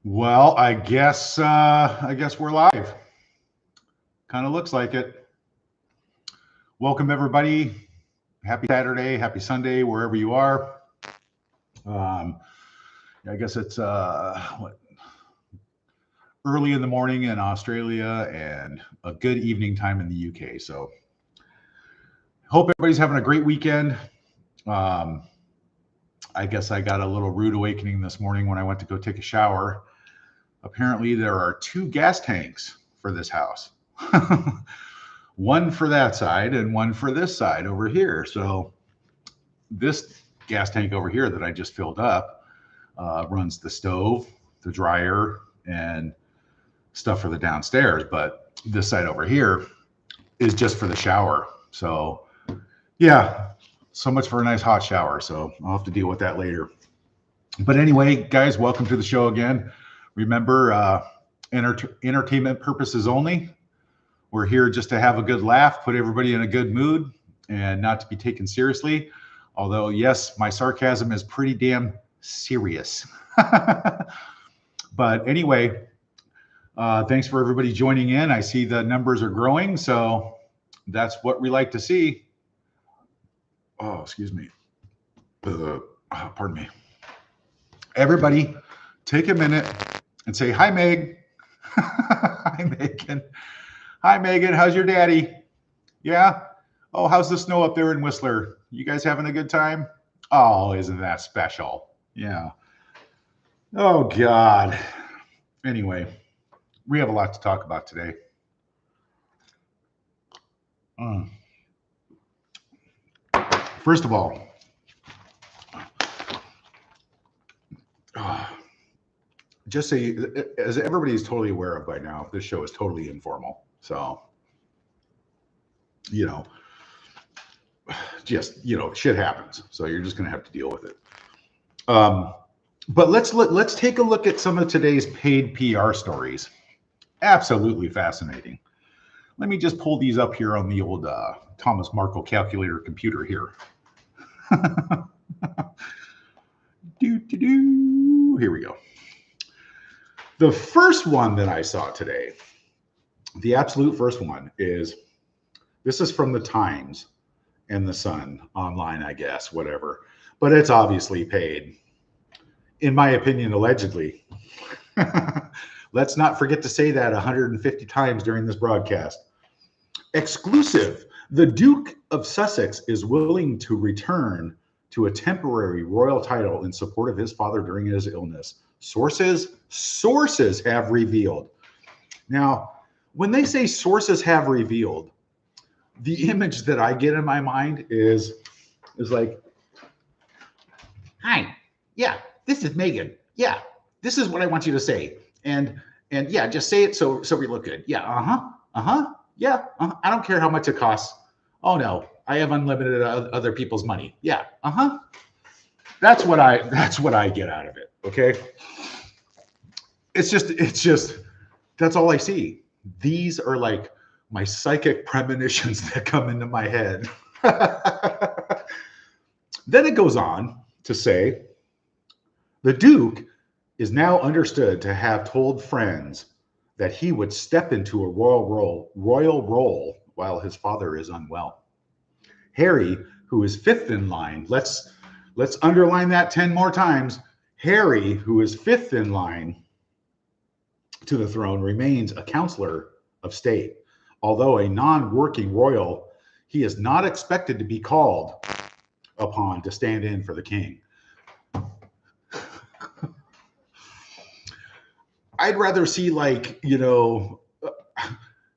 Well, I guess we're live. Kind of looks like it. Welcome everybody. Happy Saturday, happy Sunday, wherever you are. Um, I guess it's early in the morning in Australia and a good evening time in the UK. So hope everybody's having a great weekend. Um, I guess I got a little rude awakening this morning when I went to go take a shower. Apparently, there are two gas tanks for this house. One for that side and one for this side over here. So this gas tank over here that I just filled up runs the stove, the dryer, and stuff for the downstairs. But this side over here is just for the shower. So yeah, so much for a nice hot shower. So I'll have to deal with that later. But anyway, guys, welcome to the show again. Remember, entertainment purposes only. We're here just to have a good laugh, put everybody in a good mood, and not to be taken seriously. Although, yes, my sarcasm is pretty damn serious. But anyway, thanks for everybody joining in. I see the numbers are growing, so that's what we like to see. Oh, excuse me. Pardon me. Everybody, take a minute and say, hi, Meg. Hi, Megan. Hi, Megan. How's your daddy? Yeah? Oh, how's the snow up there in Whistler? You guys having a good time? Oh, isn't that special? Yeah. Oh, God. Anyway, we have a lot to talk about today. First of all, just say, as everybody's totally aware of by now, this show is totally informal. So, just, shit happens. So you're just going to have to deal with it. But let's take a look at some of today's paid PR stories. Absolutely fascinating. Let me just pull these up here on the old Thomas Markle calculator computer here. Here we go. The first one that I saw today, the absolute first one this is from the Times and the Sun online, I guess, whatever. But it's obviously paid. In my opinion, allegedly. Let's not forget to say that 150 times during this broadcast. Exclusive. The Duke of Sussex is willing to return to a temporary royal title in support of his father during his illness. Sources have revealed. Now, when they say sources have revealed, the image that I get in my mind is like, hi, yeah, this is Megan. Yeah, this is what I want you to say. And yeah, just say it so we look good. Yeah, yeah, I don't care how much it costs. Oh no, I have unlimited other people's money. Yeah, That's what I get out of it. Okay. It's just that's all I see. These are like my psychic premonitions that come into my head. Then it goes on to say the Duke is now understood to have told friends that he would step into a royal role while his father is unwell. Harry, who is fifth in line, let's underline that 10 more times. Harry, who is fifth in line to the throne, remains a counselor of state. Although a non-working royal, he is not expected to be called upon to stand in for the king. I'd rather see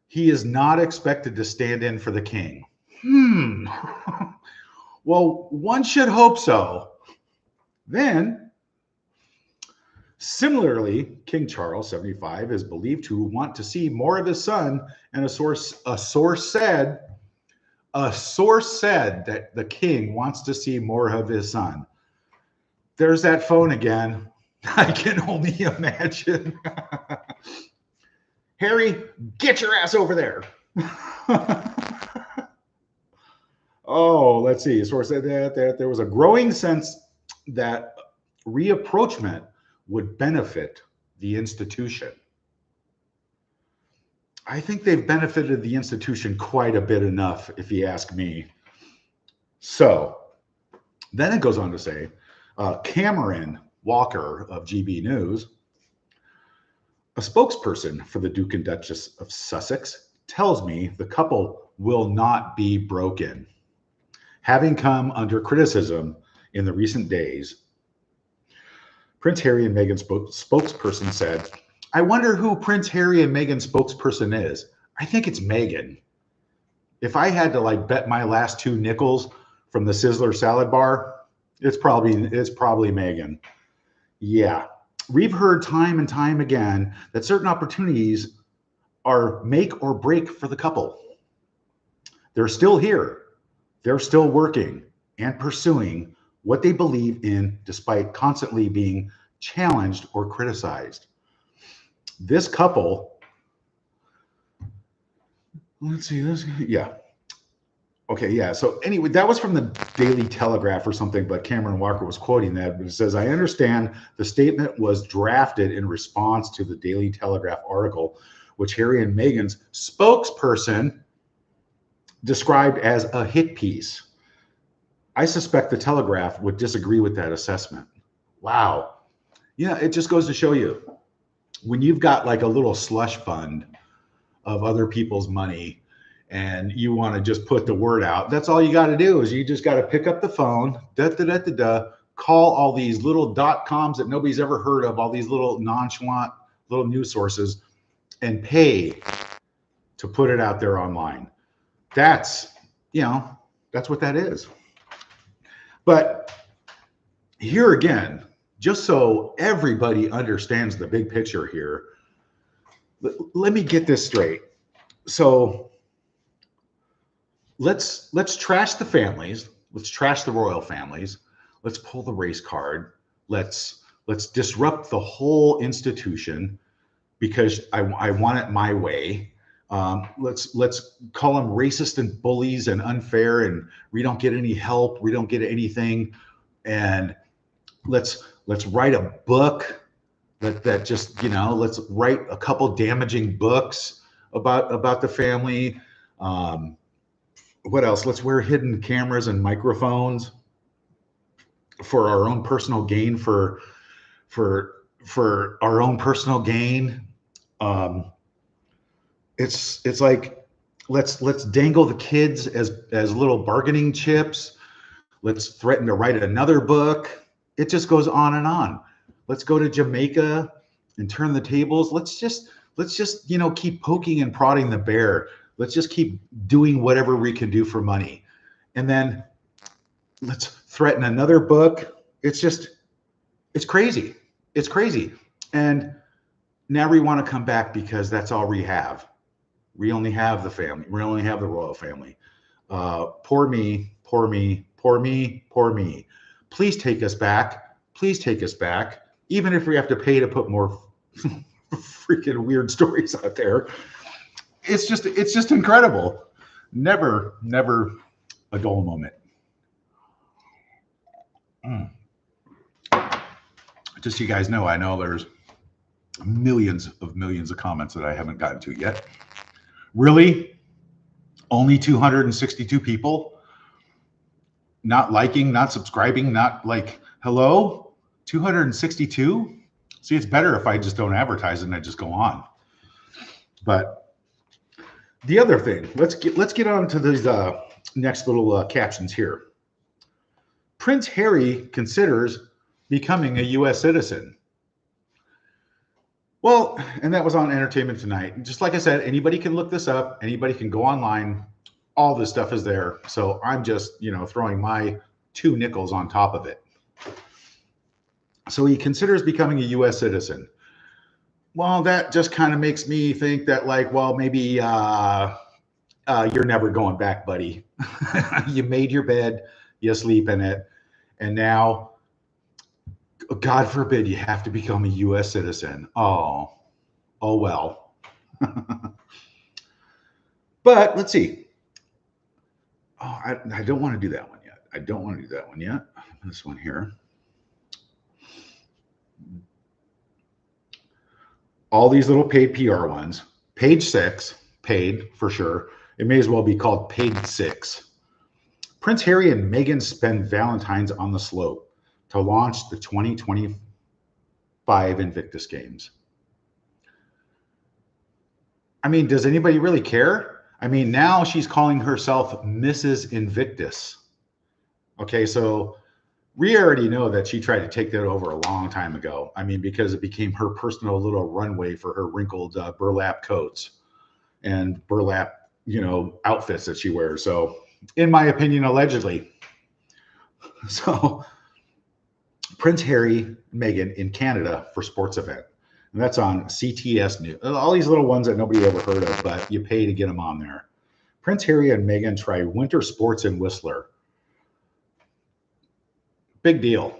he is not expected to stand in for the king. Well, one should hope so. Then, similarly, King Charles, 75, is believed to want to see more of his son, and a source said that the king wants to see more of his son. There's that phone again. I can only imagine. Harry, get your ass over there. Oh, let's see. A source said that there was a growing sense that reapproachment would benefit the institution. I think they've benefited the institution quite a bit enough, if you ask me. So then it goes on to say, Cameron Walker of GB News, a spokesperson for the Duke and Duchess of Sussex, tells me the couple will not be broken. Having come under criticism in the recent days, Prince Harry and Meghan's spokesperson said, I wonder who Prince Harry and Meghan's spokesperson is. I think it's Meghan. If I had to like bet my last 2 nickels from the Sizzler salad bar, it's probably Meghan. Yeah. We've heard time and time again that certain opportunities are make or break for the couple. They're still here. They're still working and pursuing what they believe in, despite constantly being challenged or criticized. This couple, let's see this. Yeah. Okay. Yeah. So anyway, that was from the Daily Telegraph or something, but Cameron Walker was quoting that. But it says, I understand the statement was drafted in response to the Daily Telegraph article, which Harry and Meghan's spokesperson described as a hit piece. I suspect the Telegraph would disagree with that assessment. Wow. Yeah, it just goes to show you, when you've got like a little slush fund of other people's money and you want to just put the word out, that's all you got to do is you just got to pick up the phone, call all these little .coms that nobody's ever heard of, all these little nonchalant little news sources, and pay to put it out there online. That's what that is. But here again, just so everybody understands the big picture here, let me get this straight. So let's trash the families. Let's trash the royal families. Let's pull the race card. Let's disrupt the whole institution because I want it my way. Let's call them racist and bullies and unfair, and we don't get any help. We don't get anything. And let's write a book that just, let's write a couple damaging books about the family. What else? Let's wear hidden cameras and microphones for our own personal gain, for our own personal gain. It's like, let's dangle the kids as little bargaining chips. Let's threaten to write another book. It just goes on and on. Let's go to Jamaica and turn the tables. Let's just keep poking and prodding the bear. Let's just keep doing whatever we can do for money. And then let's threaten another book. It's crazy. It's crazy. And now we want to come back because that's all we have. We only have the family. We only have the royal family. Poor me, poor me, poor me, poor me. Please take us back. Please take us back. Even if we have to pay to put more freaking weird stories out there. It's just incredible. Never a dull moment. Just so you guys know, I know there's millions of comments that I haven't gotten to yet. Really? Only 262 people? Not liking, not subscribing, not like, hello? 262? See, it's better if I just don't advertise and I just go on. But the other thing, let's get on to these next little captions here. Prince Harry considers becoming a U.S. citizen. Well, and that was on Entertainment Tonight. Just like I said, anybody can look this up. Anybody can go online. All this stuff is there. So I'm just, throwing my 2 nickels on top of it. So he considers becoming a U.S. citizen. Well, that just kind of makes me think that, like, well, maybe you're never going back, buddy. You made your bed, you sleep in it, and now, God forbid, you have to become a U.S. citizen. Oh well. But let's see. Oh, I don't want to do that one yet. I don't want to do that one yet. This one here. all these little paid PR ones. Page 6, paid for sure. It may as well be called Page 6. Prince Harry and Meghan spend Valentine's on the slope to launch the 2025 Invictus Games. I mean, does anybody really care? I mean, now she's calling herself Mrs. Invictus. Okay, so we already know that she tried to take that over a long time ago. I mean, because it became her personal little runway for her wrinkled burlap coats and burlap, outfits that she wears. So, in my opinion, allegedly. So, Prince Harry, Meghan in Canada for sports event. And that's on CTS News. All these little ones that nobody ever heard of, but you pay to get them on there. Prince Harry and Meghan try winter sports in Whistler. Big deal.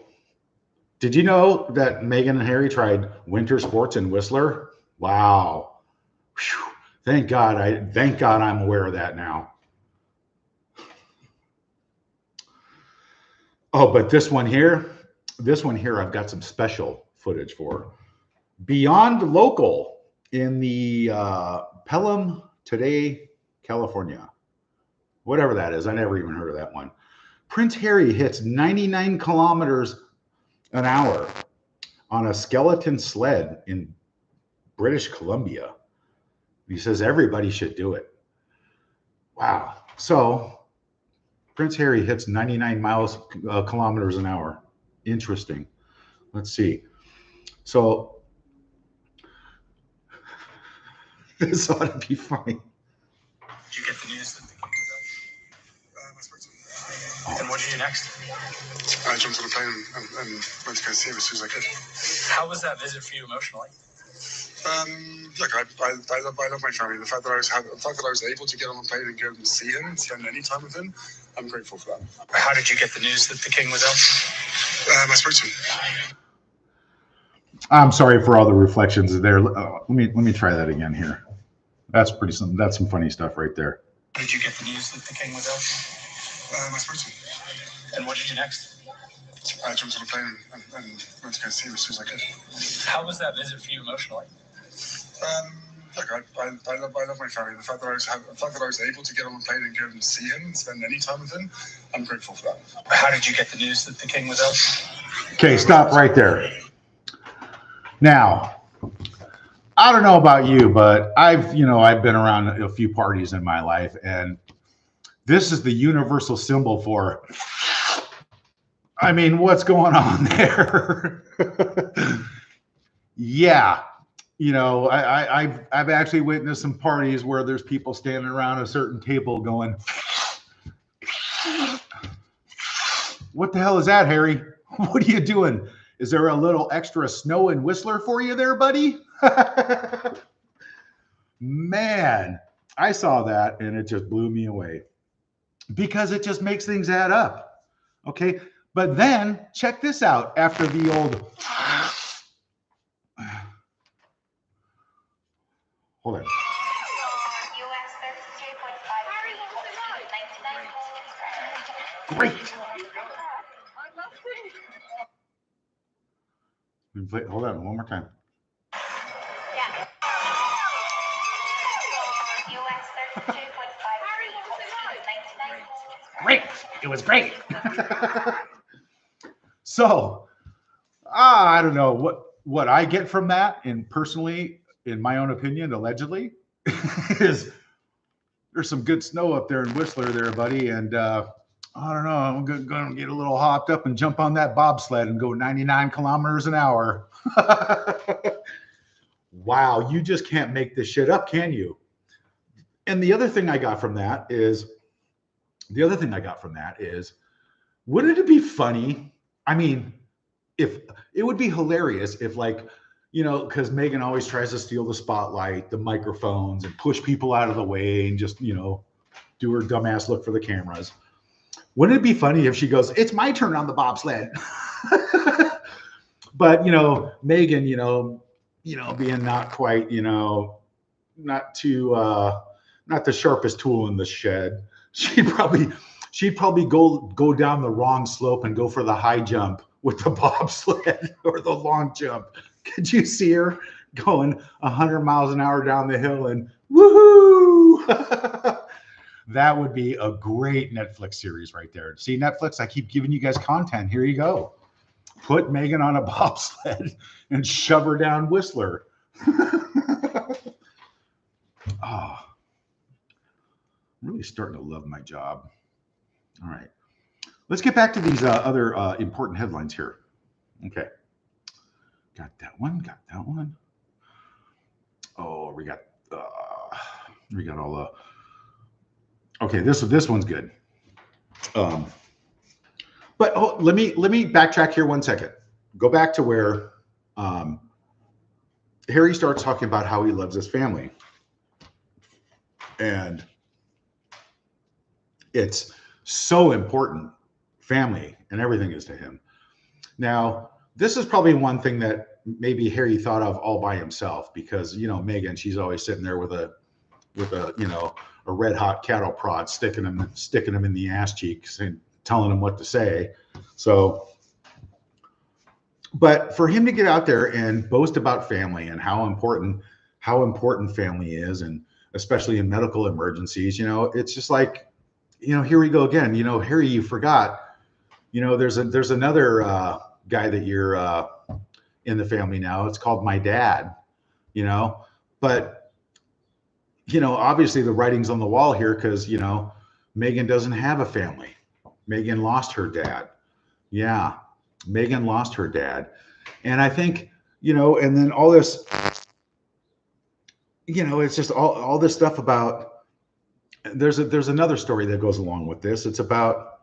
Did you know that Meghan and Harry tried winter sports in Whistler? Wow. Whew. Thank God I'm aware of that now. Oh, but this one here I've got some special footage for. Beyond Local in the Pelham today, California. Whatever that is. I never even heard of that one. Prince Harry hits 99 kilometers an hour on a skeleton sled in British Columbia. He says everybody should do it. Wow. So Prince Harry hits 99 kilometers an hour. Interesting. Let's see. So this ought to be funny. Did you get the news that the king was out? And what did you do next? I jumped on a plane and went to go see him as soon as I could. How was that visit for you emotionally? Look, I love my family. The fact that I was able to get on a plane and go and see him, spend any time with him, I'm grateful for that. How did you get the news that the king was out? I spoke to him. I'm sorry for all the reflections there. Let me try that again here. That's some funny stuff right there. How did you get the news that the king was out? I spoke to him. And what did you do next? I jumped on a plane and went to go see him as soon as I could. How was that visit for you emotionally? Look, I love my family. The fact that I was able to get on a plane and go and see him and spend any time with him, I'm grateful for that. How did you get the news that the king was out? Okay, stop right there. Now, I don't know about you, but I've been around a few parties in my life, and this is the universal symbol for, I mean, what's going on there? Yeah. I've actually witnessed some parties where there's people standing around a certain table going, what the hell is that, Harry? What are you doing? Is there a little extra snow in Whistler for you there, buddy? Man, I saw that and it just blew me away because it just makes things add up. Okay. But then check this out after the old, hold on. Great. Hold on, one more time. Yeah. Great. It was great. So, I don't know what I get from that, and personally, in my own opinion, allegedly, is there's some good snow up there in Whistler there, buddy, and I don't know, I'm going to get a little hopped up and jump on that bobsled and go 99 kilometers an hour. Wow, you just can't make this shit up, can you? And the other thing I got from that is, wouldn't it be funny? I mean, if it would be hilarious if, like, because Meghan always tries to steal the spotlight, the microphones, and push people out of the way and just, do her dumbass look for the cameras. Wouldn't it be funny if she goes, it's my turn on the bobsled? But, Meghan, being not quite, not the sharpest tool in the shed, she'd probably go down the wrong slope and go for the high jump with the bobsled or the long jump. Could you see her going 100 miles an hour down the hill and woohoo. That would be a great Netflix series right there. See, Netflix, I keep giving you guys content. Here you go. Put Megan on a bobsled and shove her down Whistler. Oh, I'm really starting to love my job. All right. Let's get back to these other important headlines here. Okay. Got that one. Got that one. Oh, we got all the. Okay, this one's good. But let me backtrack here 1 second. Go back to where Harry starts talking about how he loves his family, and it's so important. Family and everything is to him. Now, this is probably one thing that maybe Harry thought of all by himself, because Megan, she's always sitting there with a a red hot cattle prod sticking him in the ass cheeks and telling him what to say. So, but for him to get out there and boast about family and how important family is, and especially in medical emergencies, it's just like, here we go again. Harry, you forgot. There's another guy that you're in the family now. It's called my dad. But obviously the writing's on the wall here, because Megan doesn't have a family. Megan lost her dad. Yeah, Megan lost her dad, and I think and then all this, it's just all this stuff about. There's another story that goes along with this. It's about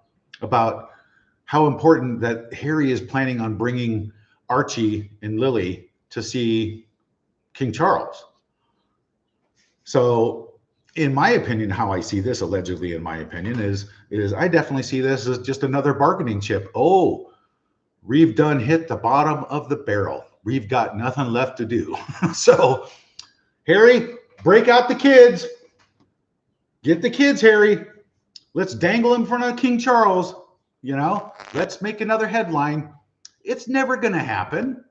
how important that Harry is planning on bringing Archie and Lily to see King Charles. So, in my opinion, how I see this, allegedly, in my opinion, is I definitely see this as just another bargaining chip. Oh, we've done hit the bottom of the barrel. We've got nothing left to do. So, Harry, break out the kids. Get the kids, Harry. Let's dangle in front of King Charles. Let's make another headline. It's never going to happen.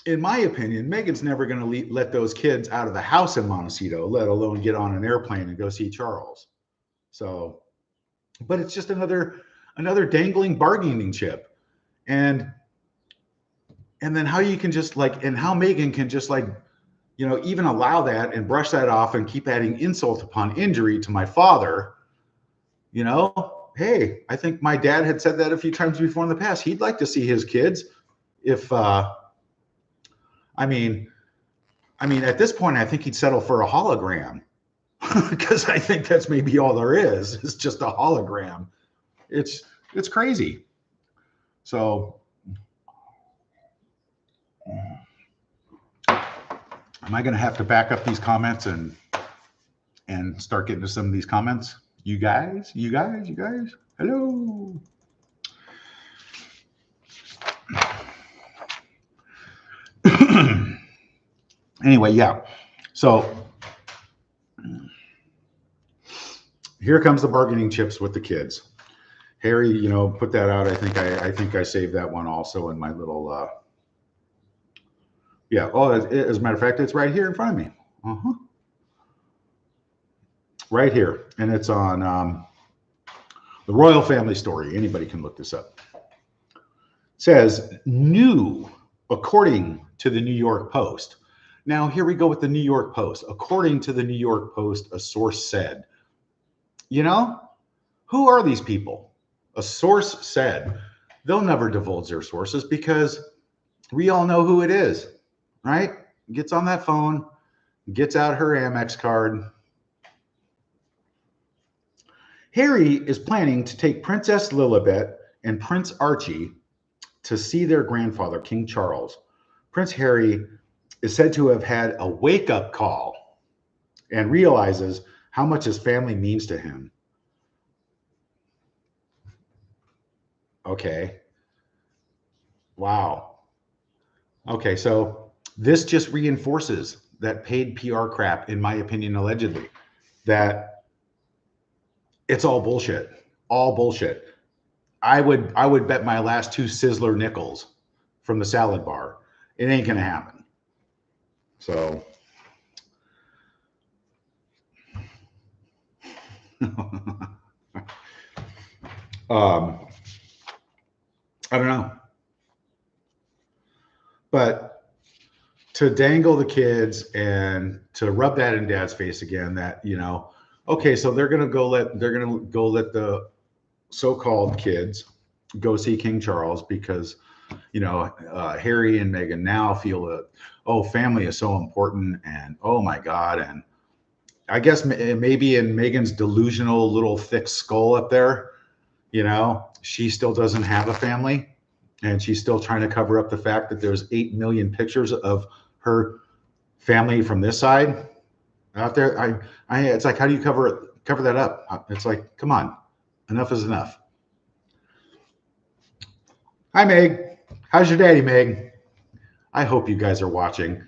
In my opinion, Megan's never going to let those kids out of the house in Montecito, let alone get on an airplane and go see Charles. So, but it's just another dangling bargaining chip. And then how you can just and how Megan can just even allow that and brush that off and keep adding insult upon injury to my father. Hey, I think my dad had said that a few times before in the past. He'd like to see his kids. If I mean, at this point, I think he'd settle for a hologram, because I think that's maybe all there is. It's just a hologram. It's crazy. So, am I going to have to back up these comments and start getting to some of these comments? You guys, hello. Anyway, yeah. So here comes the bargaining chips with the kids. Harry, put that out. I think I saved that one also in my little. Yeah. Oh, as a matter of fact, it's right here in front of me. Right here, and it's on the Royal Family Story. Anybody can look this up. It says new, according to the New York Post. Now, here we go with the New York Post. According to the New York Post, a source said. Who are these people? A source said. They'll never divulge their sources, because we all know who it is, right? Gets on that phone, gets out her Amex card. Harry is planning to take Princess Lilibet and Prince Archie to see their grandfather, King Charles. Prince Harry is said to have had a wake-up call and realizes how much his family means to him. Okay. Wow. Okay, so this just reinforces that paid PR crap, in my opinion, allegedly, that it's all bullshit. All bullshit. I would bet my last 2 Sizzler nickels from the salad bar. It ain't going to happen. So I don't know. But to dangle the kids and to rub that in dad's face again, that, you know, okay, so they're going to go let the so-called kids go see King Charles because, you know, Harry and Meghan now feel that, oh, family is so important, and oh my God. And I guess maybe in Meghan's delusional little thick skull up there, you know, she still doesn't have a family, and she's still trying to cover up the fact that there's 8 million pictures of her family from this side out there. It's like, how do you cover that up? It's like, come on, enough is enough. Hi, Meg. How's your daddy, Meg? I hope you guys are watching.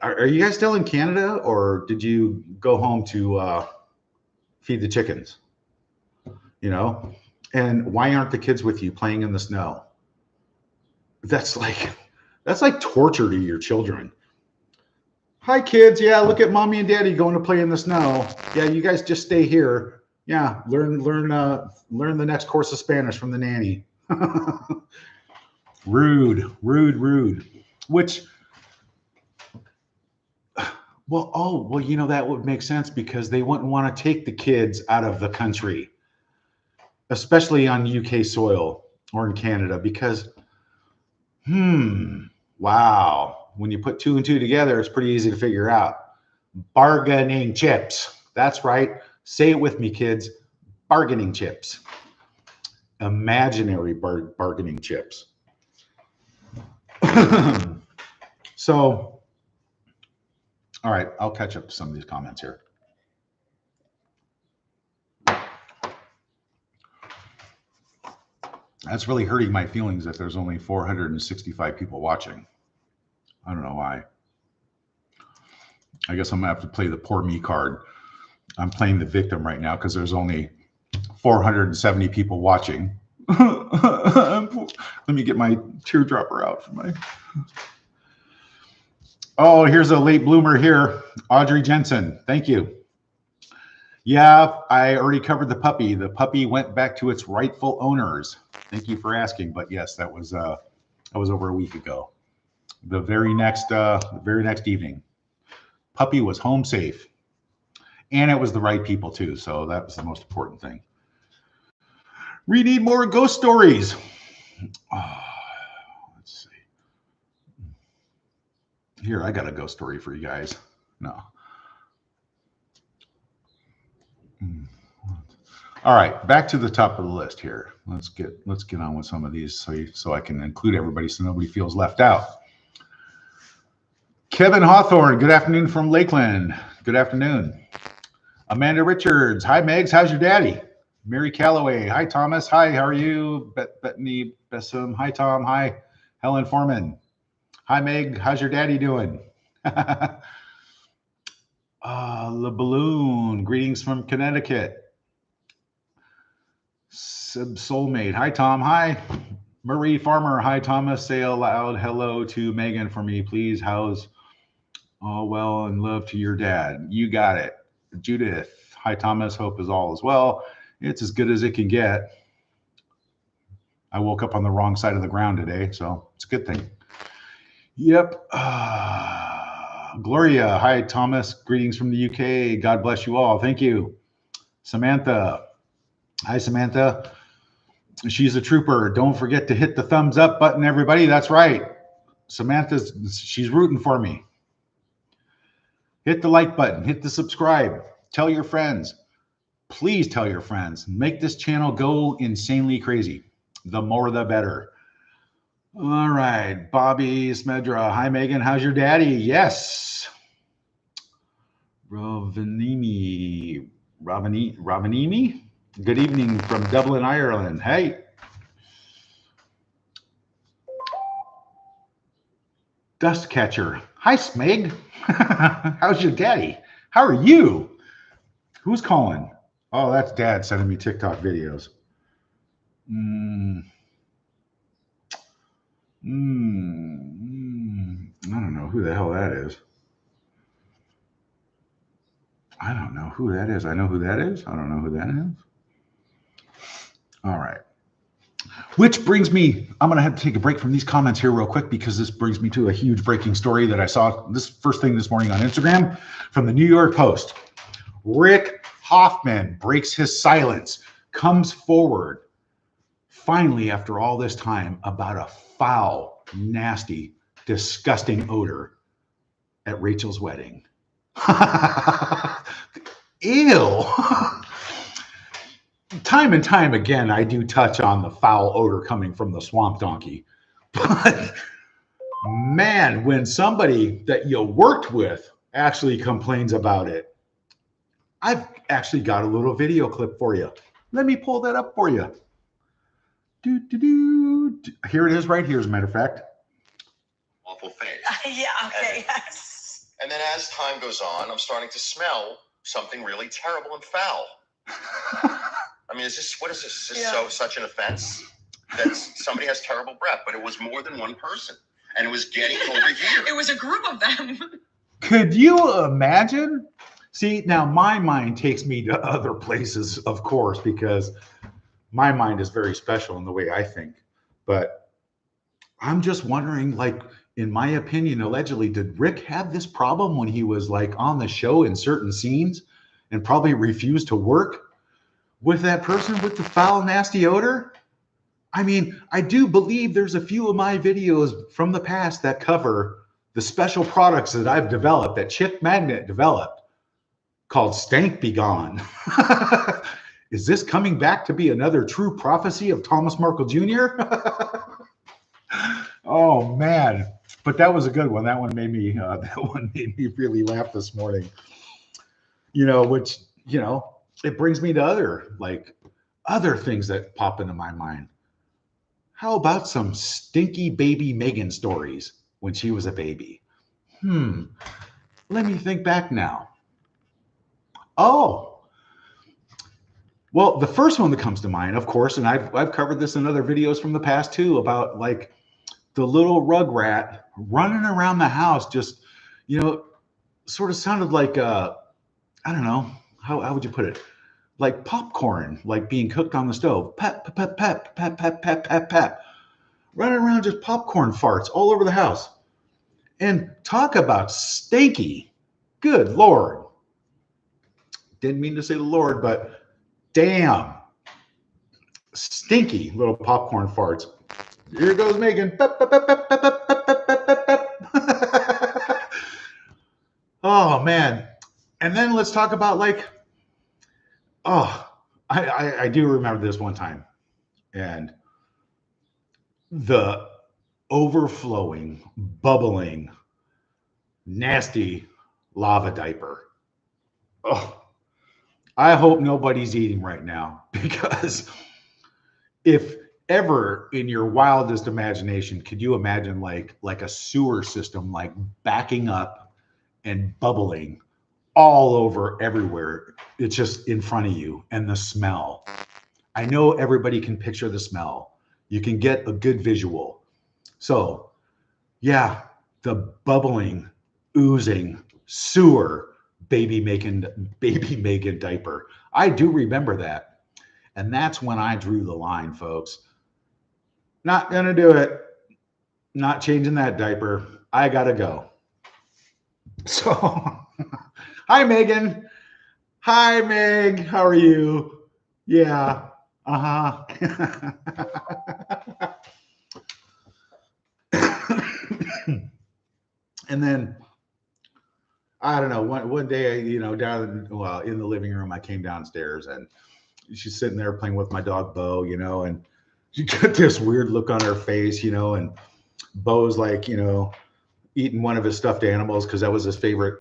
Are you guys still in Canada, or did you go home to feed the chickens? You know, and why aren't the kids with you playing in the snow? That's like torture to your children. Hi, kids. Yeah, look at mommy and daddy going to play in the snow. Yeah, you guys just stay here. Yeah, learn the next course of Spanish from the nanny. Rude. Which, well, you know, that would make sense because they wouldn't want to take the kids out of the country, especially on UK soil or in Canada, because, wow, when you put 2 and 2 together, it's pretty easy to figure out. Bargaining chips. That's right. Say it with me, kids. Bargaining chips. Imaginary bargaining chips. So, all right, I'll catch up to some of these comments here. That's really hurting my feelings that there's only 465 people watching. I don't know why. I guess I'm gonna have to play the poor me card. I'm playing the victim right now because there's only 470 people watching. Let me get my teardropper out for my. Oh, here's a late bloomer here. Audrey Jensen, thank you. Yeah, I already covered the puppy. The puppy went back to its rightful owners. Thank you for asking. But yes, that was over a week ago. The very next evening, puppy was home safe, and it was the right people too. So that was the most important thing. We need more ghost stories. Oh, let's see. Here, I got a ghost story for you guys. No. All right, back to the top of the list here. Let's get on with some of these so I can include everybody so nobody feels left out. Kevin Hawthorne, good afternoon from Lakeland. Good afternoon. Amanda Richards, hi Megs, how's your daddy? Mary Calloway, hi Thomas, hi, how are you? Bethany Bessum, hi Tom, hi. Helen Foreman, hi Meg, how's your daddy doing? Le Balloon, greetings from Connecticut. Soulmate, hi Tom, hi. Marie Farmer, hi Thomas, say aloud hello to Megan for me, please. How's all well and love to your dad? You got it. Judith, hi Thomas, hope is all as well. It's as good as it can get. I woke up on the wrong side of the ground today, so it's a good thing. Yep. Gloria, hi Thomas, greetings from the UK. God bless you all. Thank you. Samantha, hi Samantha. She's a trooper. Don't forget to hit the thumbs up button, everybody. That's right. She's rooting for me. Hit the like button, hit the subscribe, tell your friends. Please tell your friends. Make this channel go insanely crazy. The more, the better. All right, Bobby Smedra. Hi, Megan. How's your daddy? Yes. Ravanimi. Good evening from Dublin, Ireland. Hey. Dust Catcher. Hi, Smeg. How's your daddy? How are you? Who's calling? Oh, that's Dad sending me TikTok videos. who the hell that is. I don't know who that is. I know who that is. I don't know who that is. All right. Which brings me, I'm going to have to take a break from these comments here real quick because this brings me to a huge breaking story that I saw this first thing this morning on Instagram from the New York Post. Rick Hoffman breaks his silence, comes forward finally after all this time about a foul, nasty, disgusting odor at Rachel's wedding. Ew. Time and time again, I do touch on the foul odor coming from the swamp donkey. But man, when somebody that you worked with actually complains about it, I've actually got a little video clip for you. Let me pull that up for you. Here it is right here, as a matter of fact. Awful face. Yeah, okay, yes. And then as time goes on, I'm starting to smell something really terrible and foul. I mean, what is this? Is this such an offense that somebody has terrible breath? But it was more than one person, and it was getting over here. It was a group of them. Could you imagine? See, now my mind takes me to other places, of course, because my mind is very special in the way I think. But I'm just wondering, like, in my opinion, allegedly, did Rick have this problem when he was like on the show in certain scenes and probably refused to work with that person with the foul, nasty odor? I mean, I do believe there's a few of my videos from the past that cover the special products that I've developed, that Chip Magnet developed, called Stank Be Gone. Is this coming back to be another true prophecy of Thomas Markle Jr.? Oh man, but that was a good one. That one made me really laugh this morning. Which it brings me to other things that pop into my mind. How about some stinky baby Megan stories when she was a baby? Let me think back now. Oh, well, the first one that comes to mind, of course, and I've covered this in other videos from the past too, about like the little rugrat running around the house, just, sort of sounded like, I don't know, how would you put it? Like popcorn, like being cooked on the stove. Pep, pep, pep, pep, pep, pep, pep, pep. Running around just popcorn farts all over the house. And talk about stinky. Good Lord. Didn't mean to say the Lord, but damn. Stinky little popcorn farts. Here goes Megan. Pep, pep, pep, pep, pep, pep, pep, pep, pep, pep. Oh, man. And then let's talk about I do remember this one time. And the overflowing, bubbling, nasty lava diaper. Oh, I hope nobody's eating right now, because if ever in your wildest imagination could you imagine like a sewer system like backing up and bubbling all over everywhere, it's just in front of you, and the smell. I know everybody can picture the smell. You can get a good visual. So yeah, the bubbling, oozing sewer baby Megan diaper. I do remember that. And that's when I drew the line, folks. Not gonna do it. Not changing that diaper. I gotta go. So, hi, Megan. Hi, Meg. How are you? Yeah. And then, I don't know, one day, down in the living room, I came downstairs and she's sitting there playing with my dog, Bo, and she got this weird look on her face, and Bo's like, eating one of his stuffed animals, because that was his favorite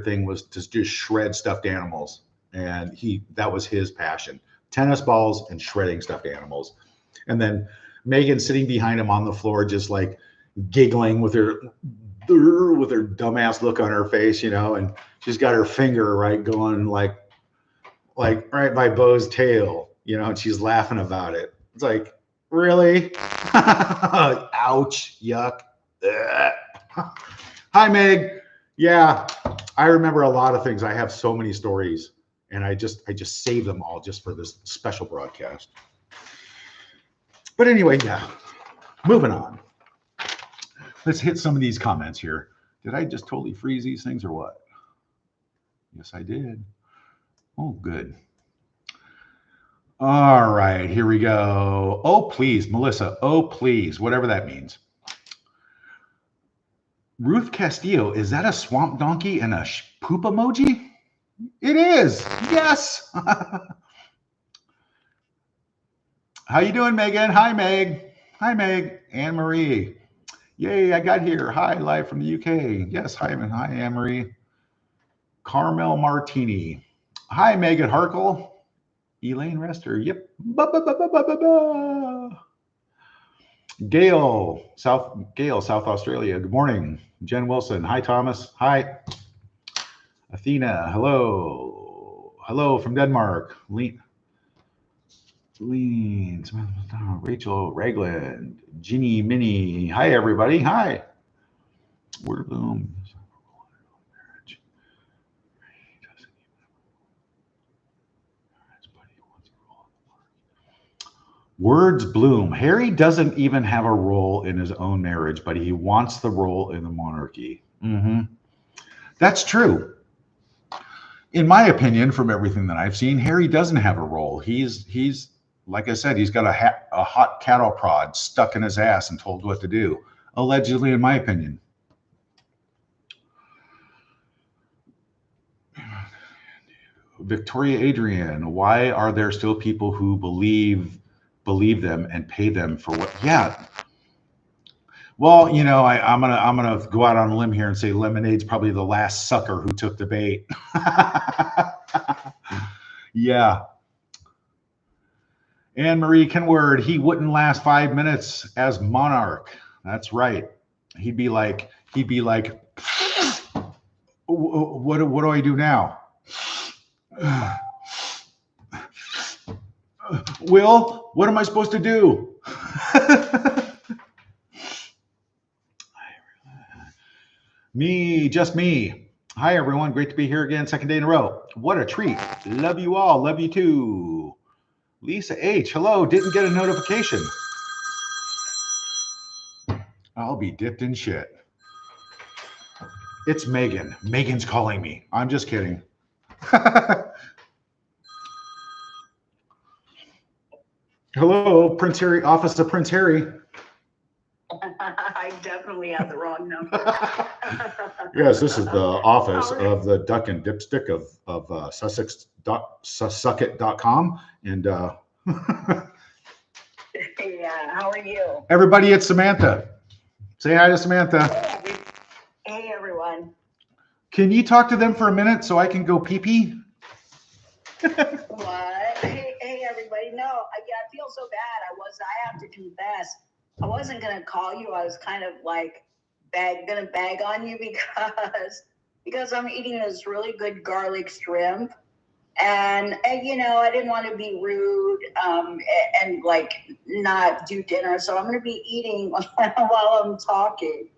thing, was to just shred stuffed animals. And that was his passion, tennis balls and shredding stuffed animals. And then Megan sitting behind him on the floor, just like giggling with her dumbass look on her face, and she's got her finger going like right by Bo's tail, and she's laughing about it. It's like, really? Ouch, yuck. Hi, Meg. Yeah, I remember a lot of things. I have so many stories, and I just save them all just for this special broadcast. But anyway, yeah, moving on. Let's hit some of these comments here. Did I just totally freeze these things or what? Yes, I did. Oh, good. All right, here we go. Oh, please, Melissa. Oh, please, whatever that means. Ruth Castillo, is that a swamp donkey and a poop emoji? It is. Yes. How you doing, Megan? Hi, Meg. Hi, Meg. Anne Marie. Yay, I got here. Hi, live from the UK. Yes, hi, Anne Marie. Carmel Martini. Hi, Megan Harkle. Elaine Rester. Yep. Gail, South Australia. Good morning. Jen Wilson. Hi, Thomas. Hi. Athena. Hello. Hello from Denmark. Rachel Ragland. Ginny Minnie. Hi, everybody. Hi. Word Bloom. Words bloom. Harry doesn't even have a role in his own marriage, but he wants the role in the monarchy. That's true. In my opinion, from everything that I've seen, Harry doesn't have a role. He's like I said, he's got a hot cattle prod stuck in his ass and told what to do. Allegedly, in my opinion. Victoria Adrian, why are there still people who believe them and pay them for what? Yeah. Well, you know, I'm gonna go out on a limb here and say Lemonade's probably the last sucker who took the bait. Yeah. Anne Marie Kenward, he wouldn't last 5 minutes as monarch. That's right. He'd be like, what do I do now? Will, what am I supposed to do? Me, just me. Hi, everyone. Great to be here again. Second day in a row. What a treat. Love you all. Love you too. Lisa H. Hello. Didn't get a notification. I'll be dipped in shit. It's Megan. Megan's calling me. I'm just kidding. Hello, Prince Harry, Office of Prince Harry. I definitely have the wrong number. Yes, this is the office of the duck and dipstick of Sussucket.com. And Yeah, how are you? everybody, it's Samantha. Say hi to Samantha. Hey, everyone. Can you talk to them for a minute so I can go pee-pee? What? Hey, everybody. No, I feel so bad. I have to confess, I wasn't going to call you. I was kind of like going to bag on you because I'm eating this really good garlic shrimp. And you know, I didn't want to be rude and like not do dinner. So I'm going to be eating while I'm talking.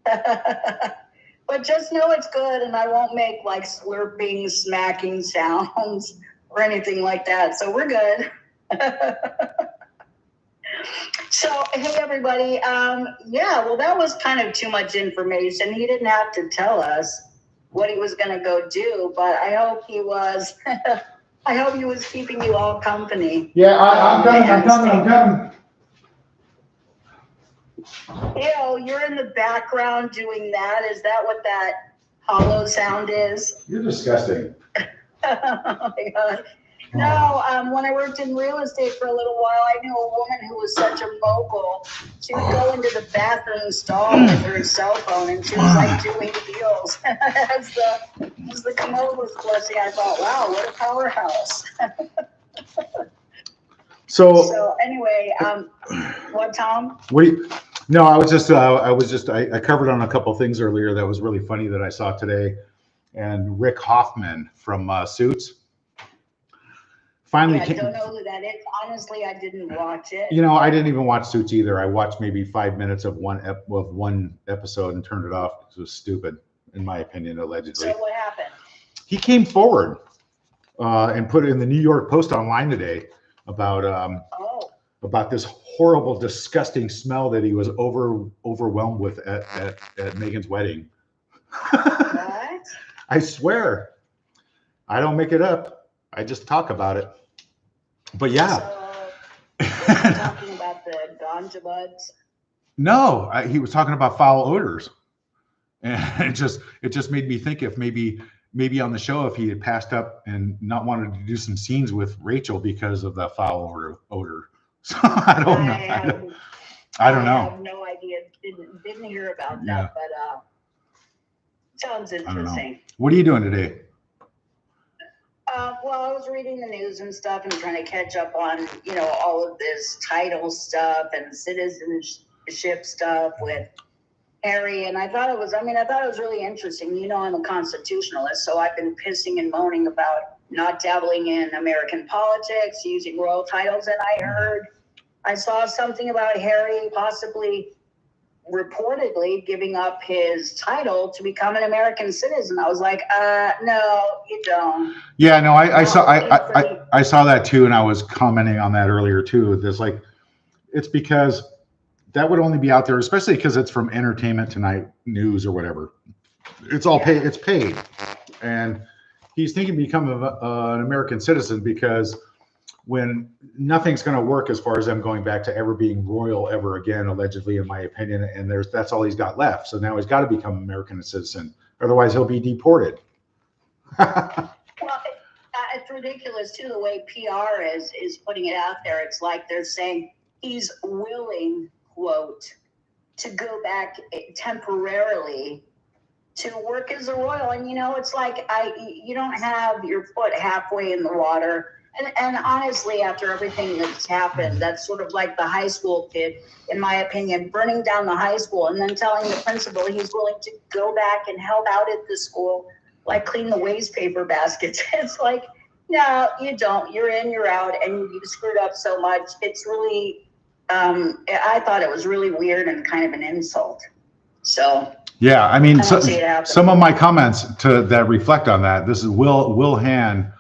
But just know it's good, and I won't make like slurping, smacking sounds or anything like that. So we're good. So, hey, everybody. Yeah, well, that was kind of too much information. He didn't have to tell us what he was going to go do, but I hope he was. I hope he was keeping you all company. Yeah, I'm coming. Ew, you're in the background doing that. Is that what that hollow sound is? You're disgusting. Oh my God. No, when I worked in real estate for a little while, I knew a woman who was such a mogul. She would go into the bathroom stall with her cell phone, and she was like doing deals. as the commode was flushing, I thought, wow, what a powerhouse. So anyway, what, Tom? No, I covered on a couple things earlier that was really funny that I saw today. And Rick Hoffman from Suits finally I came. don't know who that is. Honestly, I didn't watch it. You know, I didn't even watch Suits either. I watched maybe 5 minutes of one episode and turned it off. It was stupid, in my opinion, allegedly. So what happened? He came forward and put it in the New York Post online today about this horrible, disgusting smell that he was overwhelmed with at Megan's wedding. What? I swear, I don't make it up. I just talk about it. But yeah. So, was he talking about the ganja buds? No, he was talking about foul odors, and it just made me think if maybe on the show, if he had passed up and not wanted to do some scenes with Rachel because of the foul odor. So I don't know. I don't know. I have no idea. Didn't hear about that, but sounds interesting. What are you doing today? Well, I was reading the news and stuff and trying to catch up on, all of this title stuff and citizenship stuff with Harry. And I thought it was really interesting. I'm a constitutionalist, so I've been pissing and moaning about not dabbling in American politics, using royal titles. And I saw something about Harry possibly reportedly giving up his title to become an American citizen. I was like, no, you don't. Yeah, no, I saw that too, and I was commenting on that earlier too. There's it's because that would only be out there, especially because it's from Entertainment Tonight News or whatever. It's all paid. It's paid, and he's thinking of becoming an American citizen because when nothing's going to work as far as them going back to ever being royal ever again, allegedly, in my opinion, and that's all he's got left. So now he's got to become an American citizen, otherwise he'll be deported. Well, it's ridiculous too the way PR is putting it out there. It's like they're saying he's willing, quote, to go back temporarily to work as a royal. And it's like you don't have your foot halfway in the water. And honestly, after everything that's happened, that's sort of like the high school kid, in my opinion, burning down the high school and then telling the principal he's willing to go back and help out at the school, like clean the waste paper baskets. It's like, no, you don't. You're in, you're out, and you screwed up so much. It's really, I thought it was really weird and kind of an insult. So. Yeah, I mean, some of my comments that reflect on that. This is Will Han,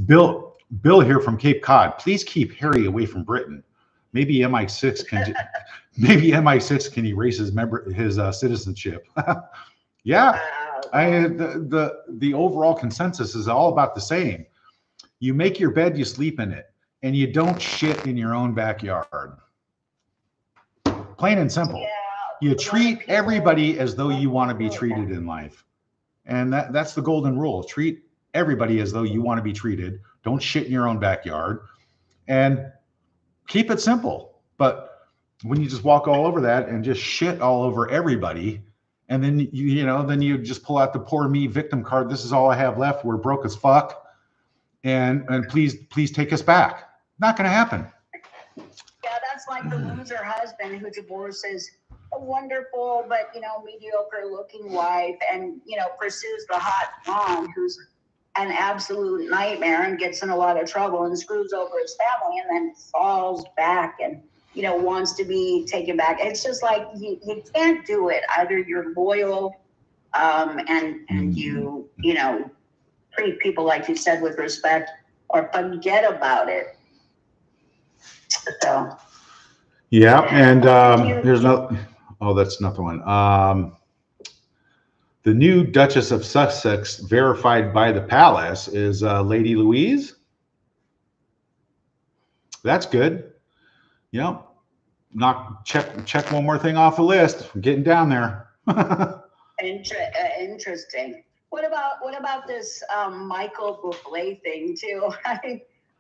Bill here from Cape Cod. Please keep Harry away from Britain. Maybe MI6 can erase his citizenship. Yeah, the overall consensus is all about the same. You make your bed, you sleep in it, and you don't shit in your own backyard. Plain and simple. Yeah, you treat everybody as though you want to be treated in life, and that's the golden rule. Treat everybody as though you want to be treated. Don't shit in your own backyard, and keep it simple. But when you just walk all over that and just shit all over everybody, and then you just pull out the poor me victim card. This is all I have left. We're broke as fuck, and please take us back. Not going to happen. Yeah, that's like the loser husband who divorces a wonderful but mediocre looking wife and pursues the hot blonde who's an absolute nightmare and gets in a lot of trouble and screws over his family and then falls back and wants to be taken back. It's just like you can't do it. Either you're loyal and you treat people like you said with respect, or forget about it. So yeah, and here's no. Oh, that's another one. The new Duchess of Sussex, verified by the palace, is Lady Louise. That's good. Check one more thing off the list. I'm getting down there. Interesting. What about this Michael Bublé thing too?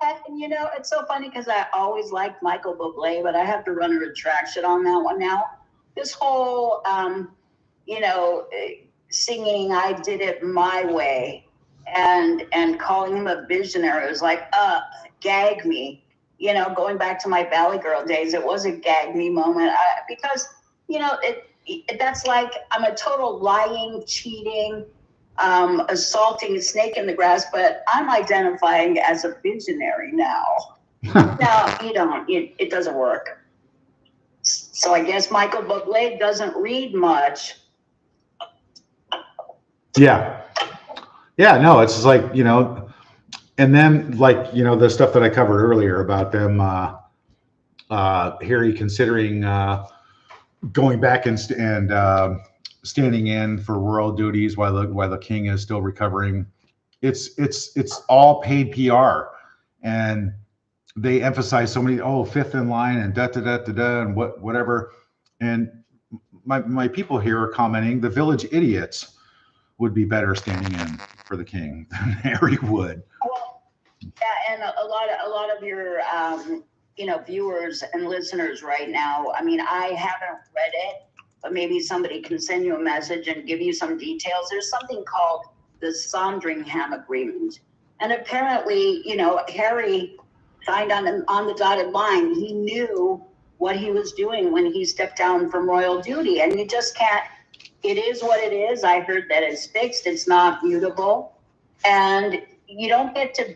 It's so funny because I always liked Michael Bublé, but I have to run a retraction on that one now. This whole singing "I Did It My Way" and calling him a visionary. It was like, gag me. Going back to my Valley Girl days, it was a gag me moment because that's like I'm a total lying, cheating, assaulting a snake in the grass, but I'm identifying as a visionary now. No, you don't. It doesn't work. So I guess Michael Bublé doesn't read much. Yeah. Yeah, no, it's just like, and then like, the stuff that I covered earlier about them, Harry considering going back and standing in for royal duties while the king is still recovering. It's all paid PR, and they emphasize so many, fifth in line and and whatever. And my people here are commenting the village idiots would be better standing in for the king than Harry would. Well, yeah, and a lot of your viewers and listeners right now. I mean, I haven't read it, but maybe somebody can send you a message and give you some details. There's something called the Sandringham Agreement, and apparently, Harry signed on the dotted line. He knew what he was doing when he stepped down from royal duty, and you just can't. It is what it is. I heard that it's fixed. It's not mutable, and you don't get to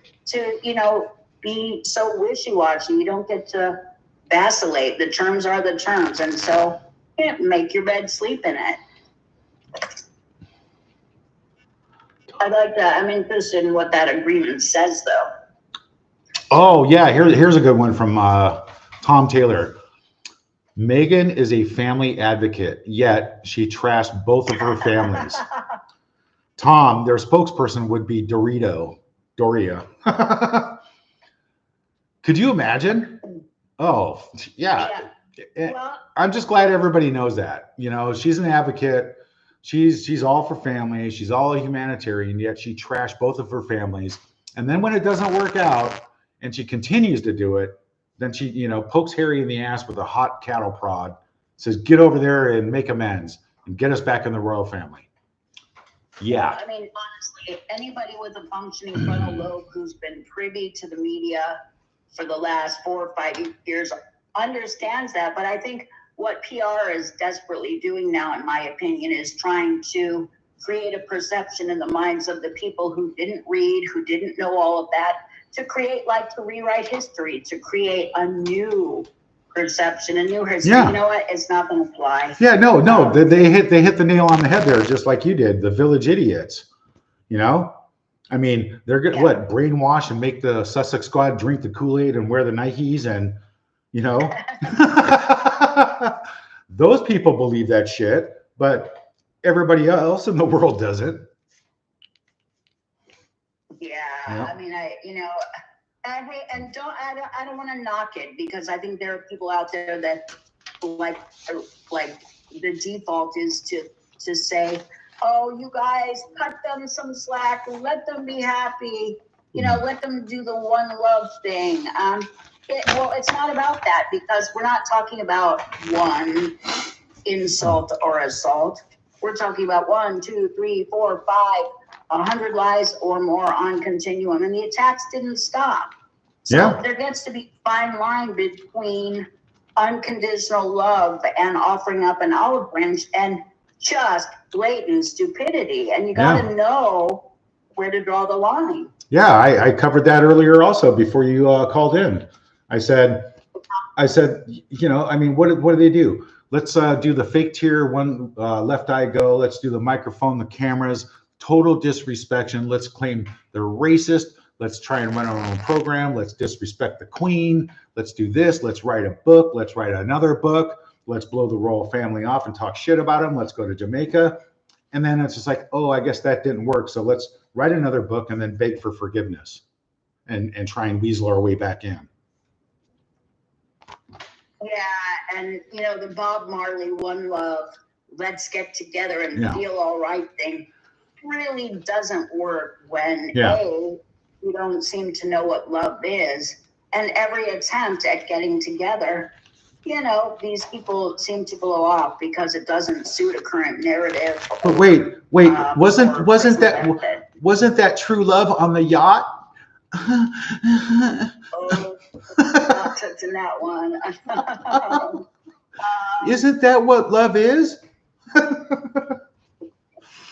be so wishy-washy. You don't get to vacillate. The terms are the terms, and so you can't make your bed, sleep in it. I'd like that. I'm interested in what that agreement says, though. Oh yeah, here's a good one from Tom Taylor. Meghan is a family advocate, yet she trashed both of her families. Tom, their spokesperson would be Doria. Could you imagine? Oh, yeah. Well, I'm just glad everybody knows that. She's an advocate. She's all for family. She's all a humanitarian, yet she trashed both of her families. And then when it doesn't work out and she continues to do it, then she, pokes Harry in the ass with a hot cattle prod, says, get over there and make amends and get us back in the royal family. Yeah. I mean, honestly, anybody with a functioning frontal lobe who's been privy to the media for the last 4 or 5 years understands that. But I think what PR is desperately doing now, in my opinion, is trying to create a perception in the minds of the people who didn't read, who didn't know all of that, to rewrite history, to create a new perception, a new history. Yeah. You know what? It's not going to fly. Yeah, no. They hit the nail on the head there, just like you did. The village idiots. I mean, they're good. Yeah. Brainwash and make the Sussex squad drink the Kool-Aid and wear the Nikes, and those people believe that shit, but everybody else in the world doesn't. Yeah, Yeah. I mean, I don't want to knock it, because I think there are people out there that like the default is to say, oh, you guys cut them some slack, let them be happy, let them do the one love thing. It's not about that, because we're not talking about one insult or assault. We're talking about 1, 2, 3, 4, 5, 100 lies or more on continuum, and the attacks didn't stop. So there gets to be a fine line between unconditional love and offering up an olive branch and just blatant stupidity, and you got to know where to draw the line. Yeah, I covered that earlier also before you called in. I said, I mean, what do they do? Let's do the fake tear, one left eye go. Let's do the microphone, the cameras, total disrespect. Let's claim they're racist. Let's try and run our own program. Let's disrespect the queen. Let's do this. Let's write a book. Let's write another book. Let's blow the royal family off and talk shit about them. Let's go to Jamaica. And then it's just like, oh, I guess that didn't work. So let's write another book and then beg for forgiveness and try and weasel our way back in. Yeah, and the Bob Marley One Love, let's get together and feel all right thing really doesn't work when A, you don't seem to know what love is, and every attempt at getting together, these people seem to blow off because it doesn't suit a current narrative. But wait, wasn't that true love on the yacht? Oh, not touching that one. Isn't that what love is?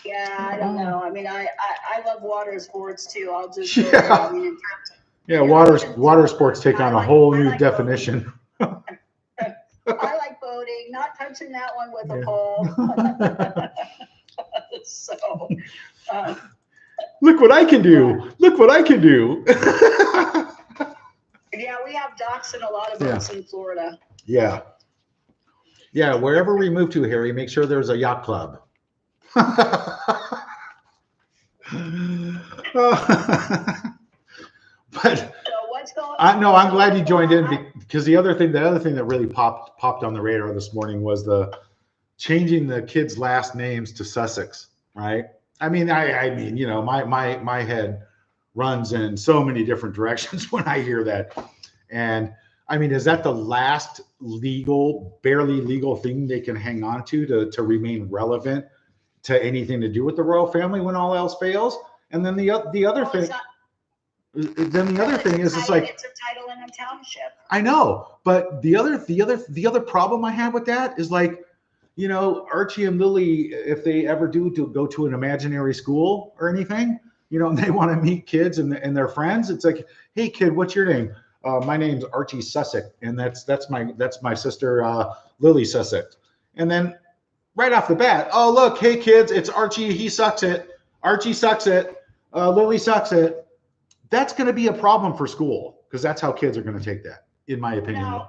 Yeah, I don't know. I mean, I love water sports too. I'll just Yeah. go there. I mean, in terms of, Yeah, you know, water sports take on a whole new definition. I like boating, not touching that one with a Yeah. pole. So, Look what I can do. Look what I can do. yeah, we have docks and a lot of boats in Florida. Yeah. Yeah, wherever we move to, Harry, make sure there's a yacht club. But So what's going on? no, I'm glad you joined in because the other thing that really popped on the radar this morning was the changing the kids' last names to Sussex, right? I mean, I mean, you know, my head runs in so many different directions when I hear that. And I mean, is that the last barely legal thing they can hang on to remain relevant to anything to do with the royal family when all else fails? And then the other thing. Then the other thing is, it's like it's a title in a township. I know, but the other problem I have with that is, like, you know, Archie and Lily, if they ever do to go to an imaginary school or anything, you know, and they want to meet kids and their friends, it's like, hey kid, what's your name? My name's Archie Sussex, and that's my sister Lily Sussex. And then right off the bat, oh look, hey kids, it's Archie. He sucks it. Archie sucks it. Lily sucks it. That's going to be a problem for school because that's how kids are going to take that, in my opinion. No,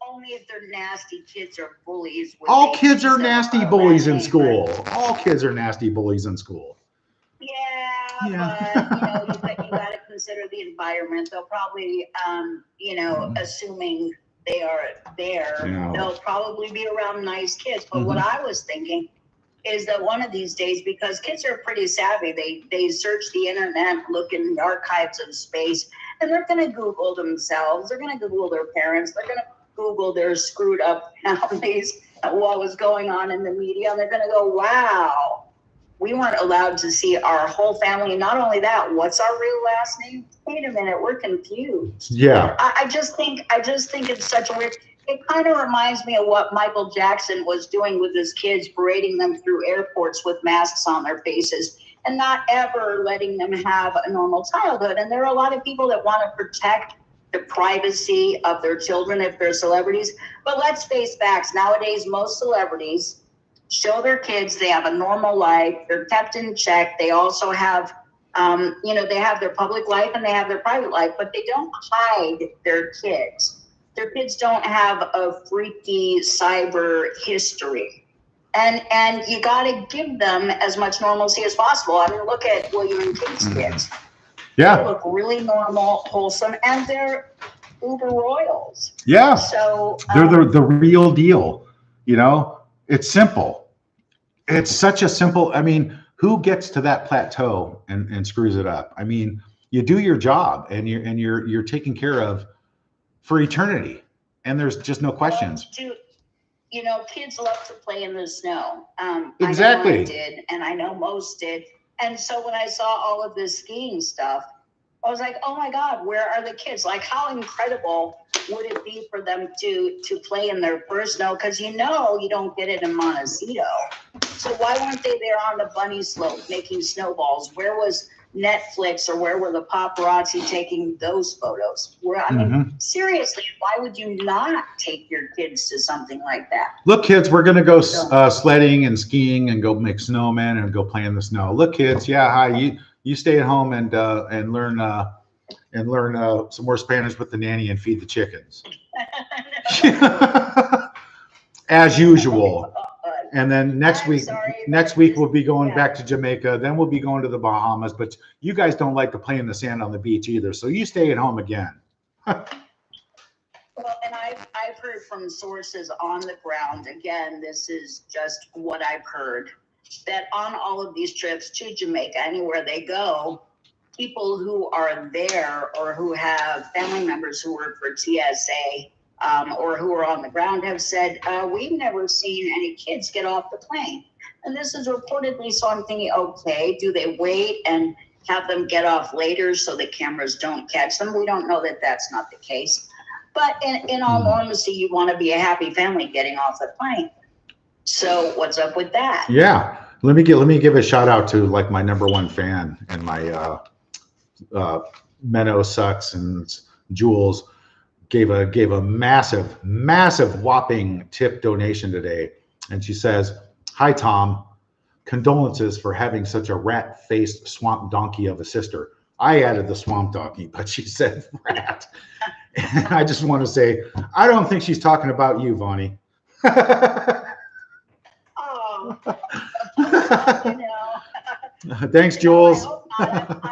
only if they're nasty kids or bullies. All kids are nasty bullies in school. All kids are nasty bullies in school. Yeah. But you got to consider the environment. They'll probably, assuming they are there, they'll probably be around nice kids. But what I was thinking is that one of these days, because kids are pretty savvy, they search the internet, look in the archives of space, and they're going to Google themselves. They're going to Google their parents. They're going to Google their screwed up families, what was going on in the media, and they're going to go, wow, we weren't allowed to see our whole family. And not only that, what's our real last name? Wait a minute, we're confused. Yeah. I just think it's such a weird. It kind of reminds me of what Michael Jackson was doing with his kids, parading them through airports with masks on their faces and not ever letting them have a normal childhood. And there are a lot of people that want to protect the privacy of their children if they're celebrities. But let's face facts. Nowadays, most celebrities show their kids they have a normal life. They're kept in check. They also have, they have their public life and they have their private life, but they don't hide their kids. Their kids don't have a freaky cyber history. And you got to give them as much normalcy as possible. I mean, look at William and Kate's kids. Yeah. They look really normal, wholesome, and they're uber royals. Yeah. So they're the real deal. You know, it's simple. It's such a simple, I mean, who gets to that plateau and screws it up? I mean, you do your job and you're taken care of for eternity, and there's just no questions. Kids love to play in the snow. Exactly. I know I did, and I know most did. And so when I saw all of this skiing stuff, I was like, oh my God, where are the kids? Like, how incredible would it be for them to play in their first snow? Because you don't get it in Montecito. So why weren't they there on the bunny slope making snowballs? Where was Netflix, or where were the paparazzi taking those photos? Seriously, why would you not take your kids to something like that? Look, kids, we're gonna go sledding and skiing and go make snowmen and go play in the snow. Look, kids, you stay at home and learn some more Spanish with the nanny and feed the chickens, as usual. And then next week we'll be going back to Jamaica. Then we'll be going to the Bahamas. But you guys don't like to play in the sand on the beach either, so you stay at home again. Well, and I've heard from sources on the ground. Again, this is just what I've heard, that on all of these trips to Jamaica, anywhere they go, people who are there or who have family members who work for TSA. Or who are on the ground have said, we've never seen any kids get off the plane. And this is reportedly, so I'm thinking, okay, do they wait and have them get off later so the cameras don't catch them? We don't know that that's not the case. But in all normalcy, you want to be a happy family getting off the plane. So what's up with that? Yeah. Let me give a shout out to like my #1 fan and my Menno Sucks and Jules gave a massive whopping tip donation today, and she says, "Hi Tom, condolences for having such a rat-faced swamp donkey of a sister." I added the swamp donkey, but she said rat. And I just want to say, I don't think she's talking about you, Vonnie. Oh, well, you know. Thanks, No, I Jules. hope not.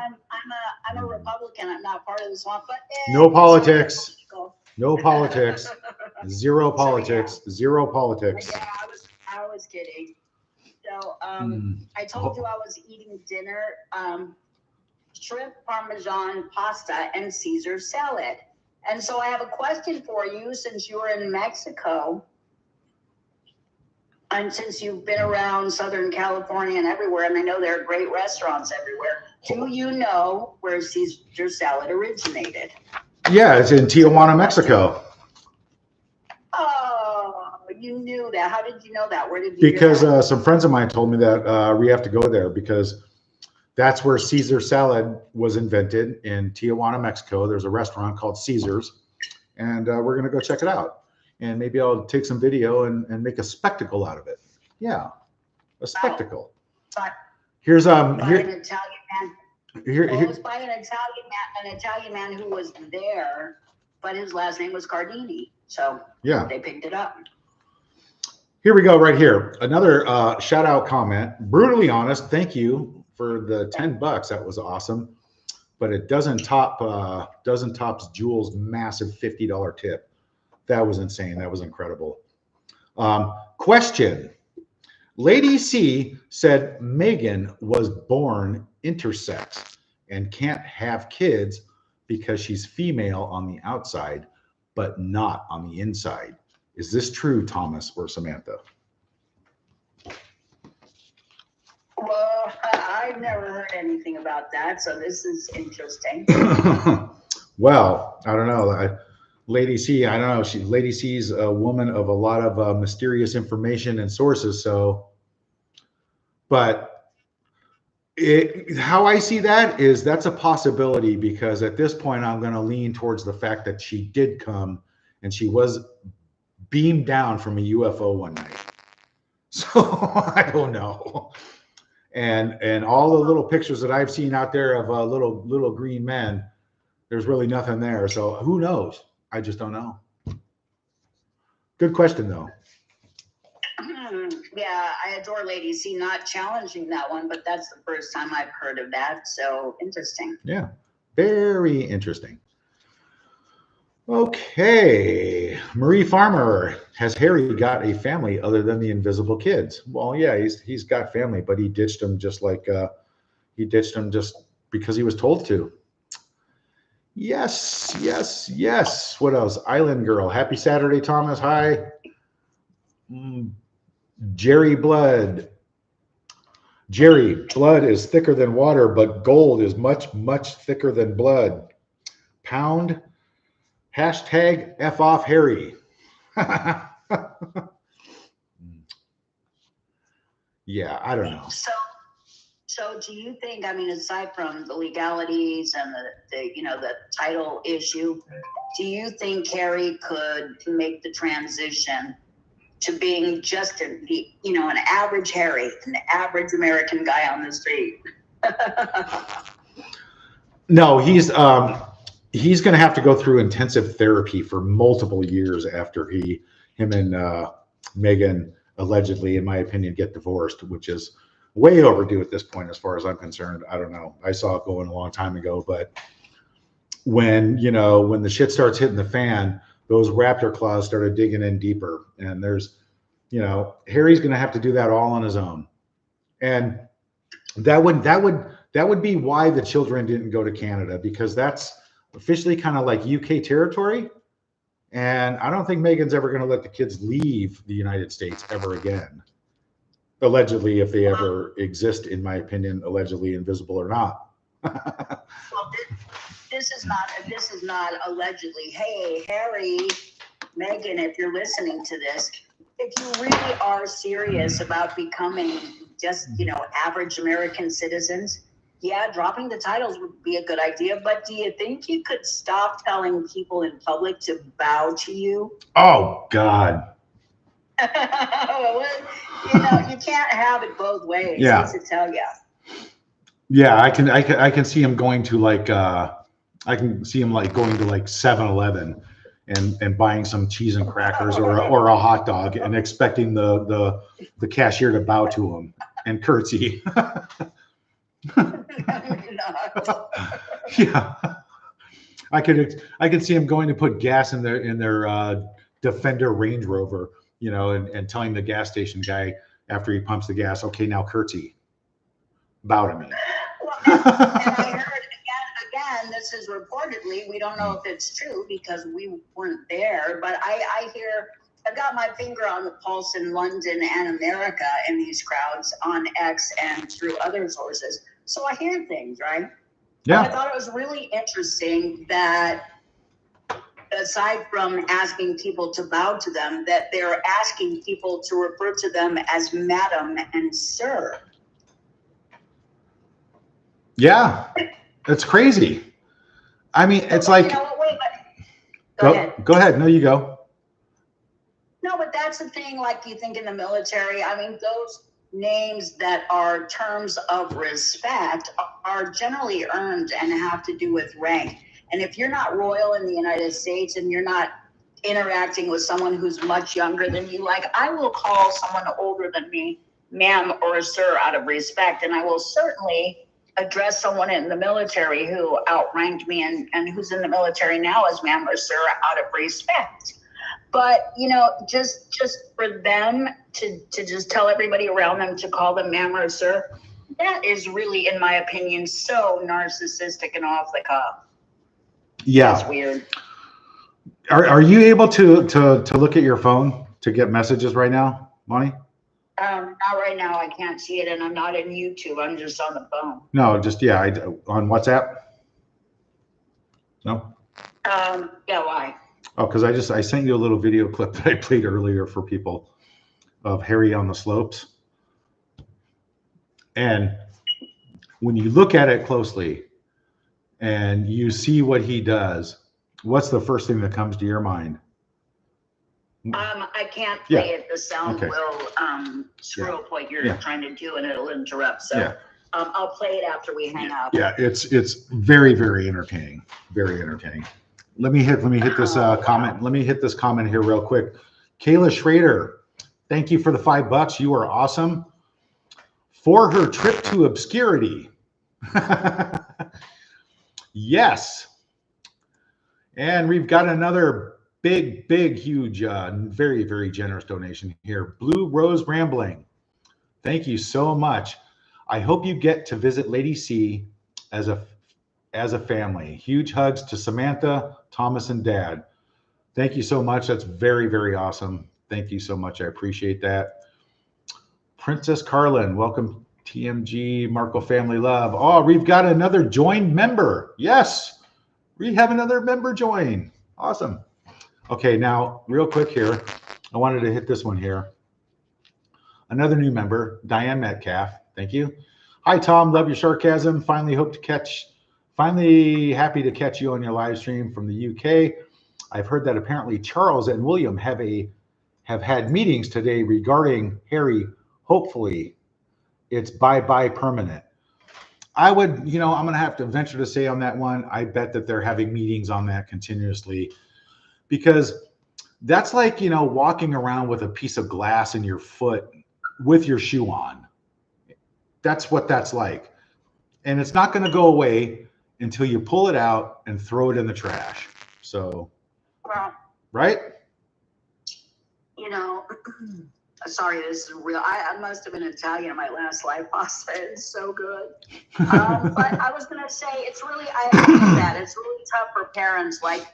I'm a Republican. I'm not part of the swamp, but No politics. political. No politics. Zero politics. Zero politics. Yeah, I was kidding. So Mm. I told you I was eating dinner, shrimp parmesan pasta and Caesar salad. And so I have a question for you, since you're in Mexico, and since you've been around Southern California and everywhere, and I know there are great restaurants everywhere. Do you know where Caesar salad originated? Yeah, it's in Tijuana, Mexico. Oh, you knew that. How did you know that? Where did you Because hear that? some friends of mine told me that we have to go there because that's where Caesar salad was invented, in Tijuana, Mexico. There's a restaurant called Caesar's, and we're going to go check it out. And maybe I'll take some video and make a spectacle out of it. Yeah, a spectacle. But Here's by an here Italian man. here, Well, it here was by an Italian man who was there, but his last name was Cardini. So yeah. they picked it up. Here we go, right here. Another shout out comment. Brutally honest. Thank you for the $10. That was awesome. But it doesn't top Jules' massive $50 tip. That was insane. That was incredible. Question. Lady C said Megan was born intersex and can't have kids because she's female on the outside, but not on the inside. Is this true, Thomas or Samantha? Well, I've never heard anything about that, so this is interesting. Well, I don't know. Lady C, I don't know. Lady C's a woman of a lot of mysterious information and sources. So, but how I see that is that's a possibility, because at this point I'm going to lean towards the fact that she did come and she was beamed down from a UFO one night. So I don't know. And all the little pictures that I've seen out there of little green men, there's really nothing there. So who knows? I just don't know. Good question, though. Yeah, I adore Lady C, not challenging that one, but that's the first time I've heard of that. So interesting. Yeah, very interesting. Okay, Marie Farmer, has Harry got a family other than the invisible kids? Well, yeah, he's got family, but he ditched them just because he was told to. Yes. What else? Island Girl. Happy Saturday, Thomas. Hi. Jerry Blood. Jerry, blood is thicker than water, but gold is much, much thicker than blood. Pound. Hashtag F off Harry. Yeah, I don't know. So do you think, I mean, aside from the legalities and the title issue, do you think Harry could make the transition to being just an average Harry, an average American guy on the street? No, he's going to have to go through intensive therapy for multiple years after him and Megan allegedly, in my opinion, get divorced, which is way overdue at this point, as far as I'm concerned. I don't know. I saw it going a long time ago, but when the shit starts hitting the fan, those raptor claws started digging in deeper, and there's, Harry's going to have to do that all on his own. And that would be why the children didn't go to Canada, because that's officially kind of like UK territory. And I don't think Megan's ever going to let the kids leave the United States ever again. Allegedly, if they ever exist, in my opinion, allegedly invisible or not. Well, this is not allegedly. Hey, Harry, Megan, if you're listening to this, if you really are serious about becoming just, average American citizens, yeah, dropping the titles would be a good idea. But do you think you could stop telling people in public to bow to you? Oh God. You can't have it both ways. Yeah. I hate to tell you. Yeah, I can see him going to like I can see him like going to like 7-Eleven and buying some cheese and crackers or a hot dog and expecting the cashier to bow to him and curtsy. Yeah. I could see him going to put gas in their Defender Range Rover, and telling the gas station guy after he pumps the gas, okay, now curtsy, bow to me. Well, and I heard again, this is reportedly, we don't know if it's true because we weren't there, but I hear, I've got my finger on the pulse in London and America in these crowds on X and through other sources. So I hear things, right? Yeah. I thought it was really interesting that aside from asking people to bow to them, that they're asking people to refer to them as madam and sir. Yeah, it's crazy. I mean, it's like. Go ahead. Go ahead. No, you go. No, but that's the thing. Like you think in the military, I mean, those names that are terms of respect are generally earned and have to do with rank. And if you're not royal in the United States and you're not interacting with someone who's much younger than you, like I will call someone older than me ma'am or sir out of respect, and I will certainly address someone in the military who outranked me and who's in the military now as ma'am or sir out of respect. But, just for them to just tell everybody around them to call them ma'am or sir, that is really, in my opinion, so narcissistic and off the cuff. Yeah. That's weird. Are you able to look at your phone to get messages right now, Monty? Not right now. I can't see it, and I'm not in YouTube. I'm just on the phone. No, just on WhatsApp. No. Yeah. Why? Oh, because I sent you a little video clip that I played earlier for people of Harry on the slopes, and when you look at it closely and you see what he does, what's the first thing that comes to your mind? I can't play it. The sound will screw up what you're trying to do, and it'll interrupt. So I'll play it after we hang up. Yeah, it's very, very entertaining. Very entertaining. Let me hit this comment. Let me hit this comment here real quick. Kayla Schrader, thank you for the $5. You are awesome. For her trip to obscurity. Yes. And we've got another big, huge, very, very generous donation here. Blue Rose Rambling. Thank you so much. I hope you get to visit Lady C as a family. Huge hugs to Samantha, Thomas, and Dad. Thank you so much. That's very, very awesome. Thank you so much. I appreciate that. Princess Carlin, welcome TMG Marco Family Love. Oh, we've got another joined member. Yes, we have another member join. Awesome. Okay, now real quick here, I wanted to hit this one here. Another new member, Diane Metcalf. Thank you. Hi, Tom. Love your sarcasm. Finally happy to catch you on your live stream from the UK. I've heard that apparently Charles and William have had meetings today regarding Harry. Hopefully it's bye-bye permanent. I would, I'm going to have to venture to say on that one, I bet that they're having meetings on that continuously, because that's like, walking around with a piece of glass in your foot with your shoe on. That's what that's like. And it's not going to go away until you pull it out and throw it in the trash. So, well, right? Sorry, this is real. I must have been Italian in my last life. Pasta is so good. But I was going to say, it's really, I feel that. It's really tough for parents. Like,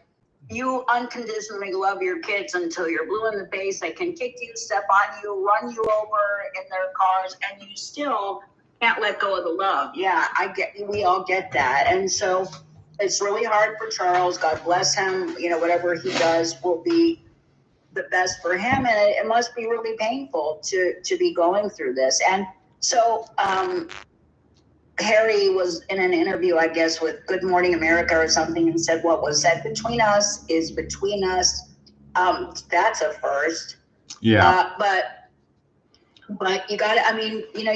you unconditionally love your kids until you're blue in the face. They can kick you, step on you, run you over in their cars, and you still can't let go of the love. Yeah, we all get that. And so it's really hard for Charles. God bless him. Whatever he does will be the best for him, and it must be really painful to be going through this. And so Harry was in an interview, I guess, with Good Morning America or something, and said what was said between us is between us. That's a first. Yeah. But you got to, I mean, you know,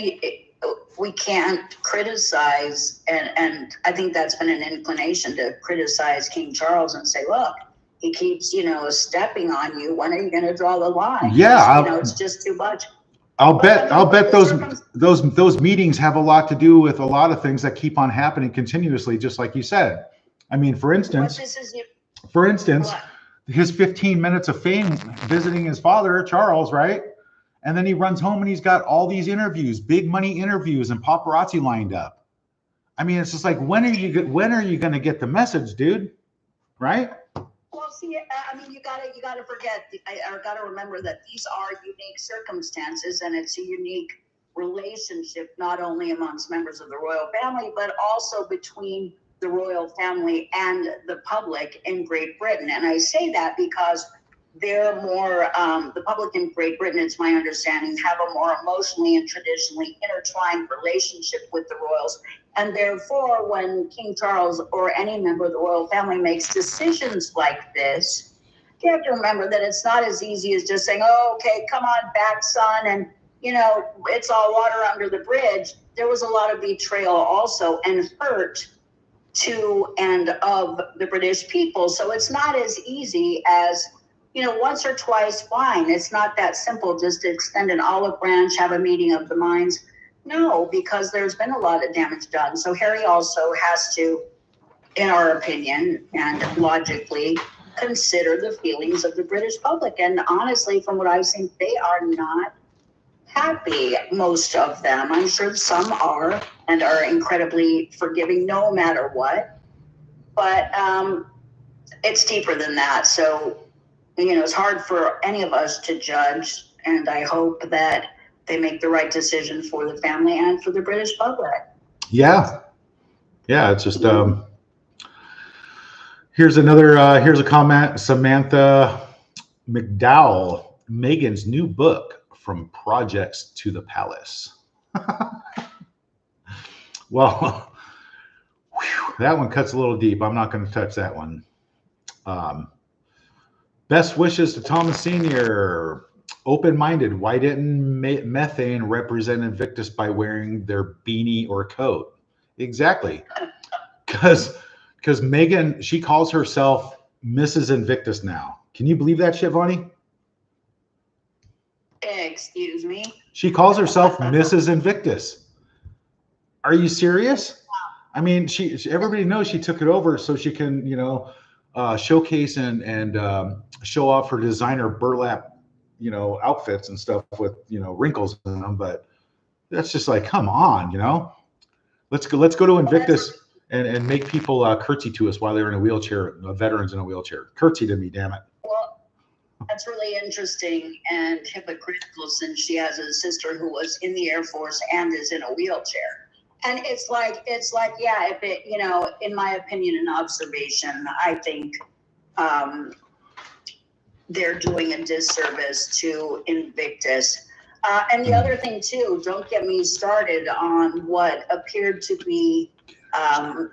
we can't criticize, and I think that's been an inclination to criticize King Charles and say, look, he keeps, you know, stepping on you. When are you going to draw the line? Yeah. You know, it's just too much. I'll bet those meetings have a lot to do with a lot of things that keep on happening continuously, just like you said. I mean, for instance, his 15 minutes of fame visiting his father, Charles, right? And then he runs home and he's got all these interviews, big money interviews, and paparazzi lined up. I mean, it's just like, when are you going to get the message, dude? Right? Well, see, I mean, you gotta remember that these are unique circumstances, and it's a unique relationship, not only amongst members of the royal family, but also between the royal family and the public in Great Britain. And I say that because they're more, the public in Great Britain, it's my understanding, have a more emotionally and traditionally intertwined relationship with the royals. And therefore, when King Charles or any member of the royal family makes decisions like this, you have to remember that it's not as easy as just saying, oh, okay, come on back, son, and, you know, it's all water under the bridge. There was a lot of betrayal also and hurt to and of the British people. So it's not as easy as, you know, once or twice, fine. It's not that simple just to extend an olive branch, have a meeting of the minds. No, because there's been a lot of damage done. So Harry also has to, in our opinion, and logically, consider the feelings of the British public. And honestly, from what I've seen, they are not happy, most of them. I'm sure some are and are incredibly forgiving no matter what. But it's deeper than that. So, you know, it's hard for any of us to judge. And I hope that they make the right decision for the family and for the British public. Yeah. Yeah. It's just, here's a comment. Samantha McDowell, Meghan's new book, From Projects to the Palace. Well, whew, that one cuts a little deep. I'm not going to touch that one. Best wishes to Thomas Sr. Open-minded. Why didn't Methane represent Invictus by wearing their beanie or coat? Exactly. Because Meghan, she calls herself Mrs. Invictus now. Can you believe that shit, Vonnie? Excuse me? She calls herself Mrs. Invictus. Are you serious? I mean, everybody knows she took it over so she can, you know, showcase and show off her designer burlap, you know, outfits and stuff with, you know, wrinkles in them. But that's just like, come on, you know, let's go to Invictus and make people curtsy to us while they're in a wheelchair, veterans in a wheelchair. Curtsy to me, damn it. Well, that's really interesting and hypocritical, since she has a sister who was in the Air Force and is in a wheelchair. And it's like, yeah, if it, you know, in my opinion and observation, I think they're doing a disservice to Invictus. And the other thing too, don't get me started on what appeared to be an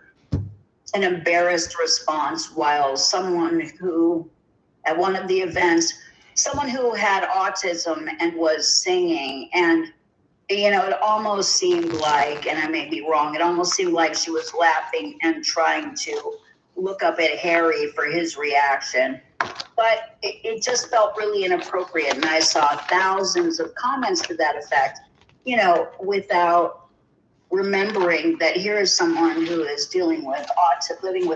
embarrassed response while someone who, at one of the events, someone who had autism and was singing, and, you know, it almost seemed like, and I may be wrong, it almost seemed like she was laughing and trying to look up at Harry for his reaction. But it just felt really inappropriate. And I saw thousands of comments to that effect, you know, without remembering that here is someone who is living with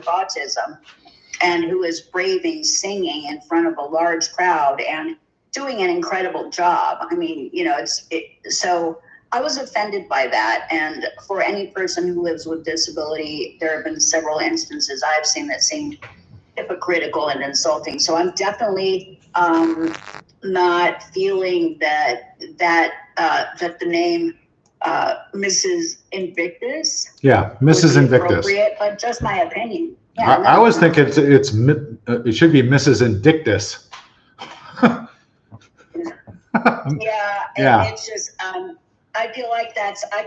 autism, and who is braving singing in front of a large crowd and doing an incredible job. I mean, you know, so I was offended by that. And for any person who lives with disability, there have been several instances I've seen that seemed hypocritical and insulting. So I'm definitely not feeling that the name Mrs. Invictus. Yeah, Mrs. Invictus. But just my opinion. Yeah, I always think it should be Mrs. Indictus. Yeah, Yeah. it's just I feel like that's a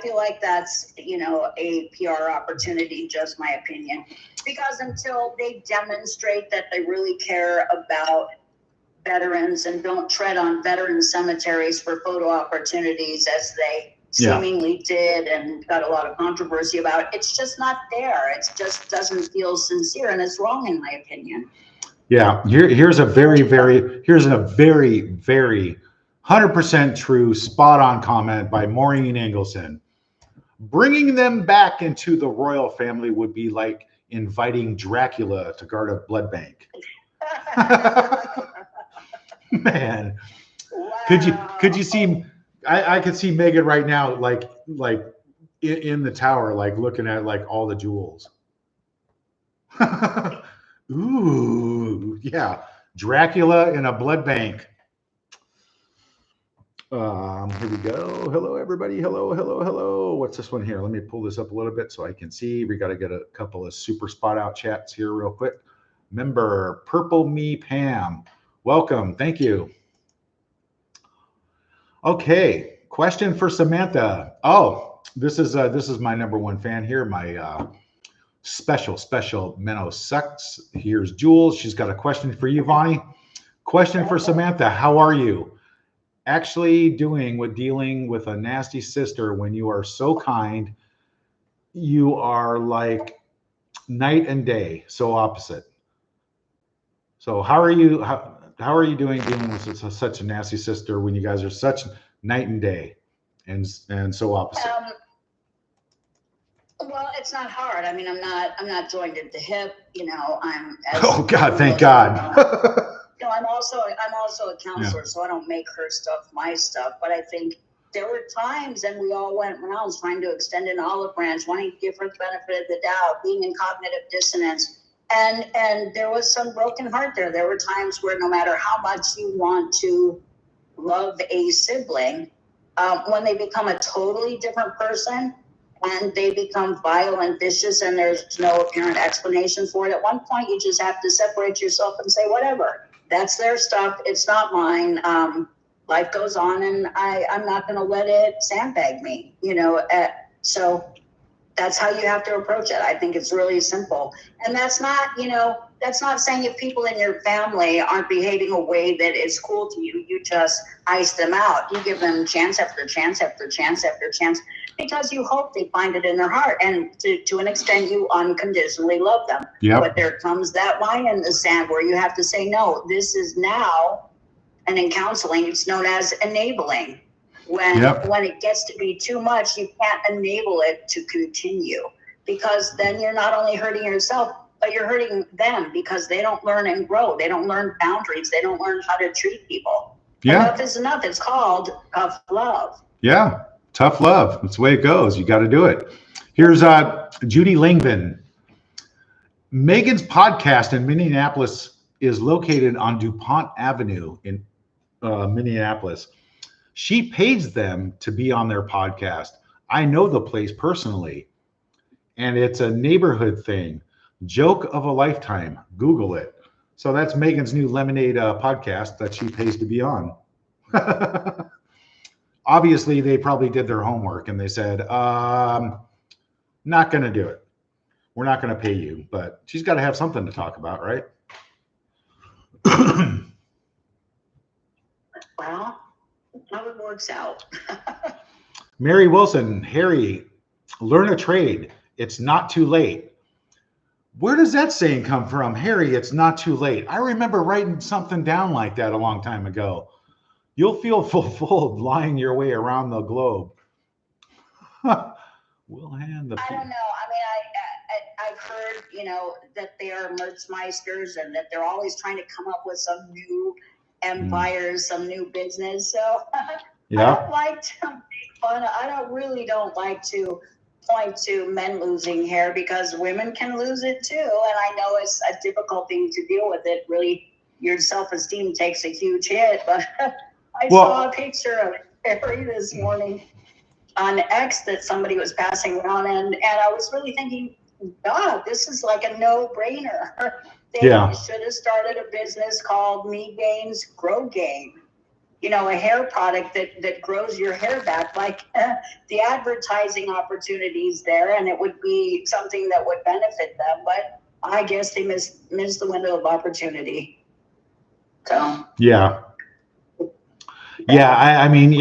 PR opportunity, just my opinion, because until they demonstrate that they really care about veterans and don't tread on veteran cemeteries for photo opportunities as they seemingly did and got a lot of controversy about, it's just not there. It just doesn't feel sincere, and it's wrong in my opinion. Yeah, here's a very 100% true, spot on comment by Maureen Engelson. Bringing them back into the royal family would be like inviting Dracula to guard a blood bank. Man, Wow. could you see? I could see Meghan right now, like in the tower, like looking at like all the jewels. Ooh, yeah, Dracula in a blood bank. Here we go. Hello, everybody. Hello. What's this one here? Let me pull this up a little bit so I can see. We got to get a couple of super spot out chats here real quick. Member Purple Me Pam, welcome. Thank you. Okay, question for Samantha. Oh, this is my number one fan here. My special Minnow Sucks. Here's Jules. She's got a question for you, Vonnie. Question for Samantha. How are you? Actually doing with dealing with a nasty sister when you are so kind. You are like night and day, so opposite. So how are you doing dealing with such a nasty sister when you guys are such night and day and so opposite? Well, it's not hard. I mean, I'm not joined at the hip. I'm. Oh God, thank God. I'm also a counselor, so I don't make her stuff my stuff. But I think there were times, and we all went around trying to extend an olive branch, wanting to give her the benefit of the doubt, being in cognitive dissonance, and there was some broken heart there. There were times where no matter how much you want to love a sibling, when they become a totally different person and they become vile and vicious, and there's no apparent explanation for it, at one point you just have to separate yourself and say, whatever. That's their stuff. It's not mine. Life goes on, and I'm not going to let it sandbag me, so that's how you have to approach it. I think it's really simple. And that's not saying if people in your family aren't behaving a way that is cool to you, you just ice them out. You give them chance after chance after chance after chance, because you hope they find it in their heart. And to an extent, you unconditionally love them. Yep. But there comes that line in the sand where you have to say, no, this is now, and in counseling, it's known as enabling. When it gets to be too much, you can't enable it to continue, because then you're not only hurting yourself, but you're hurting them, because they don't learn and grow. They don't learn boundaries. They don't learn how to treat people. Yeah. Enough is enough. It's called tough love. Yeah. Tough love. That's the way it goes. You got to do it. Here's Judy Langvin. Megan's podcast in Minneapolis is located on DuPont Avenue in Minneapolis. She pays them to be on their podcast. I know the place personally, and it's a neighborhood thing. Joke of a lifetime. Google it. So that's Megan's new Lemonade podcast that she pays to be on. Obviously, they probably did their homework and they said, not going to do it. We're not going to pay you, but she's got to have something to talk about, right? Well, how it works out. Mary Wilson, Harry, learn a trade. It's not too late. Where does that saying come from? Harry, it's not too late. I remember writing something down like that a long time ago. You'll feel fulfilled lying your way around the globe. We'll hand the. I don't know. I mean, I've heard, that they are merchmeisters and that they're always trying to come up with some new empires, some new business. So Yeah. I don't like to make fun. I really don't like to point to men losing hair, because women can lose it too. And I know it's a difficult thing to deal with. It really, your self-esteem takes a huge hit. But I saw a picture of Harry this morning on X that somebody was passing around, and I was really thinking, God, this is like a no-brainer. They should have started a business called Me Gains, Grow Gain. a hair product that grows your hair back. Like the advertising opportunities there, and it would be something that would benefit them. But I guess they missed the window of opportunity. So Yeah. Yeah. I mean,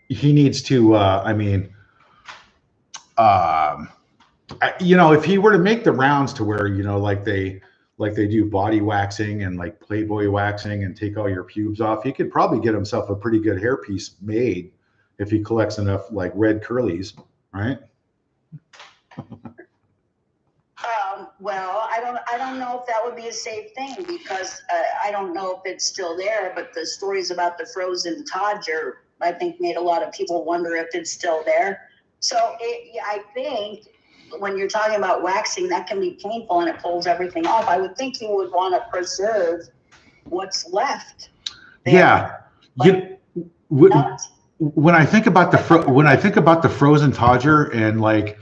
he needs to, if he were to make the rounds to where, like they do body waxing and like Playboy waxing and take all your pubes off, he could probably get himself a pretty good hairpiece made if he collects enough like red curlies, right? Well, I don't know if that would be a safe thing because I don't know if it's still there, but the stories about the frozen Todger, I think, made a lot of people wonder if it's still there. So I think when you're talking about waxing, that can be painful and it pulls everything off. I would think you would want to preserve what's left there. Yeah. When I think about the frozen Todger and like,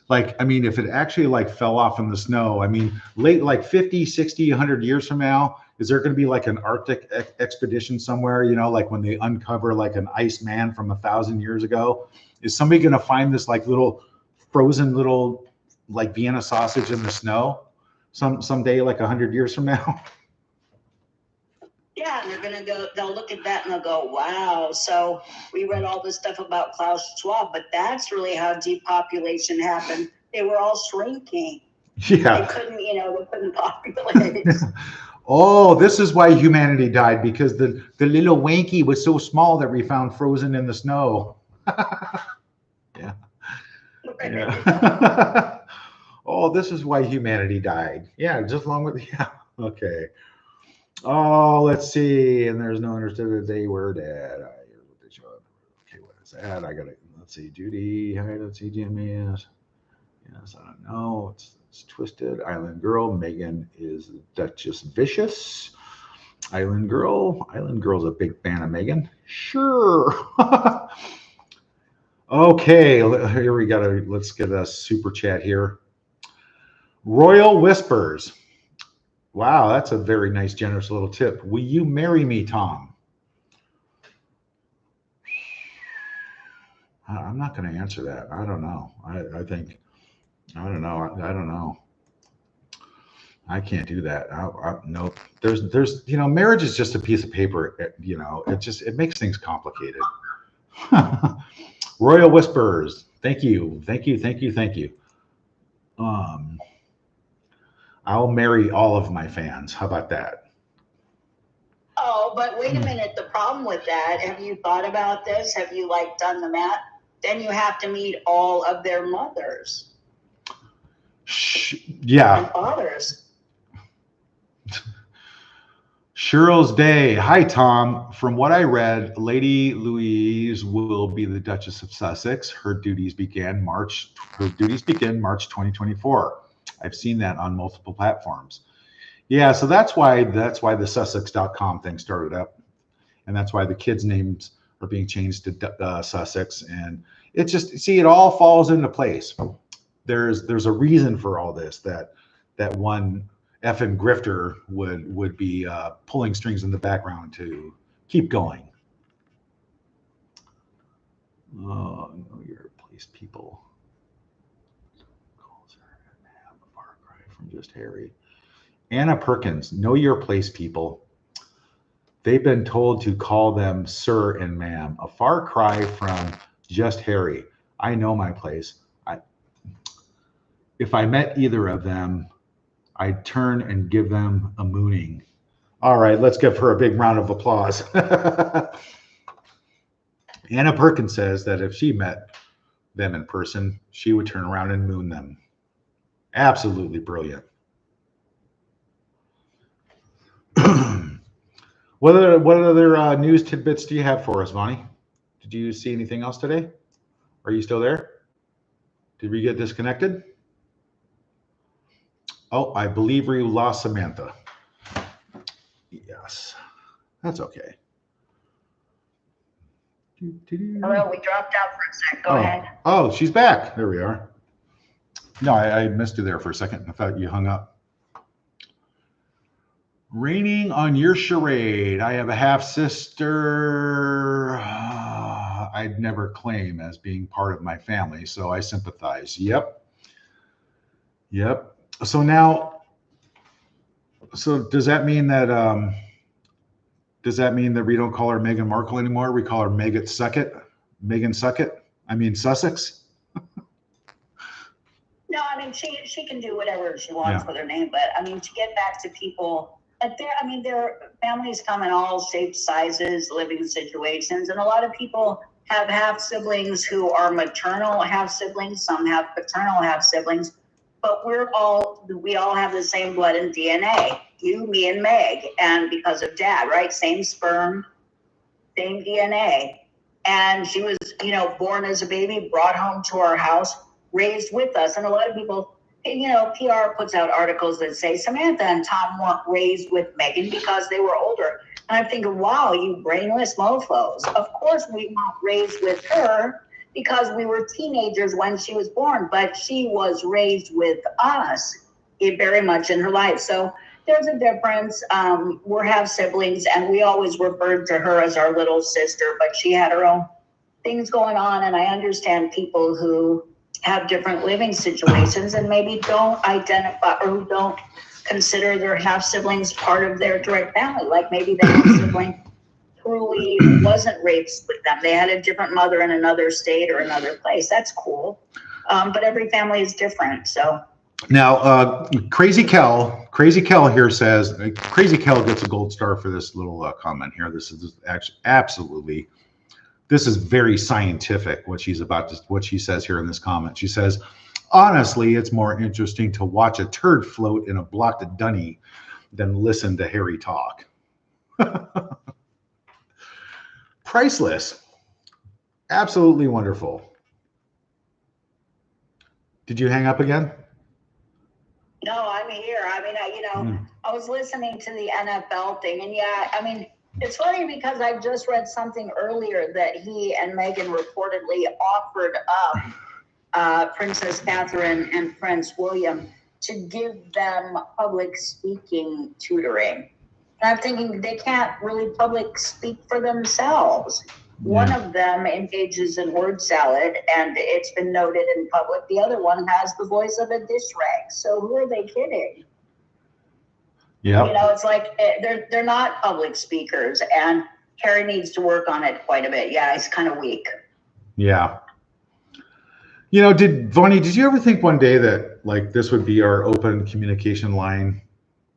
I mean, if it actually like fell off in the snow, I mean, like 50, 60, 100 years from now, is there going to be like an Arctic expedition somewhere, like when they uncover like an ice man from 1,000 years ago? Is somebody going to find this like little frozen little like Vienna sausage in the snow someday, like 100 years from now? Yeah, and they'll look at that and they'll go, wow. So we read all this stuff about Klaus Schwab, but that's really how depopulation happened. They were all shrinking. Yeah. They couldn't populate. Oh, this is why humanity died, because the little wanky was so small that we found frozen in the snow. Yeah. Yeah. Oh, this is why humanity died. Yeah, just along with, yeah. Okay. Oh, let's see. And there's no understood that they were dead. Here's what they show up. Okay, what is that? I got it. Let's see. Judy. Hi, let's see. Jimmy. Yes, I don't know. It's twisted. Island Girl. Megan is Duchess Vicious. Island Girl's a big fan of Megan. Sure. Okay, here we let's get a super chat here. Royal Whispers. Wow, that's a very nice, generous little tip. Will you marry me, Tom? I'm not going to answer that. I don't know. I don't know. I can't do that. Nope. There's, marriage is just a piece of paper. It makes things complicated. Royal Whispers. Thank you. I'll marry all of my fans. How about that? Oh, but wait a minute. The problem with that, have you thought about this? Have you done the math? Then you have to meet all of their mothers. Yeah. And fathers. Cheryl's Day. Hi, Tom. From what I read, Lady Louise will be the Duchess of Sussex. Her duties begin March 2024. I've seen that on multiple platforms. Yeah, so that's why the Sussex.com thing started up, and that's why the kids' names are being changed to Sussex. And it's just, see, it all falls into place. There's a reason for all this, that one effing grifter would be pulling strings in the background to keep going. Oh, know your place, people. Calls her a far cry from just Harry. Anna Perkins, know your place, people. They've been told to call them sir and ma'am. A far cry from just Harry. I know my place. If I met either of them, I'd turn and give them a mooning. All right, let's give her a big round of applause. Anna Perkins says that if she met them in person, she would turn around and moon them. Absolutely brilliant. What other news tidbits do you have for us, Vonnie? Did you see anything else today? Are you still there? Did we get disconnected? Oh, I believe we lost Samantha. Yes, that's okay. Hello, we dropped out for a sec. Go ahead. Oh, she's back. There we are. No, I missed you there for a second. I thought you hung up. Raining on your charade. I have a half sister I'd never claim as being part of my family, so I sympathize. Yep. Yep. So now, so does that mean that we don't call her Meghan Markle anymore? We call her Megan Suckett? Megan Suckett? I mean Sussex? No, I mean she can do whatever she wants with her name, but I mean to get back to people, their families come in all shapes, sizes, living situations, and a lot of people have half siblings who are maternal half siblings. Some have paternal half siblings, but we all have the same blood and DNA. You, me, and Meg, and because of Dad, right? Same sperm, same DNA, and she was, born as a baby, brought home to our house, raised with us. And a lot of people, PR puts out articles that say Samantha and Tom weren't raised with Megan because they were older. And I'm thinking, wow, you brainless mofos. Of course we weren't raised with her because we were teenagers when she was born, but she was raised with us very much in her life. So there's a difference. We're half siblings, and we always referred to her as our little sister, but she had her own things going on. And I understand people who have different living situations and maybe don't identify or who don't consider their half siblings part of their direct family. Like maybe the half sibling truly wasn't raised with them. They had a different mother in another state or another place. That's cool. But every family is different. So now, Crazy Kel here says, Crazy Kel gets a gold star for this little comment here. This is actually absolutely. This is very scientific, what she says here in this comment. She says, honestly, it's more interesting to watch a turd float in a blocked dunny than listen to Harry talk. Priceless. Absolutely wonderful. Did you hang up again? No, I'm here. I was listening to the NFL thing, and it's funny because I just read something earlier that he and Meghan reportedly offered up Princess Catherine and Prince William to give them public speaking tutoring. And I'm thinking they can't really public speak for themselves. One of them engages in word salad, and it's been noted in public. The other one has the voice of a dish rag. So who are they kidding? Yeah. It's like they're not public speakers, and Harry needs to work on it quite a bit. Yeah, he's kind of weak. Yeah. Vonnie, did you ever think one day that like this would be our open communication line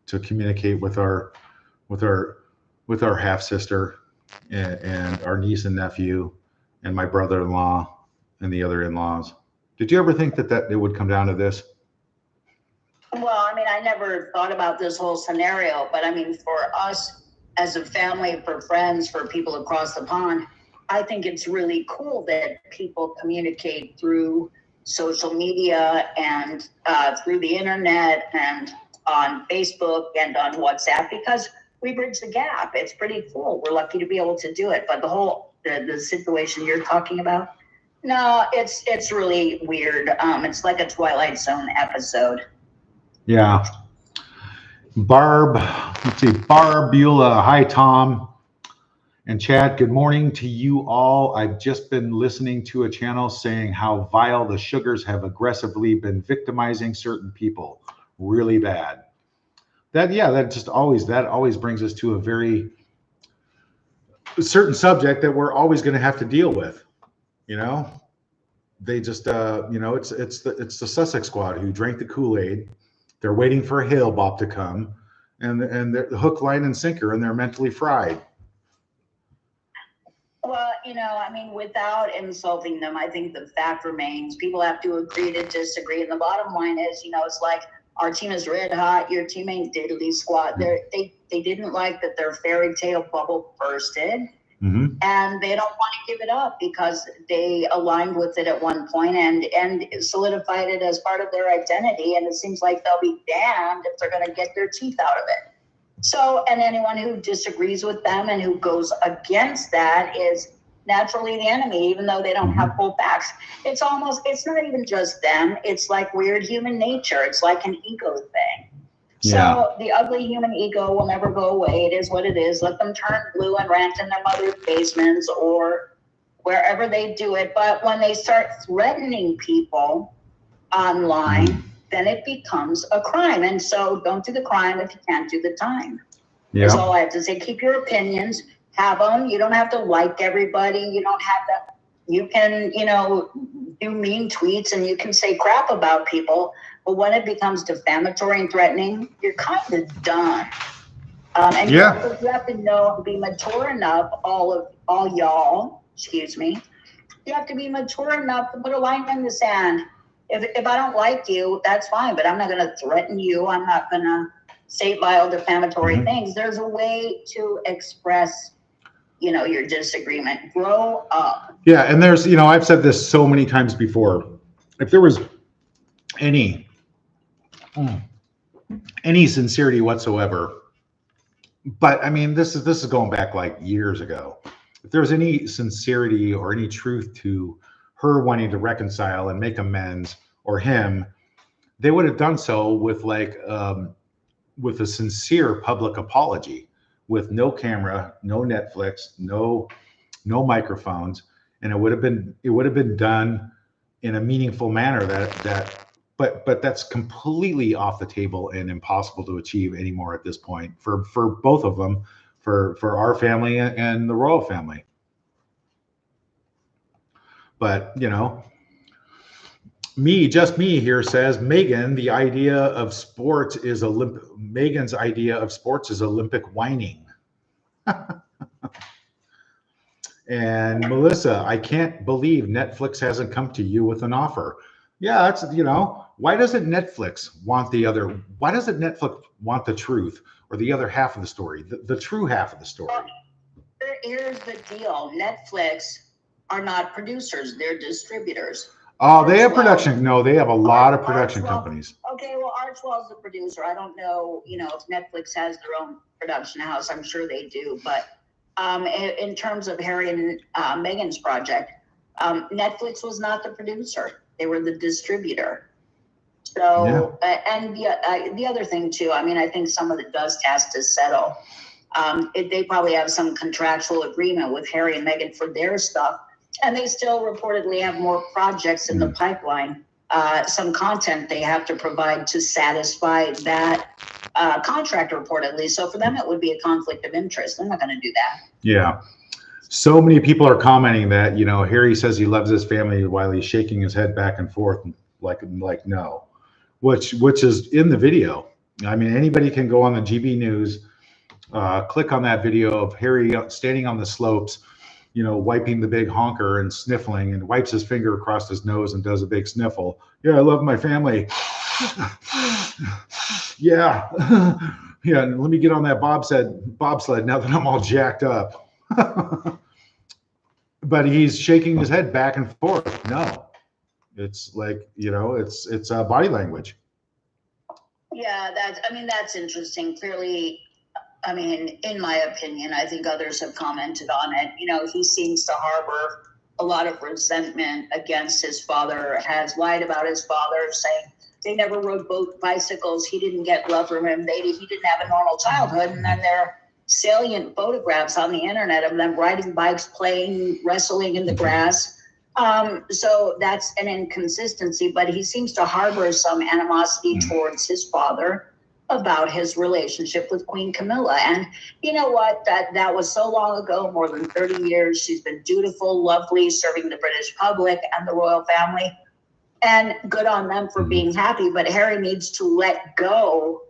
to communicate with our half sister and our niece and nephew and my brother-in-law and the other in-laws? Did you ever think that it would come down to this? Well, I never thought about this whole scenario, but for us as a family, for friends, for people across the pond, I think it's really cool that people communicate through social media and through the internet and on Facebook and on WhatsApp, because we bridge the gap. It's pretty cool. We're lucky to be able to do it. But the situation you're talking about, no, it's really weird. It's like a Twilight Zone episode. Yeah. Barbula. Hi, Tom. And Chad, good morning to you all. I've just been listening to a channel saying how vile the sugars have aggressively been victimizing certain people. Really bad. That always brings us to a very certain subject that we're always going to have to deal with. They just, it's the Sussex squad who drank the Kool-Aid. They're waiting for a hail bop to come, and they're the hook, line, and sinker, and they're mentally fried. Well, without insulting them, I think the fact remains people have to agree to disagree. And the bottom line is, it's like our team is red hot. Your team ain't diddly squat. They didn't like that their fairy tale bubble bursted. Mm-hmm. And they don't want to give it up because they aligned with it at one point and solidified it as part of their identity. And it seems like they'll be damned if they're going to get their teeth out of it. So, and anyone who disagrees with them and who goes against that is naturally the enemy, even though they don't have full facts. It's not even just them. It's like weird human nature. It's like an ego thing. Yeah. So the ugly human ego will never go away. It is what it is. Let them turn blue and rant in their mother's basements or wherever they do it. But when they start threatening people online, then it becomes a crime. And so don't do the crime if you can't do the time. That's all I have to say. Keep your opinions, have them. You don't have to like everybody. You don't have to, you can, do mean tweets and you can say crap about people. But when it becomes defamatory and threatening, you're kind of done. And you have to know, be mature enough, all y'all, excuse me. You have to be mature enough to put a line in the sand. If I don't like you, that's fine, but I'm not going to threaten you. I'm not going to say vile defamatory things. There's a way to express, your disagreement. Grow up. Yeah, and there's, I've said this so many times before. If there was any sincerity whatsoever, but I mean, this is going back like years ago. If there was any sincerity or any truth to her wanting to reconcile and make amends, or him, they would have done so with with a sincere public apology, with no camera, no Netflix, no microphones, and it would have been done in a meaningful manner. But that's completely off the table and impossible to achieve anymore at this point for both of them, for our family and the royal family. But just me here says Megan's idea of sports is Olympic whining. And Melissa, I can't believe Netflix hasn't come to you with an offer. Yeah, that's, why doesn't Netflix want the truth or the other half of the story, the true half of the story? Here's the deal. Netflix are not producers, they're distributors. Oh, they have production. No, they have a lot of production companies. Okay, well, Archwell's the producer. I don't know, if Netflix has their own production house. I'm sure they do. But in terms of Harry and Meghan's project, Netflix was not the producer. They were the distributor. So, and the other thing too, I think some of the dust has to settle. They probably have some contractual agreement with Harry and Meghan for their stuff. And they still reportedly have more projects in the pipeline, some content they have to provide to satisfy that contract reportedly. So for them, it would be a conflict of interest. They're not going to do that. Yeah. So many people are commenting that, Harry says he loves his family while he's shaking his head back and forth like no, which is in the video. I mean, anybody can go on the GB News, click on that video of Harry standing on the slopes, wiping the big honker and sniffling, and wipes his finger across his nose and does a big sniffle. Yeah, I love my family. Yeah. Yeah, let me get on that bobsled now that I'm all jacked up. But he's shaking his head back and forth. No, it's like, it's body language. Yeah, that's interesting. Clearly, in my opinion, I think others have commented on it. He seems to harbor a lot of resentment against his father, has lied about his father, saying they never rode bicycles. He didn't get love from him. He didn't have a normal childhood. And then there are salient photographs on the internet of them riding bikes, playing, wrestling in the grass. So that's an inconsistency, but he seems to harbor some animosity towards his father about his relationship with Queen Camilla. And you know what? That was so long ago, more than 30 years. She's been dutiful, lovely, serving the British public and the royal family. And good on them for being happy. But Harry needs to let go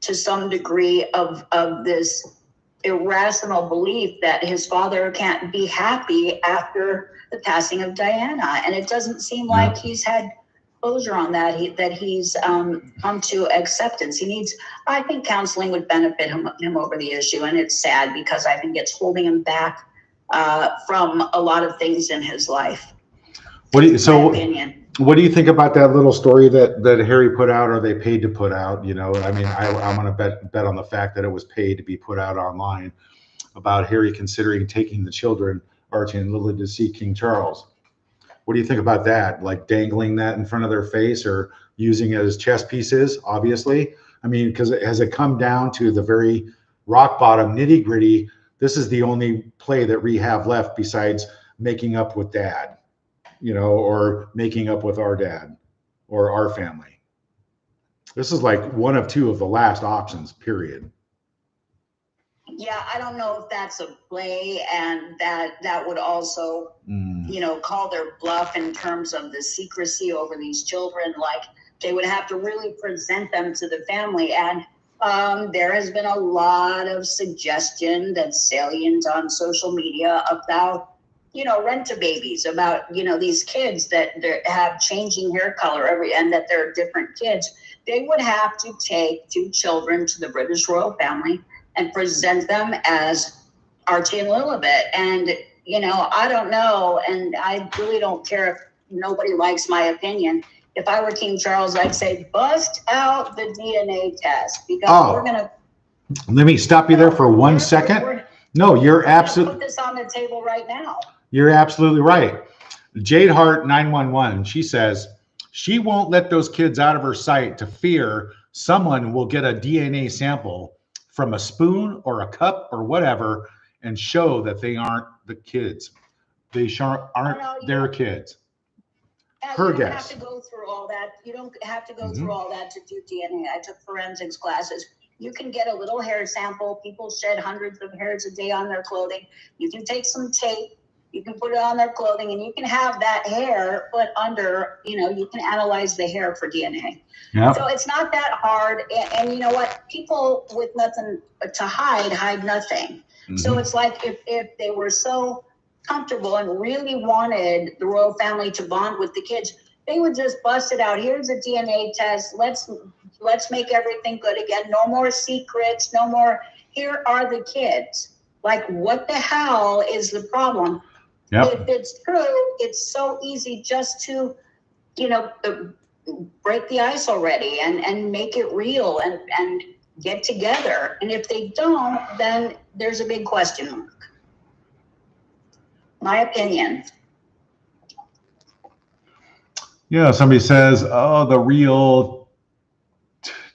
to some degree of this irrational belief that his father can't be happy after the passing of Diana. And it doesn't seem like he's had closure on that, he's come to acceptance. I think counseling would benefit him over the issue. And it's sad because I think it's holding him back from a lot of things in his life. What do you think about that little story that Harry put out, or they paid to put out? I'm going to bet on the fact that it was paid to be put out online, about Harry considering taking the children, Archie and Lily, to see King Charles. What do you think about that? Like dangling that in front of their face, or using it as chess pieces, obviously. I mean, because has it come down to the very rock bottom nitty gritty? This is the only play that we have left besides making up with dad, or making up with our dad or our family. This is like one of two of the last options, period. Yeah, I don't know if that's a play, and that would also, call their bluff in terms of the secrecy over these children. Like, they would have to really present them to the family. And there has been a lot of suggestion that's salient on social media about, rent-a-babies, about, these kids that have changing hair color and that they're different kids. They would have to take 2 children to the British royal family and present them as Archie and Lilibet. And, I don't know, and I really don't care if nobody likes my opinion. If I were King Charles, I'd say bust out the DNA test, because we're going to... Let me stop you there for 1 second. No, you're absolutely... Put this on the table right now. You're absolutely right. Jade Hart 911, she says she won't let those kids out of her sight to fear someone will get a DNA sample from a spoon or a cup or whatever and show that they aren't the kids. They aren't their kids. Her guess. You don't have to go through all that. You don't have to go through all that to do DNA. I took forensics classes. You can get a little hair sample. People shed hundreds of hairs a day on their clothing. You can take some tape. You can put it on their clothing, and you can have that hair put under, you can analyze the hair for DNA. Yep. So it's not that hard. And you know what? People with nothing to hide nothing. So it's like if they were so comfortable and really wanted the royal family to bond with the kids, they would just bust it out. Here's a DNA test. Let's make everything good again. No more secrets. No more. Here are the kids. Like, what the hell is the problem? Yep. If it's true, it's so easy just to, break the ice already and make it real and get together. And if they don't, then there's a big question mark. My opinion. Yeah, somebody says, oh, the real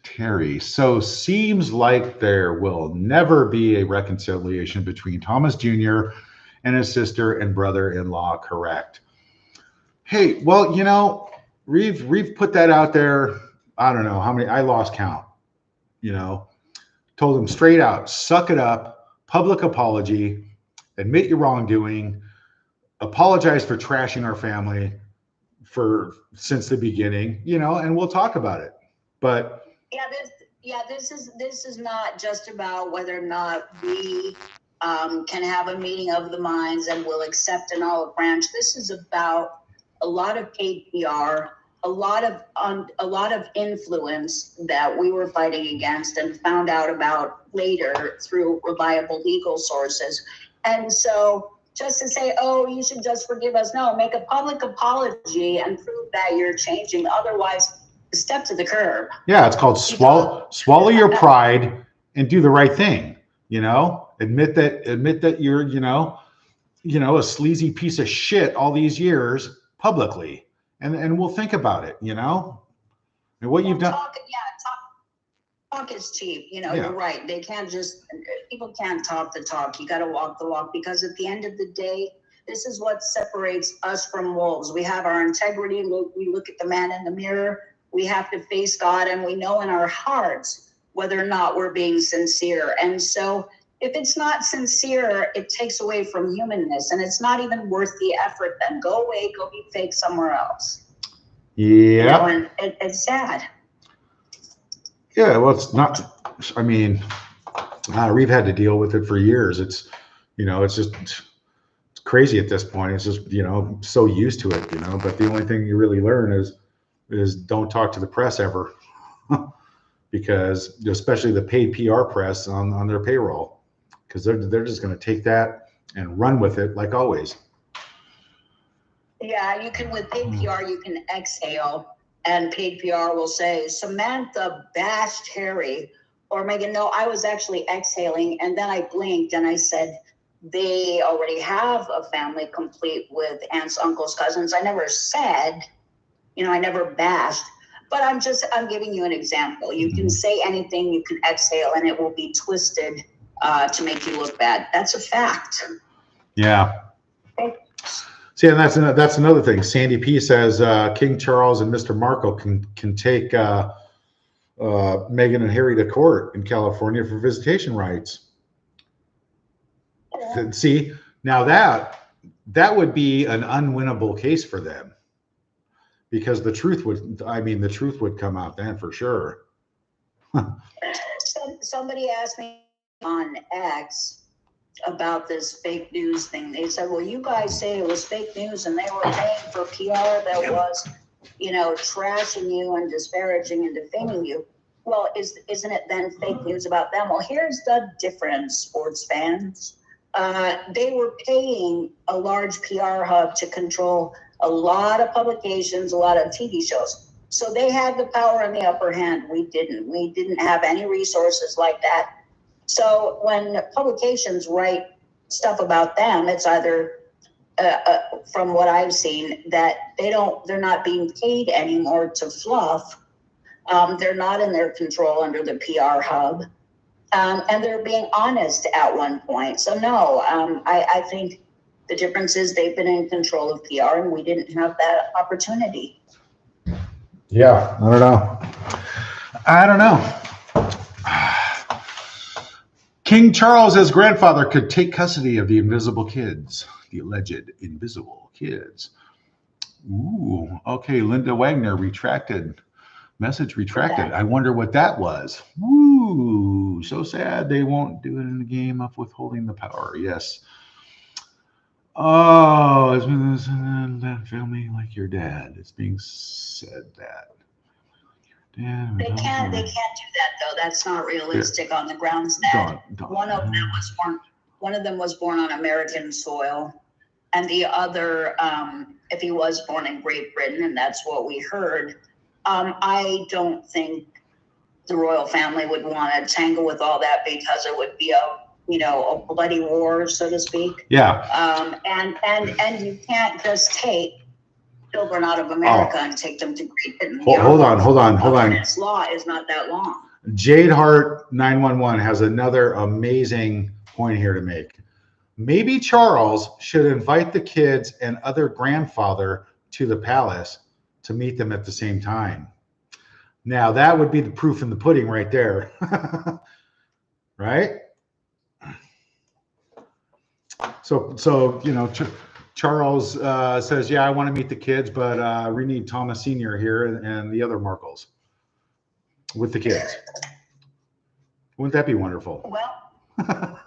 Terry. So seems like there will never be a reconciliation between Thomas Jr. and his sister and brother-in-law, correct? Hey, well, we've put that out there. I don't know how many, I lost count, told them straight out, suck it up, public apology, admit your wrongdoing, apologize for trashing our family since the beginning, and we'll talk about it. But this is not just about whether or not we can have a meeting of the minds and will accept an olive branch. This is about a lot of paid PR, a lot of influence that we were fighting against and found out about later through reliable legal sources. And so just to say, oh, you should just forgive us. No, make a public apology and prove that you're changing. Otherwise, step to the curb. Yeah, it's called swallow your pride and do the right thing. Admit that you're, a sleazy piece of shit all these years publicly, and we'll think about it, and what you've done. Talk is cheap. You're right. They can't people can't talk the talk. You got to walk the walk, because at the end of the day, this is what separates us from wolves. We have our integrity. We look at the man in the mirror. We have to face God, and we know in our hearts whether or not we're being sincere. And so if it's not sincere, it takes away from humanness, and it's not even worth the effort. Then go away, go be fake somewhere else. Yeah. And it's sad. Yeah, well, it's not, we've had to deal with it for years. It's, it's crazy at this point. It's just, so used to it, but the only thing you really learn is don't talk to the press ever, because especially the paid PR press on their payroll, because they're just going to take that and run with it like always. Yeah, you can, with paid PR, you can exhale. And paid PR will say, Samantha bashed Harry. Or Megan, no, I was actually exhaling. And then I blinked and I said, they already have a family complete with aunts, uncles, cousins. I never said, I never bashed. But I'm giving you an example. You can say anything, you can exhale, and it will be twisted to make you look bad. That's a fact. Yeah. Okay. See, and that's another thing. Sandy P says King Charles and Mr. Markle can take Meghan and Harry to court in California for visitation rights. Yeah. See, now that would be an unwinnable case for them, because the truth would come out then for sure. Somebody asked me on X about this fake news thing. They said, well, you guys say it was fake news and they were paying for PR that was, trashing you and disparaging and defaming you. Well, isn't it then fake news about them? Well, here's the difference, sports fans. They were paying a large PR hub to control a lot of publications, a lot of TV shows. So they had the power and the upper hand. We didn't have any resources like that. So when publications write stuff about them, it's either, from what I've seen, that they're not being paid anymore to fluff. They're not in their control under the PR hub. And they're being honest at one point. So no, I think the difference is they've been in control of PR and we didn't have that opportunity. Yeah, I don't know. King Charles, grandfather, could take custody of the invisible kids, the alleged invisible kids. Ooh, okay. Linda Wagner message retracted. I wonder what that was. Ooh, so sad they won't do it in the game of withholding the power. Yes. Oh, it's been this and that family like your dad. It's being said that. They can't do that though. That's not realistic on the grounds that one of them was born on American soil, and the other, if he was born in Great Britain, and that's what we heard. I don't think the royal family would want to tangle with all that because it would be a bloody war, so to speak. Yeah. And you can't just take children out of America and take them to Great Britain. Hold on. Its law is not that long. Jade Hart 911 has another amazing point here to make. Maybe Charles should invite the kids and other grandfather to the palace to meet them at the same time. Now that would be the proof in the pudding right there. Right? So Charles says, yeah, I want to meet the kids, but we need Thomas Sr. here and the other Markles with the kids. Wouldn't that be wonderful? Well,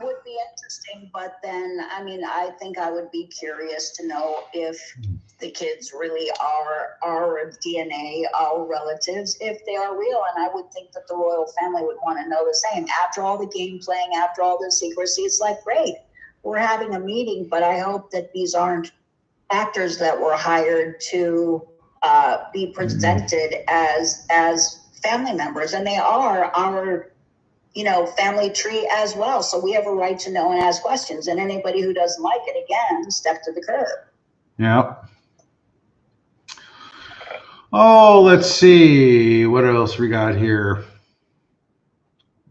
would be interesting, but then, I think I would be curious to know if the kids really are our DNA, our relatives, if they are real. And I would think that the royal family would want to know the same. After all the game playing, after all the secrecy, it's like, great, we're having a meeting, but I hope that these aren't actors that were hired to be presented as family members. And they are our family tree as well. So we have a right to know and ask questions. And anybody who doesn't like it, again, step to the curb. Yeah. Oh, let's see. What else we got here?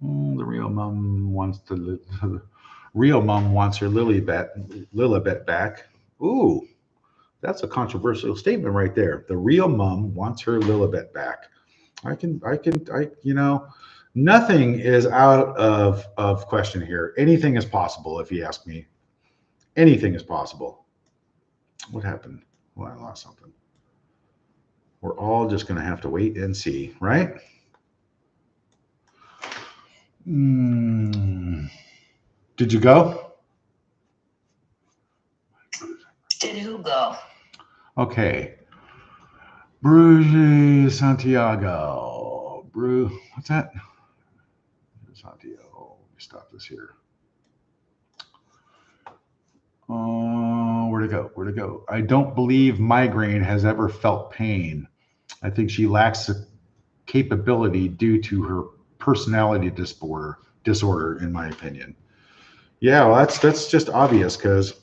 The real mom wants her Lilibet back. Ooh, that's a controversial statement right there. The real mom wants her Lilibet back. Nothing is out of question here. Anything is possible, if you ask me. Anything is possible. What happened? Well, I lost something. We're all just going to have to wait and see, right? Did you go? Did who go? Okay. Bruges Santiago. What's that? Santiago. Let me stop this here. Where'd it go? I don't believe migraine has ever felt pain. I think she lacks the capability due to her personality disorder, in my opinion. Yeah, well, that's just obvious because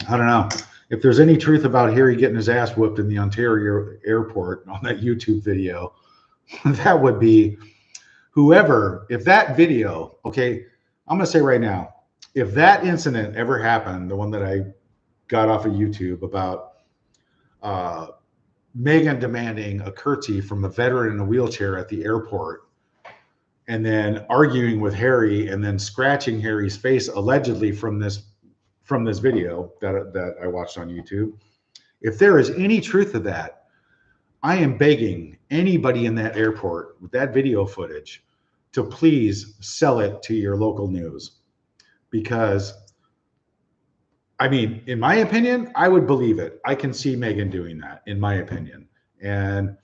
I don't know. if there's any truth about Harry getting his ass whooped in the Ontario airport on that YouTube video, that would be whoever, if that video, okay, I'm going to say right now, if that incident ever happened, the one that I got off of YouTube about Megan demanding a curtsy from a veteran in a wheelchair at the airport, and then arguing with Harry and then scratching Harry's face allegedly from this video that I watched on YouTube. If there is any truth to that, I am begging anybody in that airport with that video footage to please sell it to your local news. Because, I mean, in my opinion, I would believe it. I can see Megan doing that, in my opinion. And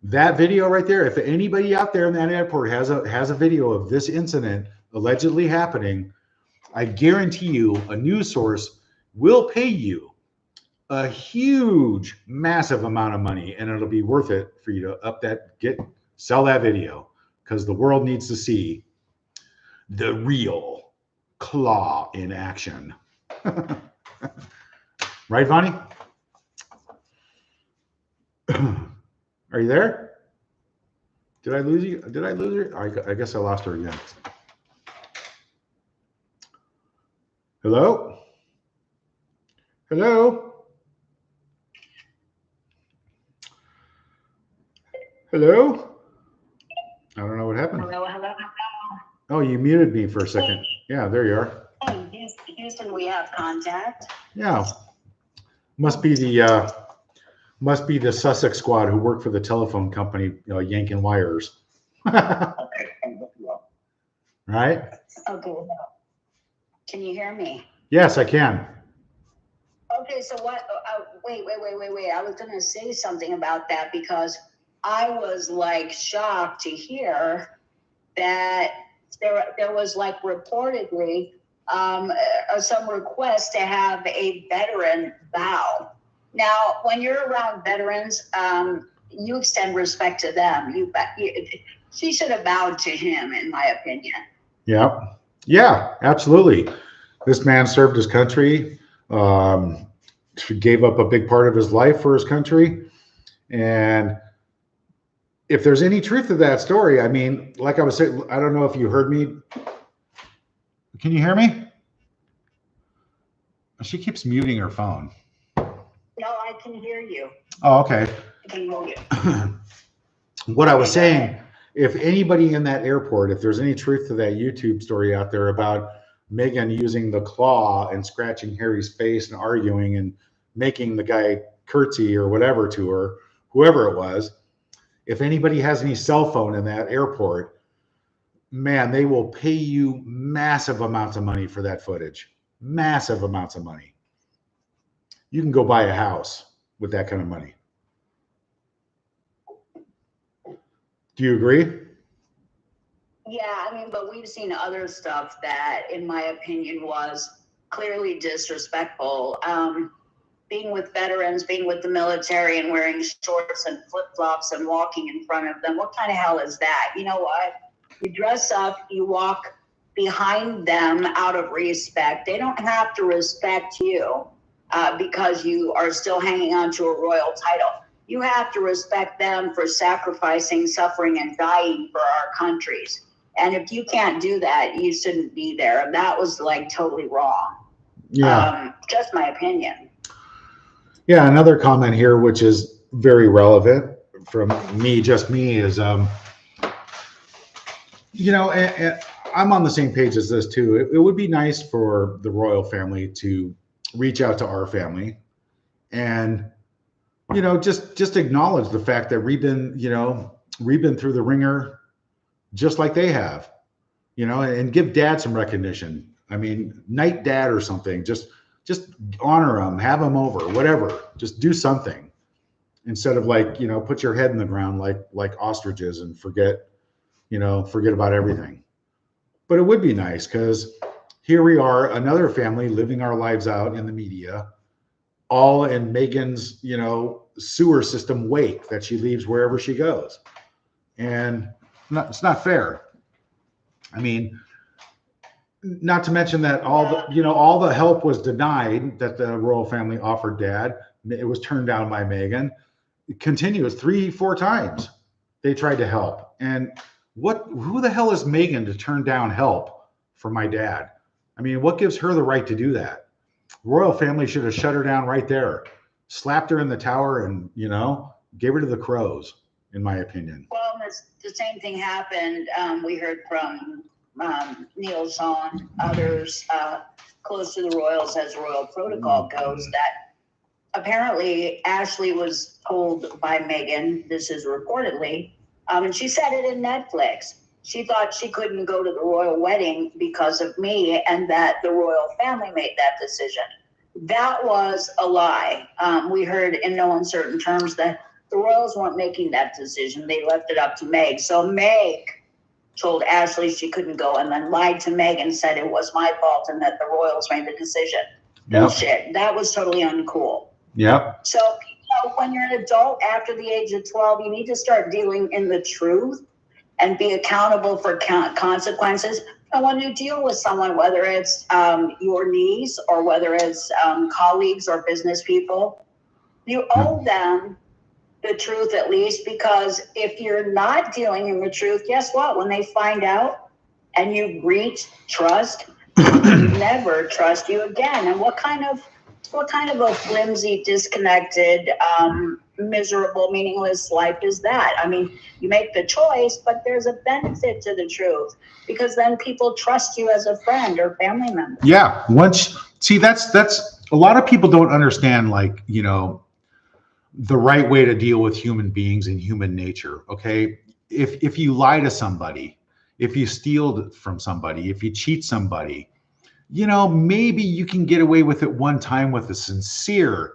that video right there, if anybody out there in that airport has a video of this incident allegedly happening, I guarantee you a news source will pay you a huge, massive amount of money, and it'll be worth it for you to sell that video, because the world needs to see the real claw in action. Right, Vonnie? Are you there? Did I lose you? Did I lose her? I guess I lost her again. Hello? Hello? Hello? I don't know what happened. Hello. Oh, you muted me for a second. Yeah, there you are. Hey, Houston, we have contact. Yeah. Must be the Sussex squad who work for the telephone company, yanking wires. Right? Okay. Can you hear me? Yes, I can. Okay, so what? Wait. I was going to say something about that, because I was like shocked to hear that there was like reportedly some request to have a veteran bow. Now, when you're around veterans, you extend respect to them. She should have bowed to him, in my opinion. Yeah, absolutely. This man served his country, gave up a big part of his life for his country. And if there's any truth to that story, I mean, like I was saying, I don't know if you heard me. Can you hear me? She keeps muting her phone. No, I can hear you. Oh, okay. I can hear you. What I was saying, if anybody in that airport, if there's any truth to that YouTube story out there about Megan using the claw and scratching Harry's face and arguing and making the guy curtsy or whatever to her, whoever it was, if anybody has any cell phone in that airport, man, they will pay you massive amounts of money for that footage. Massive amounts of money. You can go buy a house with that kind of money. Do you agree? Yeah, I mean, but we've seen other stuff that, in my opinion, was clearly disrespectful. Being with veterans, being with the military, and wearing shorts and flip-flops and walking in front of them. What kind of hell is that? You know what? You dress up, you walk behind them out of respect. They don't have to respect you because you are still hanging on to a royal title. You have to respect them for sacrificing, suffering, and dying for our countries. And if you can't do that, you shouldn't be there. And that was like totally wrong. Yeah. Just my opinion. Yeah. Another comment here, which is very relevant from me, just me, is, and I'm on the same page as this too. It would be nice for the royal family to reach out to our family and, just acknowledge the fact that we've been through the ringer just like they have, and give dad some recognition. I mean, night dad or something, just honor them, have them over, whatever, just do something instead of put your head in the ground like ostriches and forget about everything. But it would be nice, because here we are, another family living our lives out in the media, all in Megan's, sewer system wake that she leaves wherever she goes. And it's not fair. I mean, not to mention that all the help was denied that the royal family offered dad. It was turned down by Meghan. Continuous 3-4 times they tried to help. And who the hell is Meghan to turn down help for my dad? I mean, what gives her the right to do that? Royal family should have shut her down right there, slapped her in the tower, and gave her to the crows, in my opinion. Well, the same thing happened. We heard from Neil Sean, others close to the royals as royal protocol goes, that apparently Ashley was told by Meghan, this is reportedly, and she said it in Netflix. She thought she couldn't go to the royal wedding because of me, and that the royal family made that decision. That was a lie. We heard in no uncertain terms that the royals weren't making that decision. They left it up to Meg. So Meg told Ashley she couldn't go, and then lied to Meg and said it was my fault and that the royals made the decision. Bullshit. That was totally uncool. Yep. So when you're an adult after the age of 12, you need to start dealing in the truth and be accountable for consequences. And when you deal with someone, whether it's your niece or whether it's colleagues or business people, you owe them the truth at least, because if you're not dealing in the truth, guess what? When they find out and you breach trust, never trust you again. And what kind of a flimsy, disconnected, miserable, meaningless life is that? I mean, you make the choice, but there's a benefit to the truth, because then people trust you as a friend or family member. Yeah. That's a lot of people don't understand, the right way to deal with human beings and human nature. Okay. If you lie to somebody, if you steal from somebody, if you cheat somebody, maybe you can get away with it one time with a sincere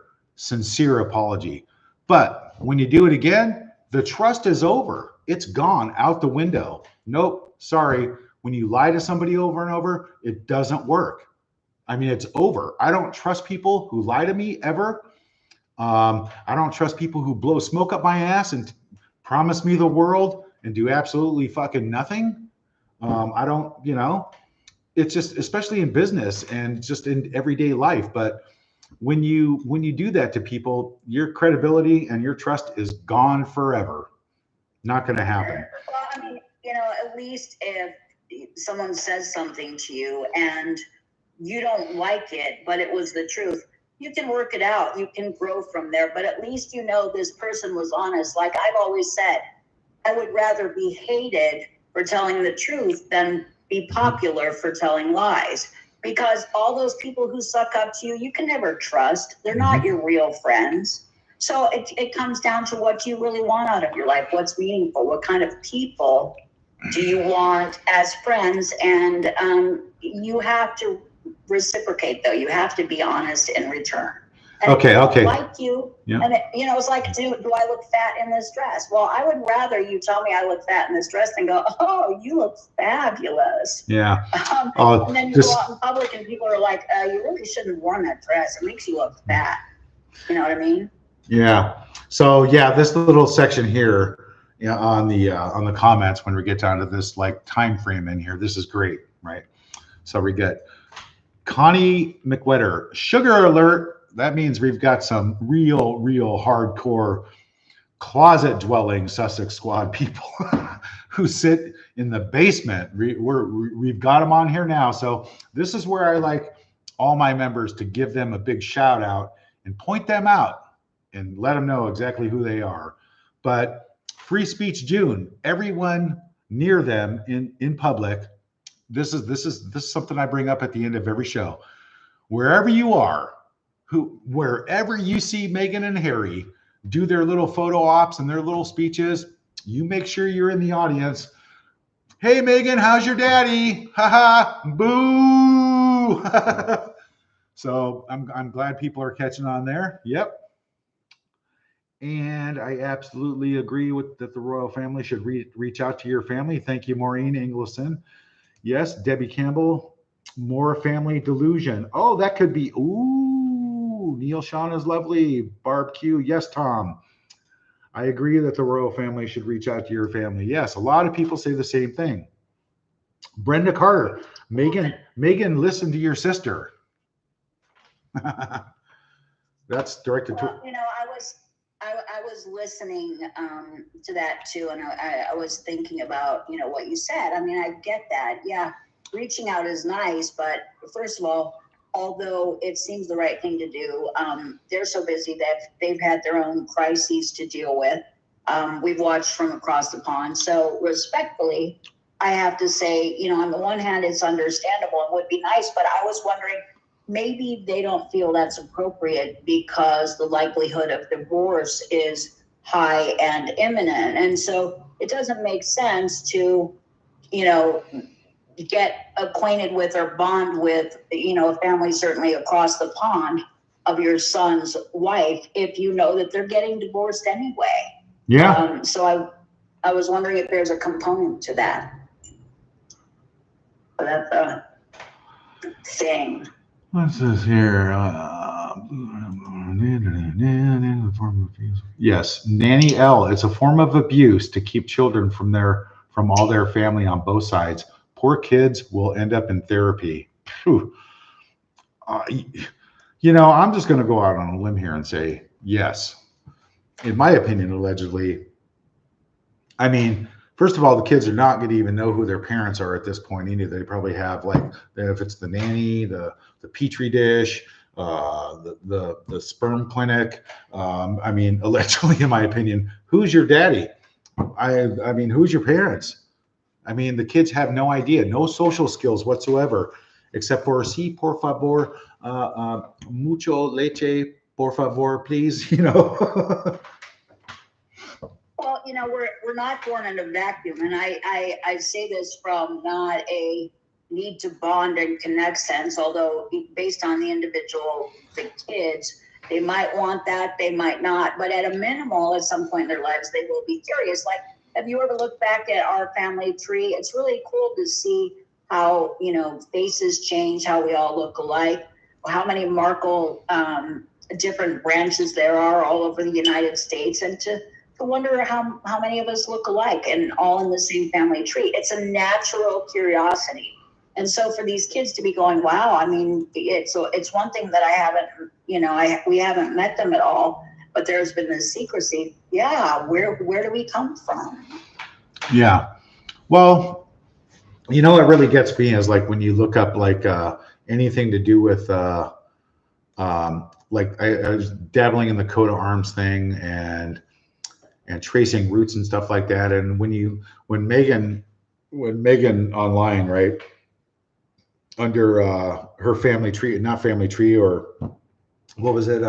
apology. But when you do it again, the trust is over. It's gone out the window. Nope, sorry. When you lie to somebody over and over, it doesn't work. I mean, it's over. I don't trust people who lie to me ever. I don't trust people who blow smoke up my ass and promise me the world and do absolutely fucking nothing. I don't, it's just, especially in business and just in everyday life. But when you do that to people, your credibility and your trust is gone forever. Not going to happen. Well, I mean, at least if someone says something to you and you don't like it, but it was the truth, you can work it out. You can grow from there. But at least this person was honest. Like I've always said, I would rather be hated for telling the truth than be popular for telling lies. Because all those people who suck up to you, you can never trust. They're not your real friends. So it comes down to what you really want out of your life. What's meaningful? What kind of people do you want as friends? And you have to reciprocate, though. You have to be honest in return. And okay. Like you, yeah. And it's like, do I look fat in this dress? Well, I would rather you tell me I look fat in this dress than go, oh, you look fabulous. Yeah. And then you go out in public and people are like, you really shouldn't have worn that dress. It makes you look fat. You know what I mean? Yeah. So yeah, this little section here, on the comments, when we get down to this time frame in here, this is great, right? So we get Connie McWetter, sugar alert. That means we've got some real hardcore closet dwelling Sussex Squad people who sit in the basement. We've got them on here now. So this is where I like all my members to give them a big shout out and point them out and let them know exactly who they are. But Free Speech June, everyone near them in public. This is something I bring up at the end of every show. Wherever you are, wherever you see Meghan and Harry do their little photo ops and their little speeches, you make sure you're in the audience. Hey, Meghan, how's your daddy? Ha boo. So I'm glad people are catching on there. Yep. And I absolutely agree that the royal family should reach out to your family. Thank you, Maureen Ingleson. Yes, Debbie Campbell, more family delusion. Oh, that could be, ooh, Neil Sean is lovely. Barb Q, yes, Tom. I agree that the royal family should reach out to your family. Yes, a lot of people say the same thing. Brenda Carter, Meghan Megan, listen to your sister. That's directed to. Well, I was listening to that too, and I was thinking about what you said. I mean, I get that. Yeah, reaching out is nice, but first of all, although it seems the right thing to do, they're so busy that they've had their own crises to deal with. We've watched from across the pond, so respectfully, I have to say, on the one hand, it's understandable and would be nice, but I was wondering, maybe they don't feel that's appropriate because the likelihood of divorce is high and imminent. And so it doesn't make sense to, get acquainted with or bond with, a family certainly across the pond of your son's wife if you know that they're getting divorced anyway. Yeah. So I was wondering if there's a component to that. But that's a thing. What's this here? Yes, Nanny L. It's a form of abuse to keep children from all their family on both sides. Poor kids will end up in therapy. Phew. I'm just going to go out on a limb here and say yes. In my opinion, allegedly. I mean, first of all, the kids are not going to even know who their parents are at this point either. They probably have, like, if it's the nanny, the petri dish, the sperm clinic. I mean, allegedly, in my opinion, who's your daddy? I mean, who's your parents? I mean, the kids have no idea, no social skills whatsoever, except for "sí, por favor, mucho leche, por favor, please." Well, we're not born in a vacuum, and I say this from not a need to bond and connect sense, although based on the individual, the kids, they might want that, they might not, but at a minimal, at some point in their lives, they will be curious. Like, have you ever looked back at our family tree? It's really cool to see how, faces change, how we all look alike, how many Markle different branches there are all over the United States, and to wonder how many of us look alike and all in the same family tree. It's a natural curiosity. And so for these kids to be going, wow, I mean, it's one thing that I haven't, we haven't met them at all, but there's been this secrecy. Yeah, where do we come from? Yeah. Well, what really gets me is, like, when you look up, like, anything to do with like I was dabbling in the coat of arms thing and tracing roots and stuff like that. And when Megan online, right, under her family tree, not family tree, or what was it?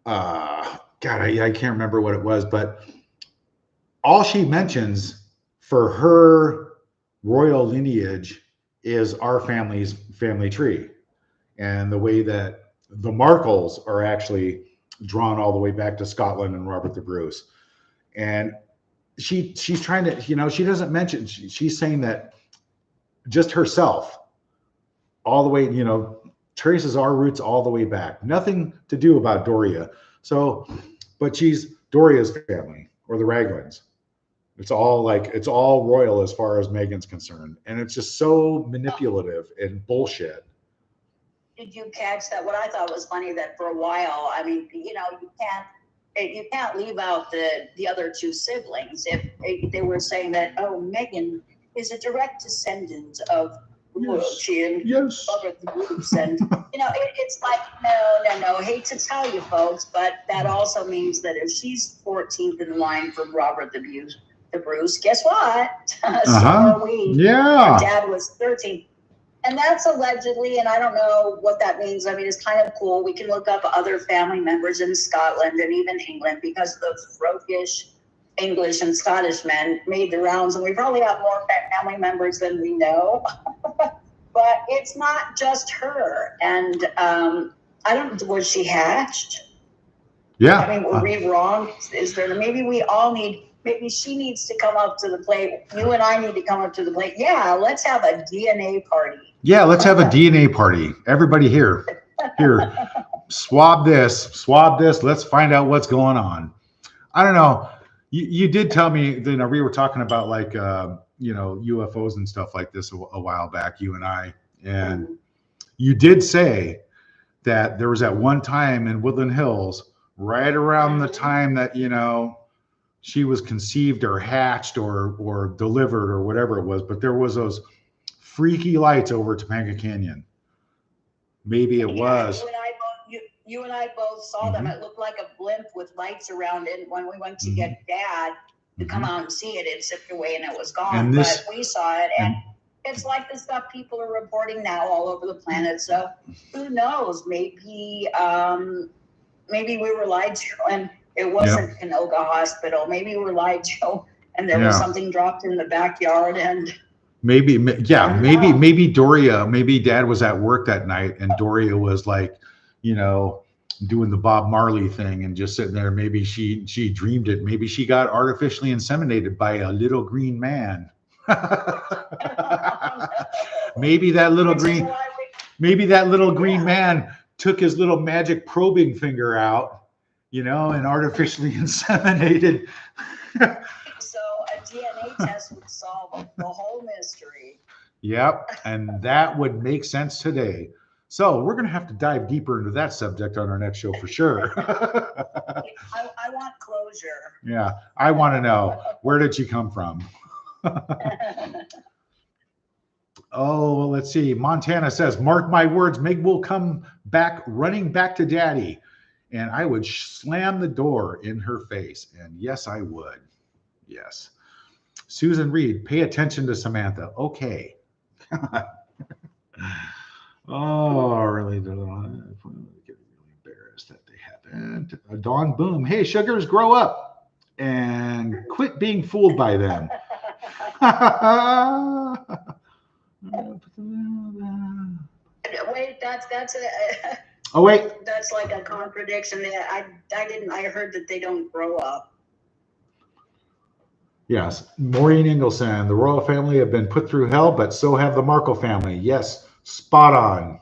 God, I can't remember what it was, but all she mentions for her royal lineage is our family's family tree, and the way that the Markles are actually drawn all the way back to Scotland and Robert the Bruce. And she's trying to, she doesn't mention, she's saying that just herself all the way, traces our roots all the way back. Nothing to do about Doria. So, but she's Doria's family, or the Raglins. It's all royal as far as Megan's concerned. And it's just so manipulative and bullshit. Did you catch that? What I thought was funny, that for a while, I mean, you can't leave out the other two siblings. If they were saying that, oh, Megan is a direct descendant of royalty and Robert the Bruce, and it's like, no. Hate to tell you folks, but that also means that if she's 14th in line from Robert the Bruce, guess what? So are we. Yeah. Her dad was 13th. And that's allegedly, and I don't know what that means. I mean, it's kind of cool. We can look up other family members in Scotland and even England, because the roguish English and Scottish men made the rounds, and we probably have more family members than we know. But it's not just her. And was she hatched? Yeah. I mean, were we wrong? Maybe she needs to come up to the plate. You and I need to come up to the plate. Yeah, let's have a DNA party. Yeah, let's have a DNA party. Everybody here, swab this. Let's find out what's going on. I don't know. You did tell me, we were talking about, like, UFOs and stuff like this a while back, you and I, and you did say that there was that one time in Woodland Hills, right around the time that, she was conceived or hatched or delivered or whatever it was, but there was those freaky lights over Topanga Canyon. Maybe it was. You and I both saw them. It looked like a blimp with lights around it. When we went to get Dad to come out and see it, it zipped away and it was gone. But we saw it, and it's like the stuff people are reporting now all over the planet. So who knows? Maybe we were lied to, and it wasn't Canoga Hospital. Maybe we were lied to, and there was something dropped in the backyard, and maybe Doria, maybe Dad was at work that night and Doria was like, doing the Bob Marley thing and just sitting there. Maybe she dreamed it. Maybe she got artificially inseminated by a little green man. Maybe that little green man took his little magic probing finger out, and artificially inseminated. So a DNA test would solve the whole mystery. Yep, and that would make sense today. So we're going to have to dive deeper into that subject on our next show for sure. I want closure. Yeah, I want to know, where did she come from? Oh, well, let's see. Montana says, mark my words, Meg will come back running back to Daddy. And I would slam the door in her face. And yes, I would. Yes. Susan Reed, pay attention to Samantha. Okay. Oh, really? Get really embarrassed that they haven't. Dawn Boom. Hey, sugars, grow up and quit being fooled by them. Wait, that's a. Oh wait. That's like a contradiction. I heard that they don't grow up. Yes, Maureen Ingelson. The royal family have been put through hell, but so have the Markle family. Yes. Spot on.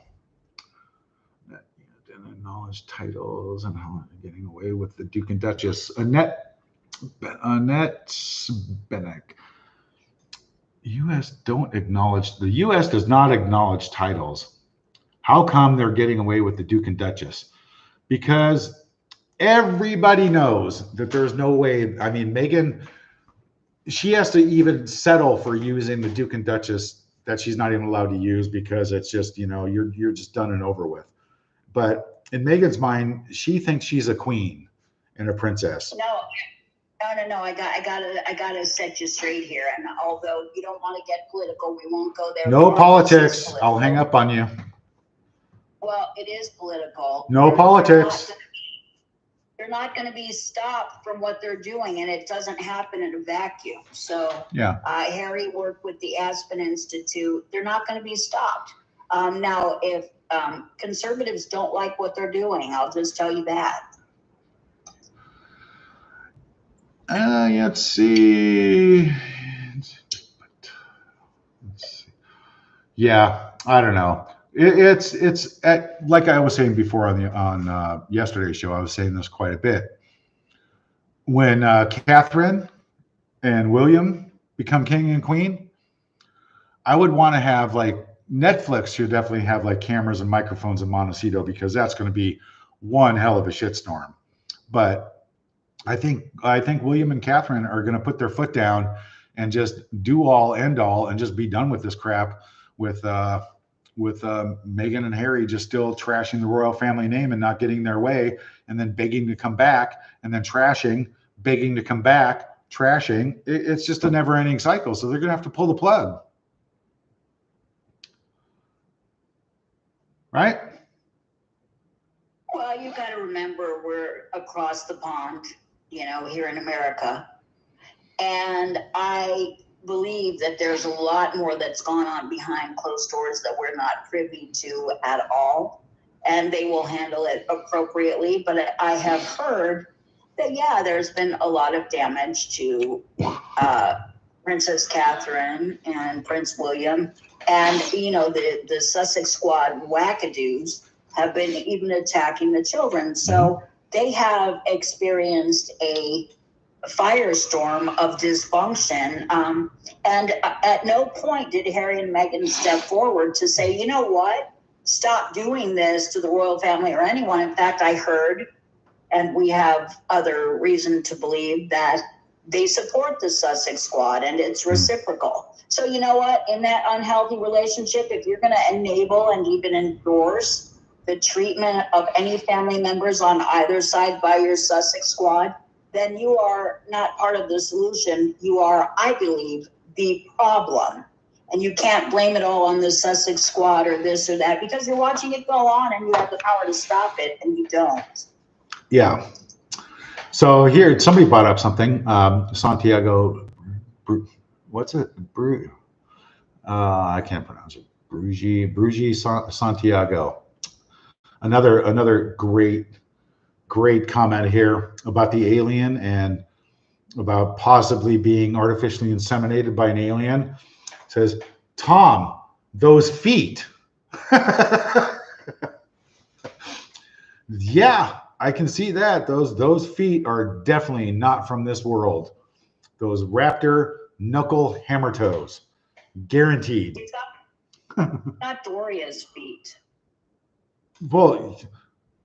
Didn't acknowledge titles and how getting away with the Duke and Duchess. Annette Benek. The U.S. does not acknowledge titles. How come they're getting away with the Duke and Duchess? Because everybody knows that there's no way. I mean, Meghan, she has to even settle for using the Duke and Duchess that she's not even allowed to use because it's just, you're just done and over with. But in Meghan's mind, she thinks she's a queen and a princess. No. I gotta set you straight here. And although you don't want to get political, we won't go there. No politics. I'll hang up on you. Well, it is political. No politics. They're not going to be stopped from what they're doing, and it doesn't happen in a vacuum. So Harry worked with the Aspen Institute. They're not going to be stopped. Now, if conservatives don't like what they're doing, I'll just tell you that. Let's see. Yeah, I don't know. It's like I was saying before on yesterday's show. I was saying this quite a bit. When Catherine and William become king and queen, I would want to have Netflix should definitely have cameras and microphones in Montecito, because that's going to be one hell of a shitstorm. But I think William and Catherine are going to put their foot down and just do all end all and just be done with this crap with Meghan and Harry just still trashing the royal family name and not getting their way, and then begging to come back, and then trashing, begging to come back, trashing. It's just a never-ending cycle. So they're going to have to pull the plug. Right? Well, you got to remember we're across the pond, here in America. And I believe that there's a lot more that's gone on behind closed doors that we're not privy to at all, and they will handle it appropriately. But I have heard that there's been a lot of damage to Princess Catherine and Prince William, and the Sussex Squad wackadoos have been even attacking the children. So they have experienced a firestorm of dysfunction. And at no point did Harry and Meghan step forward to say, you know what, stop doing this to the royal family or anyone. In fact, I heard, and we have other reason to believe, that they support the Sussex Squad and it's reciprocal. So you know what, in that unhealthy relationship, if you're going to enable and even endorse the treatment of any family members on either side by your Sussex Squad, then you are not part of the solution. You are, I believe, the problem. And you can't blame it all on the Sussex Squad or this or that, because you're watching it go on and you have the power to stop it, and you don't. Yeah. So here, somebody brought up something. Santiago, what's it? I can't pronounce it. Brugi Santiago. Another great comment here about the alien and about possibly being artificially inseminated by an alien. It says, Tom, those feet. Yeah, I can see that. Those feet are definitely not from this world. Those raptor knuckle hammer toes. Guaranteed. Not Doria's feet. Well,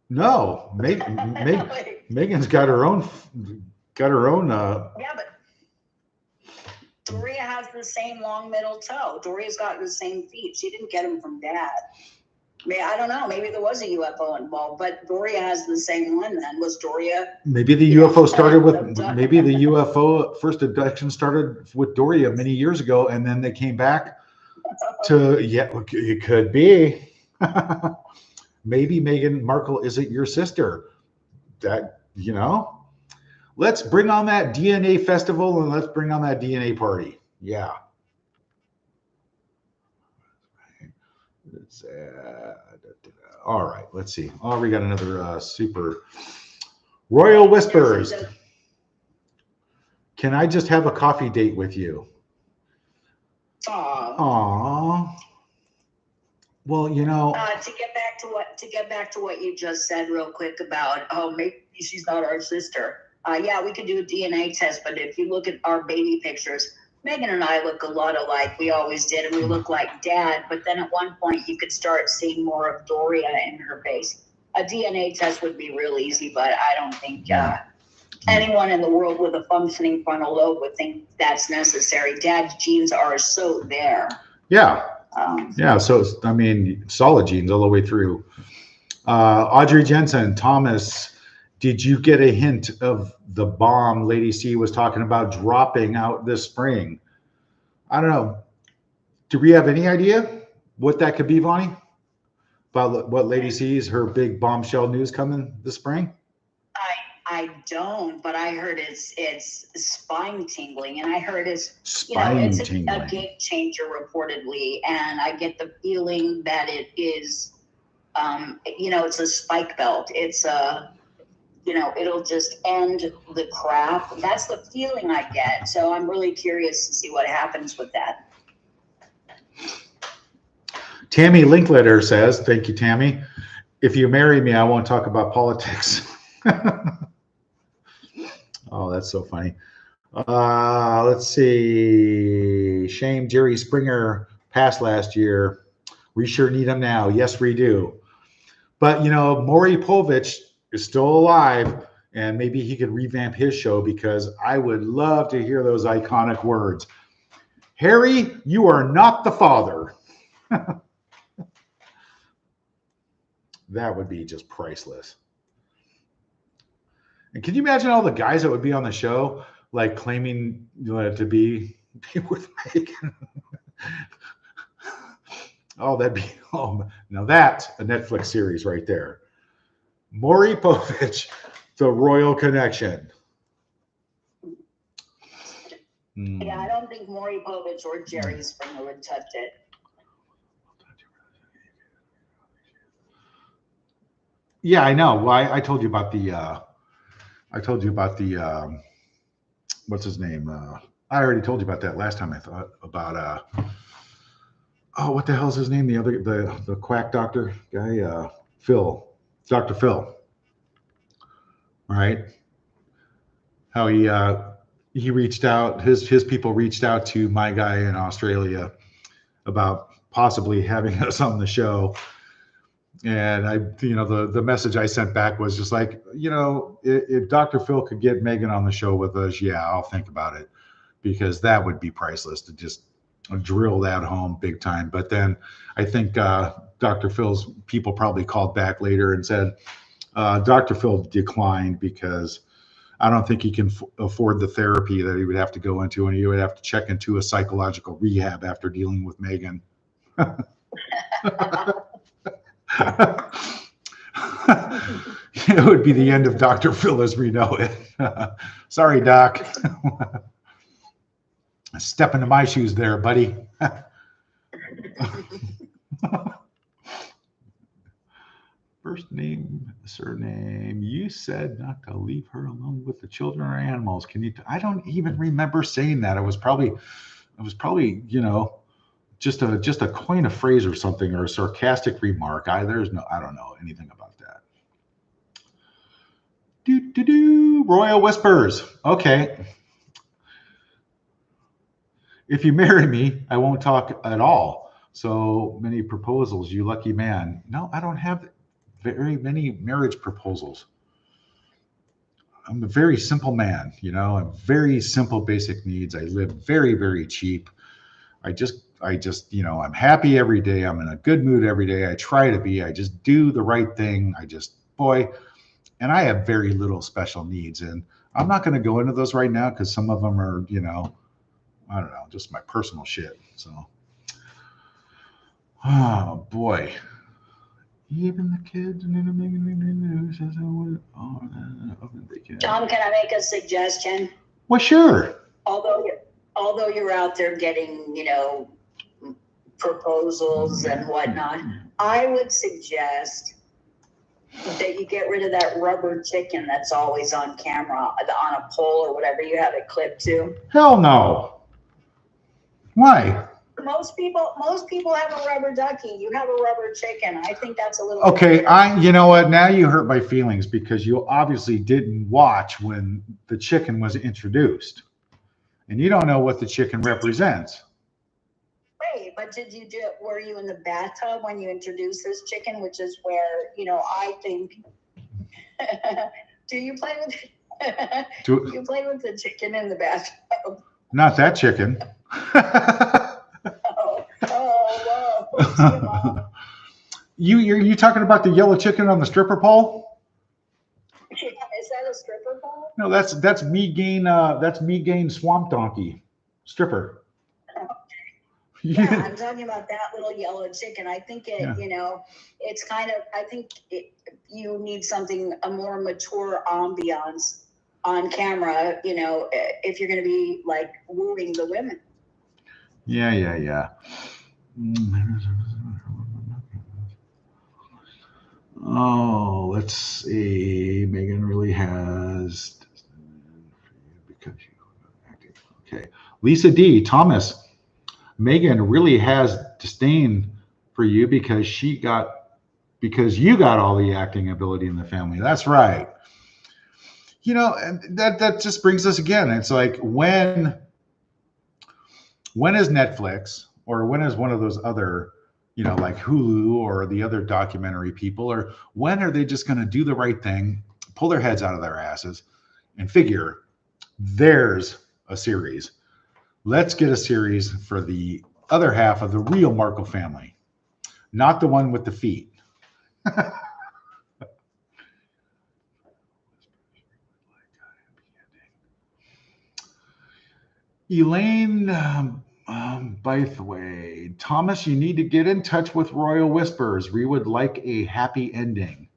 no, Megan's got her own. Yeah, but Doria has the same long middle toe. Doria's got the same feet. She didn't get them from Dad. I don't know. Maybe there was a UFO involved, but Doria has the same one. Then was Doria? Maybe the UFO started with. Maybe the UFO first abduction started with Doria many years ago, and then they came back to. Yeah, it could be. Maybe Meghan Markle isn't your sister. That, let's bring on that DNA festival and let's bring on that DNA party. Yeah. All right, let's see. Oh, we got another super Royal Whispers. Can I just have a coffee date with you? Aww. Well, to get back to what you just said real quick about, maybe she's not our sister. Yeah, we could do a DNA test, but if you look at our baby pictures, Megan and I look a lot alike. We always did, and we look like Dad. But then at one point, you could start seeing more of Doria in her face. A DNA test would be real easy, but I don't think anyone in the world with a functioning frontal lobe would think that's necessary. Dad's genes are so there. Yeah. Yeah. So, solid genes all the way through. Audrey Jensen, Thomas, did you get a hint of the bomb Lady C was talking about dropping out this spring? I don't know. Do we have any idea what that could be, Vonnie? About what Lady C's, her big bombshell news coming this spring? I don't, but I heard it's spine tingling, and I heard it's tingling. A game changer reportedly, and I get the feeling that it is, it's a spike belt. It's it'll just end the crap. That's the feeling I get. So I'm really curious to see what happens with that. Tammy Linkletter says, thank you, Tammy. If you marry me, I won't talk about politics. Oh, that's so funny. Let's see. Shame Jerry Springer passed last year. We sure need him now. Yes, we do. But, Maury Povich is still alive, and maybe he could revamp his show, because I would love to hear those iconic words. Harry, you are not the father. That would be just priceless. And can you imagine all the guys that would be on the show, like claiming to be with Megan? Now that's a Netflix series right there. Maury Povich, The Royal Connection. Yeah, I don't think Maury Povich or Jerry Springer would touch it. Yeah, I know. Well, I told you about the. What's his name? I already told you about that last time. I thought about. What the hell's his name? The quack doctor guy, Phil, Dr. Phil. All right. how he reached out, his people reached out to my guy in Australia about possibly having us on the show. And the message I sent back was just like, if Dr. Phil could get Megan on the show with us, yeah, I'll think about it, because that would be priceless to just drill that home big time. But then I think Dr. Phil's people probably called back later and said Dr. Phil declined because I don't think he can afford the therapy that he would have to go into, and he would have to check into a psychological rehab after dealing with Megan. It would be the end of Dr. Phil as we know it. Sorry, Doc. Step into my shoes there, buddy. First name, surname. You said not to leave her alone with the children or animals. Can you? I don't even remember saying that. It was probably, just a coin of phrase or something, or a sarcastic remark. I don't know anything about that. Royal Whispers. Okay. If you marry me, I won't talk at all. So many proposals, you lucky man. No, I don't have very many marriage proposals. I'm a very simple man, I have very simple basic needs. I live very, very cheap. I just, I'm happy every day. I'm in a good mood every day. I try to be. I just do the right thing. And I have very little special needs. And I'm not going to go into those right now because some of them are, I don't know, just my personal shit. So, oh boy. Even the kids and then says Tom, can I make a suggestion? Well, sure. Although you're out there getting, proposals and whatnot, I would suggest that you get rid of that rubber chicken that's always on camera, on a pole or whatever you have it clipped to. Hell no. Why? Most people have a rubber ducky. You have a rubber chicken. I think that's a little okay. You know what? Now you hurt my feelings because you obviously didn't watch when the chicken was introduced, and you don't know what the chicken represents. Wait, but were you in the bathtub when you introduced this chicken? Which is where I think. Do you play with? You play with the chicken in the bathtub? Not that chicken. Whoa. You talking about the yellow chicken on the stripper pole? Is that a stripper pole? No, that's meat gain swamp donkey stripper. Yeah, I'm talking about that little yellow chicken. I think it's kind of. I think you need a more mature ambiance on camera. If you're going to be like wooing the women. Yeah. Oh, let's see. Megan really has because okay. Lisa D. Thomas. Megan really has disdain for you because you got all the acting ability in the family. That's right. And that just brings us again. It's like when is Netflix or when is one of those other, like Hulu or the other documentary people, or when are they just going to do the right thing, pull their heads out of their asses and figure there's a series. Let's get a series for the other half of the real Markle family, not the one with the feet. Elaine Bythway. Thomas, you need to get in touch with Royal Whispers. We would like a happy ending.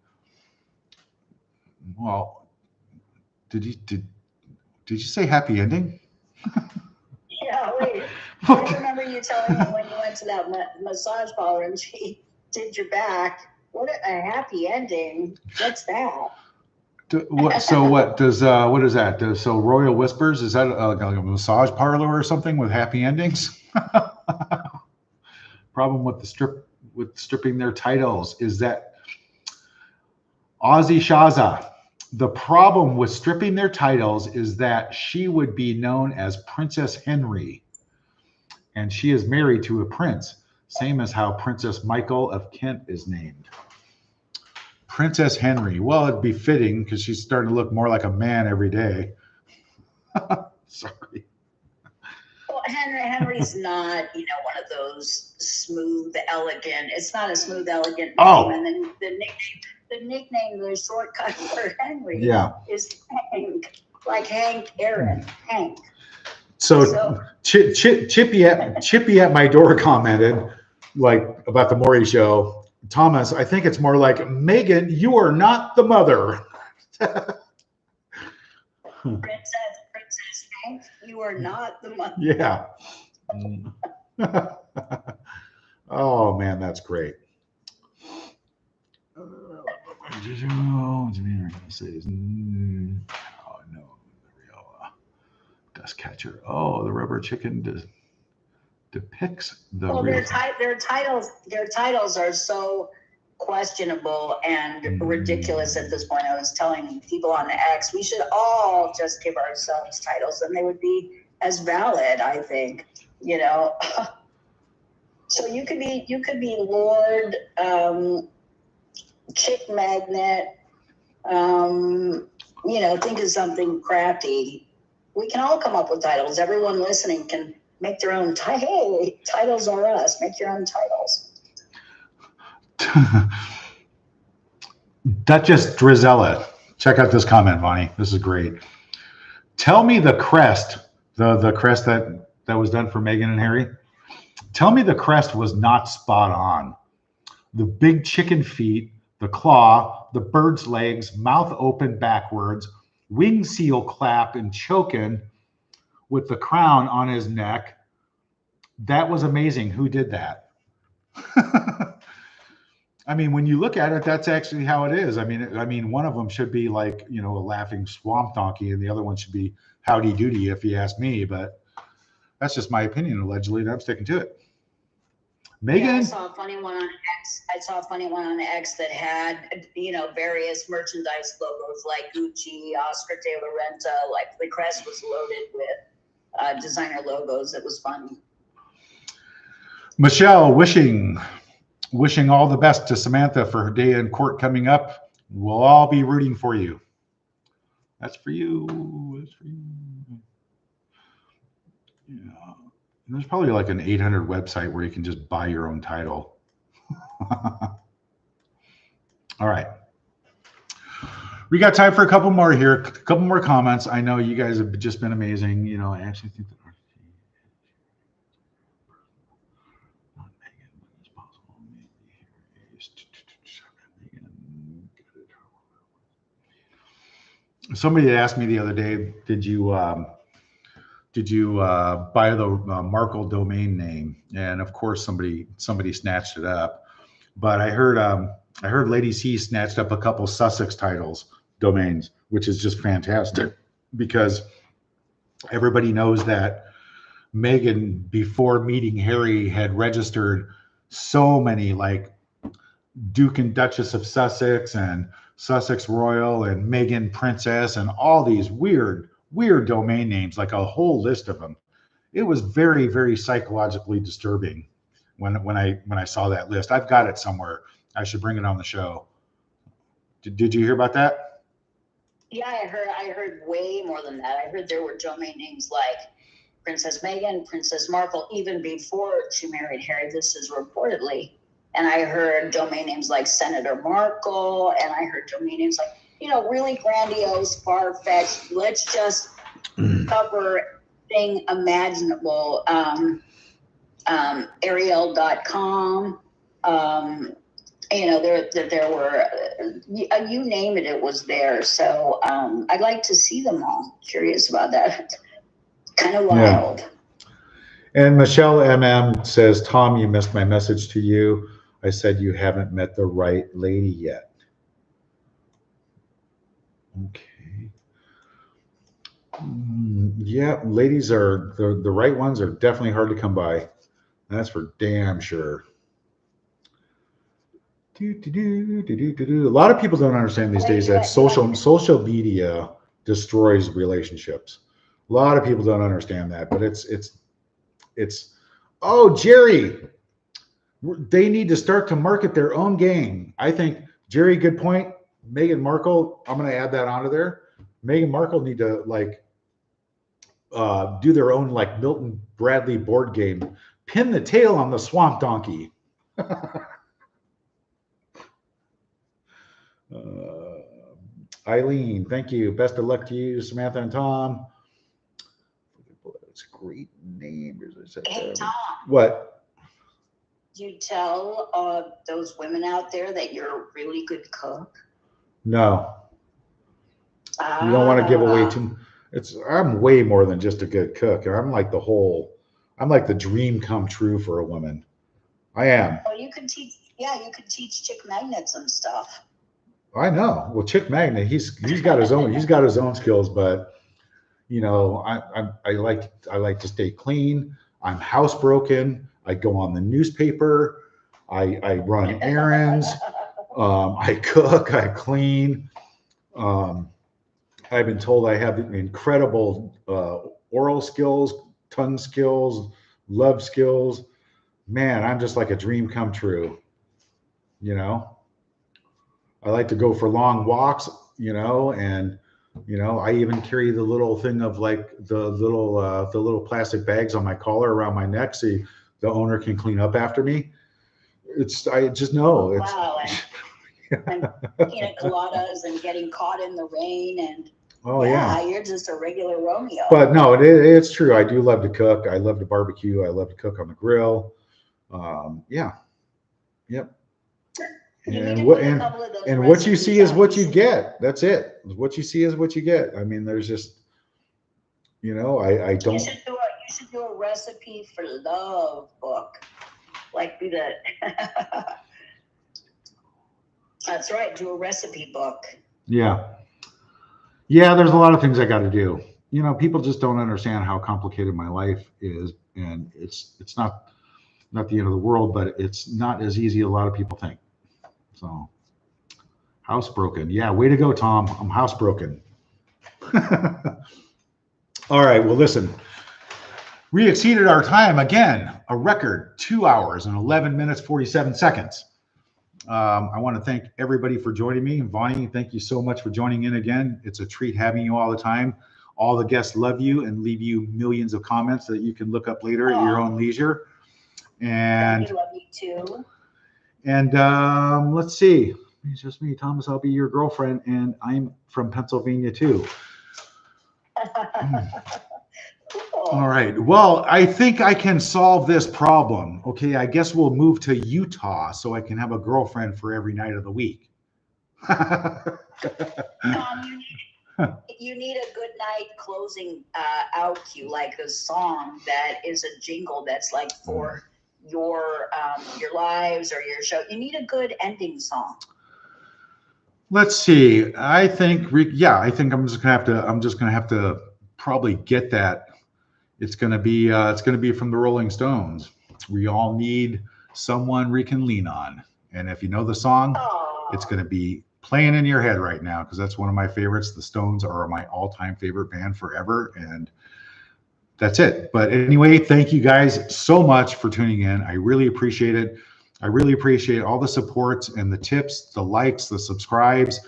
Well, did you say happy ending? Yeah, wait. I remember you telling me when you went to that massage parlor and she did your back. What a happy ending. What's that? What is that? So Royal Whispers, is that like a massage parlor or something with happy endings? Problem with stripping their titles is that Ozzy Shaza. the problem with stripping their titles is that she would be known as Princess Henry, and she is married to a prince, same as how Princess Michael of Kent is named. Princess Henry. Well, it'd be fitting because she's starting to look more like a man every day. Sorry. Well, Henry's not, one of those smooth, elegant. It's not a smooth, elegant name. Oh. And then the nickname, the shortcut for Henry is Hank, like Hank Aaron, Hank. So Chippy at my door commented like about the Maury show. Thomas, I think it's more like, Megan, you are not the mother. Princess Hank, you are not the mother. Yeah. Oh man, that's great. Oh no, the real dust catcher. Oh, the rubber chicken depicts the well, real. Their titles are so questionable and ridiculous at this point. I was telling people on the X, we should all just give ourselves titles, and they would be as valid, I think. So you could be Lord Chick Magnet. Think of something crafty. We can all come up with titles. Everyone listening can make their own. Hey, titles are us. Make your own titles. Duchess Drizella. Check out this comment, Vonnie. This is great. Tell me the crest, the crest that was done for Meghan and Harry. Tell me the crest was not spot on. The big chicken feet, the claw, the bird's legs, mouth open backwards, wing seal clap and choking with the crown on his neck. That was amazing. Who did that? I mean, when you look at it, that's actually how it is. I mean, one of them should be like, a laughing swamp donkey, and the other one should be howdy doody, if you ask me. But that's just my opinion, allegedly, and I'm sticking to it. Megan, I saw a funny one on X that had, various merchandise logos like Gucci, Oscar de la Renta. Like the crest was loaded with designer logos. It was funny. Michelle, wishing all the best to Samantha for her day in court coming up. We'll all be rooting for you. That's for you. That's for you. Yeah. There's probably like an 800 website where you can just buy your own title. All right. We got time for a couple more here. A couple more comments. I know you guys have just been amazing. I actually think that somebody had asked me the other day, did you buy the Markle domain name? And of course somebody snatched it up. But I heard Lady C snatched up a couple Sussex domains, which is just fantastic because everybody knows that Meghan, before meeting Harry, had registered so many like Duke and Duchess of Sussex and Sussex Royal and Meghan Princess and all these weird domain names, like a whole list of them. It was very, very psychologically disturbing when I saw that list. I've got it somewhere. I should bring it on the show. Did you hear about that? Yeah, I heard way more than that. I heard there were domain names like Princess Meghan, Princess Markle, even before she married Harry. This is reportedly. And I heard domain names like Senator Markle, and I heard domain names like, really grandiose, far-fetched. Let's just cover everything imaginable. Ariel.com. There were, you name it, it was there. So I'd like to see them all. Curious about that. Kind of wild. Yeah. And Michelle MM says, Tom, you missed my message to you. I said you haven't met the right lady yet. Okay. Yeah, ladies are the right ones are definitely hard to come by. That's for damn sure. A lot of people don't understand these days that social media destroys relationships. A lot of people don't understand that, but it's oh, Jerry, they need to start to market their own game. I think, Jerry, good point. Meghan Markle, I'm going to add that onto there. Meghan Markle need to do their own like Milton Bradley board game. Pin the tail on the swamp donkey. Eileen, thank you. Best of luck to you, Samantha and Tom. It's a great name. Hey, Tom. What? You tell those women out there that you're a really good cook? No. You don't want to give away too. I'm way more than just a good cook. I'm like the dream come true for a woman. I am. Oh, you can teach. Yeah, you can teach Chick Magnet some stuff. I know. Well, Chick Magnet, he's got his own skills, but you know, I like to stay clean. I'm housebroken. I go on the newspaper. I run errands. I cook. I clean. I've been told I have incredible oral skills, tongue skills, love skills. Man, I'm just like a dream come true. You know, I like to go for long walks, you know, and, you know, I even carry the little thing of like the little plastic bags on my collar around my neck so the owner can clean up after me. I just know. Wow. And pina coladas and getting caught in the rain and you're just a regular Romeo. But no, it's true. I do love to cook. I love to barbecue. I love to cook on the grill. Yep. And what you see is what you get. That's it. What you see is what you get. I mean, there's just, you know, I don't. You should do a recipe for love book, like be the. That's right. Do a recipe book. Yeah. There's a lot of things I got to do. You know, people just don't understand how complicated my life is, and it's not the end of the world, but it's not as easy as a lot of people think. So, housebroken. Yeah, way to go, Tom. I'm housebroken. All right. Well, listen, we exceeded our time again, a record 2 hours and 11 minutes, 47 seconds. I want to thank everybody for joining me. And Vonnie, thank you so much for joining in again. It's a treat having you all the time. All the guests love you and leave you millions of comments that you can look up later at your own leisure. And we love you too. And let's see. It's just me, Thomas. I'll be your girlfriend, and I'm from Pennsylvania too. All right. Well, I think I can solve this problem. Okay. I guess we'll move to Utah so I can have a girlfriend for every night of the week. You need a good night closing out cue, like a song that is a jingle that's like for your lives or your show. You need a good ending song. Let's see. I think I'm just gonna have to probably get that. It's gonna be from the Rolling Stones. We all need someone we can lean on. And if you know the song, it's gonna be playing in your head right now because that's one of my favorites. The Stones are my all-time favorite band forever, and that's it. But anyway, thank you guys so much for tuning in. I really appreciate it. I really appreciate all the supports and the tips, the likes, the subscribes.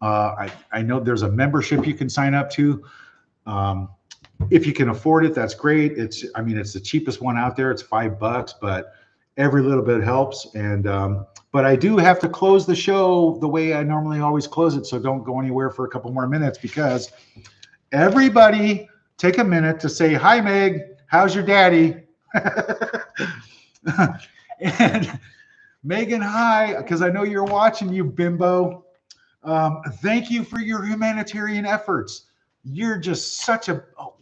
I know there's a membership you can sign up to. If you can afford it, that's great. It's the cheapest one out there. It's $5, but every little bit helps. And but I do have to close the show the way I normally always close it. So don't go anywhere for a couple more minutes because everybody take a minute to say, hi, Meg, how's your daddy? And Megan, hi, because I know you're watching, you bimbo. Thank you for your humanitarian efforts. You're just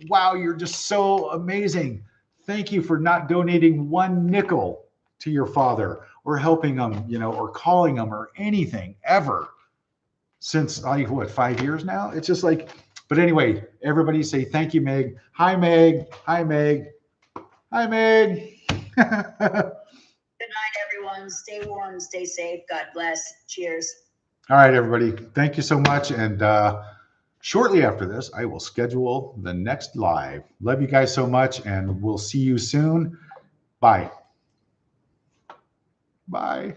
you're just so amazing. Thank you for not donating one nickel to your father or helping him, or calling him or anything ever since 5 years now? It's just like, but anyway, everybody say thank you, Meg. Hi, Meg. Hi, Meg. Hi, Meg. Good night, everyone. Stay warm, stay safe. God bless. Cheers. All right, everybody. Thank you so much. And shortly after this, I will schedule the next live. Love you guys so much, and we'll see you soon. Bye. Bye.